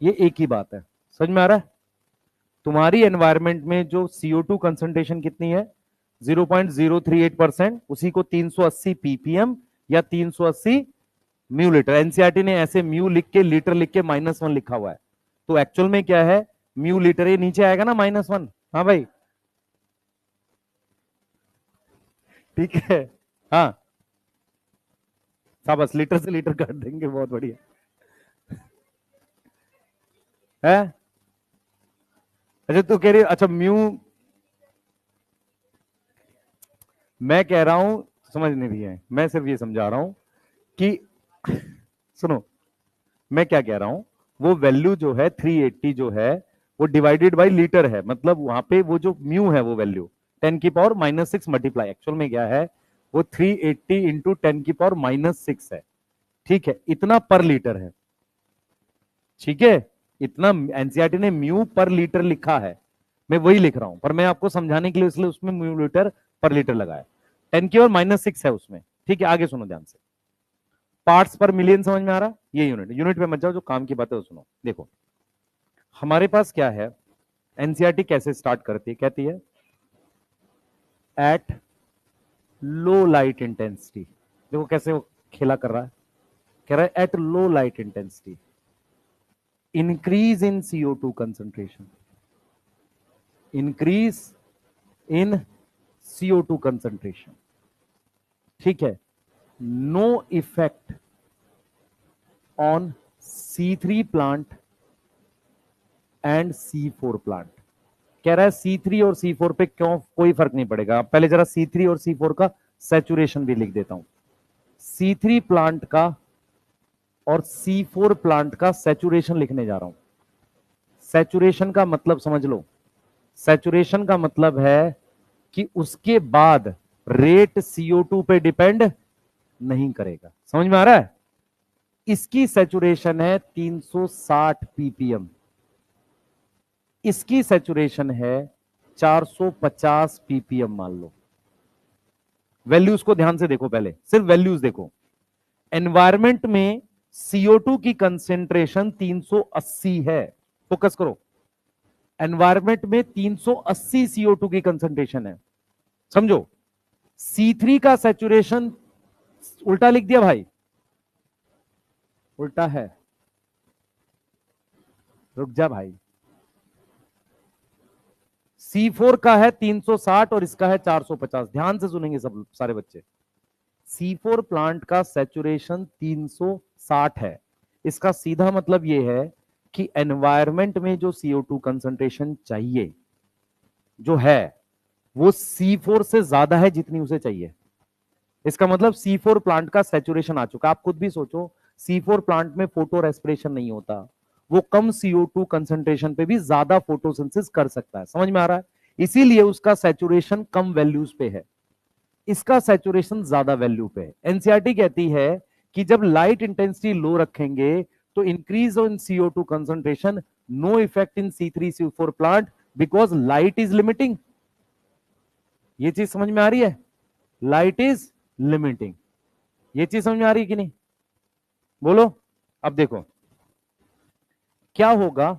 ये एक ही बात है, समझ में आ रहा है? तुम्हारी एनवायरमेंट में जो CO2 कंसंट्रेशन कितनी है? 0.038%। उसी को 380 ppm या 380 म्यू लीटर। एनसीईआरटी ने ऐसे म्यू लिख के लीटर लिख के -1 लिखा हुआ है, तो एक्चुअल में क्या है? म्यू लीटर, ये नीचे आएगा ना -1। हाँ भाई, ठीक है। हाँ, बस लीटर से लीटर काट देंगे, बहुत बढ़िया है। अच्छा तू कह रही, अच्छा म्यू, मैं कह रहा हूं समझ नहीं रही है, मैं सिर्फ ये समझा रहा हूं कि सुनो, मैं क्या कह रहा हूं, वो वैल्यू जो है 380 जो है वो डिवाइडेड बाय लीटर है, मतलब वहां पे वो जो म्यू है वो वैल्यू 10⁻⁻6 मल्टीप्लाई, एक्चुअल में क्या है वो 380 इंटू 10⁻⁻6 है। ठीक है, इतना पर लीटर है। ठीक है, इतना एनसीईआरटी ने म्यू पर लीटर लिखा है, मैं वही लिख रहा हूं, पर मैं आपको समझाने के लिए इसलिए उसमें म्यू लीटर पर लीटर लगाया। 10⁻⁻6 है उसमें। ठीक है, आगे सुनो ध्यान से। पार्ट्स पर मिलियन समझ में आ रहा? ये यूनिट, यूनिट पे मत जाओ, जो काम की बात है वो सुनो। देखो, हमारे पास क्या है, एनसीईआरटी कैसे स्टार्ट करती है, कहती है एट लो लाइट इंटेंसिटी। देखो कैसे वो खेला कर रहा है, कह रहा है at low light intensity increase in CO2 concentration, increase in CO2 concentration, ठीक है, no effect on C3 plant and C4 plant. कह रहा है C3 और C4 पे क्यों कोई फर्क नहीं पड़ेगा। पहले जरा C3 और C4 का सैचुरेशन भी लिख देता हूं। C3 प्लांट का और C4 प्लांट का सैचुरेशन लिखने जा रहा हूं। सैचुरेशन का मतलब समझ लो, सैचुरेशन का मतलब है कि उसके बाद रेट CO2 पे डिपेंड नहीं करेगा। समझ में आ रहा है? इसकी सैचुरेशन है 360 ppm, इसकी सैचुरेशन है 450 ppm मान लो। वैल्यूज को ध्यान से देखो, पहले सिर्फ वैल्यूज देखो। एनवायरमेंट में CO2 की कंसेंट्रेशन 380 है, फोकस करो। एनवायरमेंट में 380 CO2 की कंसेंट्रेशन है, समझो। C3 का सैचुरेशन उल्टा लिख दिया भाई, उल्टा है, रुक जा भाई। C4 का है 360 और इसका है 450। ध्यान से सुनेंगे सब सारे बच्चे। C4 प्लांट का सैचुरेशन 360 है, इसका सीधा मतलब यह है कि एनवायरमेंट में जो CO2 कंसंट्रेशन चाहिए जो है वो C4 से ज्यादा है जितनी उसे चाहिए। इसका मतलब C4 प्लांट का सैचुरेशन आ चुका। आप खुद भी सोचो, C4 प्लांट में फोटो रेस्पिरेशन नहीं होता, वो कम CO2 कंसंट्रेशन पे भी ज्यादा फोटोसिंथेसिस कर सकता है। समझ में आ रहा है? इसीलिए उसका सैचुरेशन कम वैल्यूज पे है, इसका सैचुरेशन ज्यादा वैल्यू पे है। एनसीईआरटी कहती है कि जब लाइट इंटेंसिटी लो रखेंगे तो increase in CO2 concentration, no effect in C3 C4 plant because light is limiting. ये चीज समझ में आ रही है? Light is limiting. ये चीज समझ में आ रही है कि नहीं? बोलो। अब देखो क्या होगा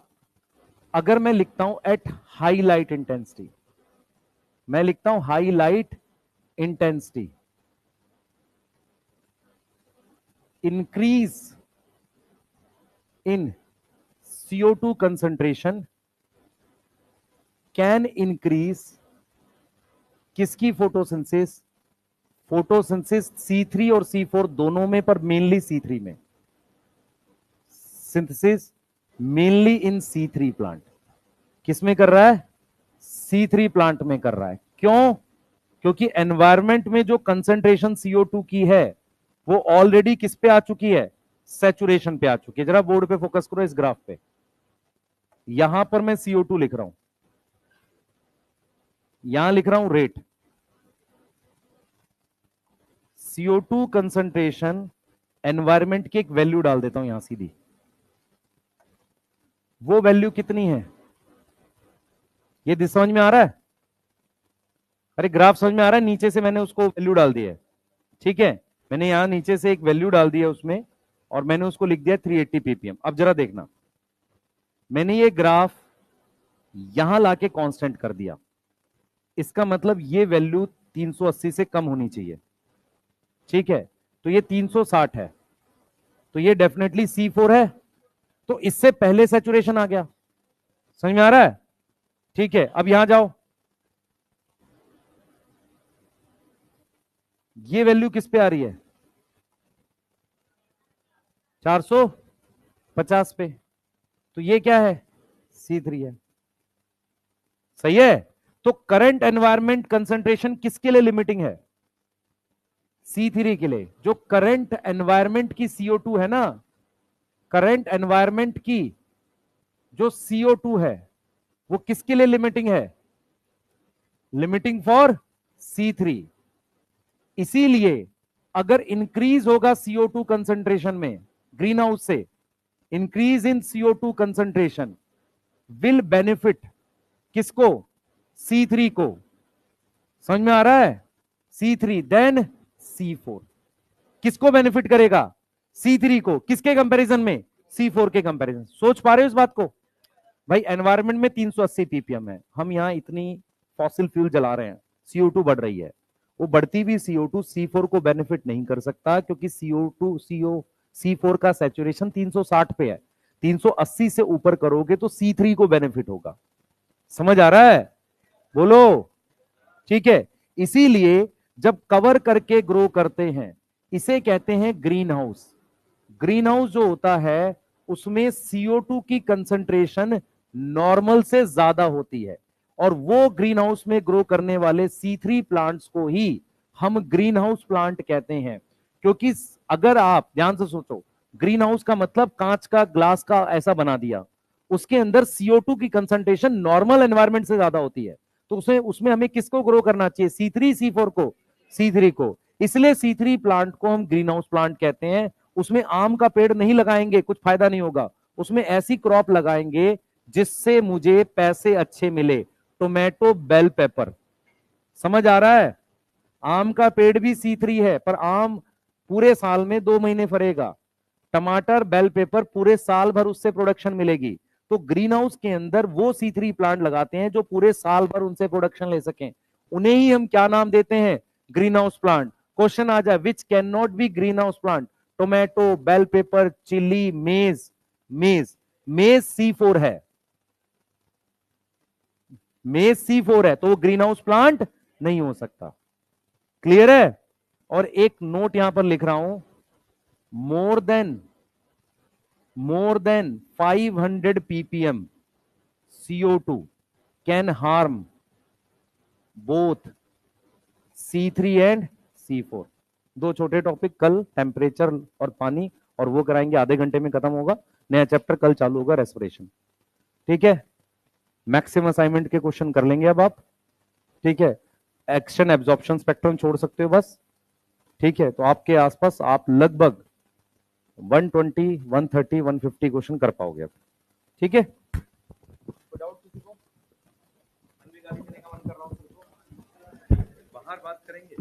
अगर मैं लिखता हूं एट हाई लाइट इंटेंसिटी। मैं लिखता हूं high light intensity increase in CO2 concentration can increase किसकी फोटोसिंथेसिस? फोटोसिंथेसिस C3 और C4 दोनों में, पर मेनली C3 में। सिंथेसिस मेनली इन C3 प्लांट। किस में कर रहा है? C3 प्लांट में कर रहा है। क्यों? क्योंकि एनवायरमेंट में जो कंसंट्रेशन CO2 की है वो ऑलरेडी किस पे आ चुकी है? सैचुरेशन पे आ चुकी है। जरा बोर्ड पे फोकस करो, इस ग्राफ पे। यहां पर मैं CO2 लिख रहा हूं, यहां लिख रहा हूं रेट। CO2 कंसंट्रेशन एनवायरमेंट की एक वैल्यू डाल देता हूं यहां सीधी। वो वैल्यू कितनी है? ये समझ में आ रहा है? अरे ग्राफ समझ में आ रहा है? नीचे से मैंने उसको वैल्यू डाल दी है, ठीक है। मैंने यहां नीचे से एक वैल्यू डाल दी है उसमें, और मैंने उसको लिख दिया 380 ppm। अब जरा देखना, मैंने ये ग्राफ यहां लाके कांस्टेंट कर दिया, इसका मतलब ये वैल्यू 380 से कम होनी चाहिए, ठीक है। तो ये 360 है, तो ये डेफिनेटली C4 है, तो इससे पहले सैचुरेशन आ गया। समझ में आ रहा है? ठीक है। अब यहां जाओ, ये वैल्यू किस पे आ रही है? 450 पे, तो ये क्या है? C3 है। सही है। तो करंट एनवायरमेंट कंसंट्रेशन किसके लिए लिमिटिंग है? C3 के लिए। जो करंट एनवायरमेंट की CO2 है ना, करंट एनवायरमेंट की जो CO2 है वो किसके लिए लिमिटिंग है? Limiting for C3। इसीलिए अगर इंक्रीज होगा CO2 कंसंट्रेशन में ग्रीन हाउस से, increase in CO2 concentration will benefit किसको? C3 को। समझ में आ रहा है? C3 देन C4 किसको बेनिफिट करेगा? C3 को। किसके कंपैरिजन में? C4 के कंपैरिजन। सोच पा रहे हो इस बात को? भाई एनवायरनमेंट में 380 ppm है, हम यहाँ इतनी फॉसिल फ्यूल जला रहे हैं, CO2 बढ़ रही है। वो बढ़ती हुई CO2 C4 को बेनिफिट नहीं कर सकता, क्योंकि C4 का सैचुरेशन 360 पे है। 380 से ऊपर करोगे तो C3 को बेनिफिट होगा। समझ आ रहा है? बोलो। ठीक है, इसीलिए जब कवर करके ग्रो करते हैं, इसे कहते हैं ग्रीन हाउस। ग्रीन हाउस जो होता है उसमें CO2 की कंसंट्रेशन नॉर्मल से ज्यादा होती है, और वो ग्रीन हाउस में ग्रो करने वाले C3 प्लांट्स को ही हम ग्रीन हाउस प्लांट कहते हैं। क्योंकि अगर आप ध्यान से सोचो, ग्रीन हाउस का मतलब कांच का, ग्लास का ऐसा बना दिया, उसके अंदर CO2 की कंसंट्रेशन नॉर्मल एनवायरमेंट से ज्यादा होती है, तो उसमें उसमें हमें किसको ग्रो करना चाहिए? C3 C4 को? C3 को। इसलिए C3 प्लांट को हम ग्रीन हाउस प्लांट कहते हैं। उसमें आम का पेड़ नहीं लगाएंगे, कुछ फायदा नहीं होगा। उसमें ऐसी क्रॉप लगाएंगे जिससे मुझे पैसे अच्छे मिले। Tomato, bell pepper. समझ आ रहा है? आम का पेड़ भी C3 है, पर आम पूरे साल में 2 महीने फरेगा। टमाटर, बेल पेपर पूरे साल भर उससे प्रोडक्शन मिलेगी। तो ग्रीन हाउस के अंदर वो C3 प्लांट लगाते हैं जो पूरे साल भर उनसे प्रोडक्शन ले सकें। उन्हें ही हम क्या नाम देते हैं? Green house plant. क्वेश्चन आ जाए, which can not be green house plant? Tomato, bell pepper, chilli, maize. Maize, मेज C4 है। मेज C4 है, तो वो ग्रीन हाउस प्लांट नहीं हो सकता। क्लियर है? और एक नोट यहां पर लिख रहा हूं, more than 500 ppm CO2 can harm both C3 and C4। दो छोटे टॉपिक कल, टेम्परेचर और पानी, और वो कराएंगे, आधे घंटे में खत्म होगा। नया चैप्टर कल चालू होगा, रेस्पिरेशन। ठीक है, मैक्सिमम असाइनमेंट के क्वेश्चन कर लेंगे अब आप। ठीक है, एक्शन एब्जॉर्प्शन स्पेक्ट्रम छोड़ सकते हो बस। ठीक है, तो आपके आसपास आप लगभग 120, 130, 150 क्वेश्चन कर पाओगे अब। ठीक है, डाउट किसी को? गाड़ी चलने का मन कर रहा हूँ, बाहर बात करेंगे।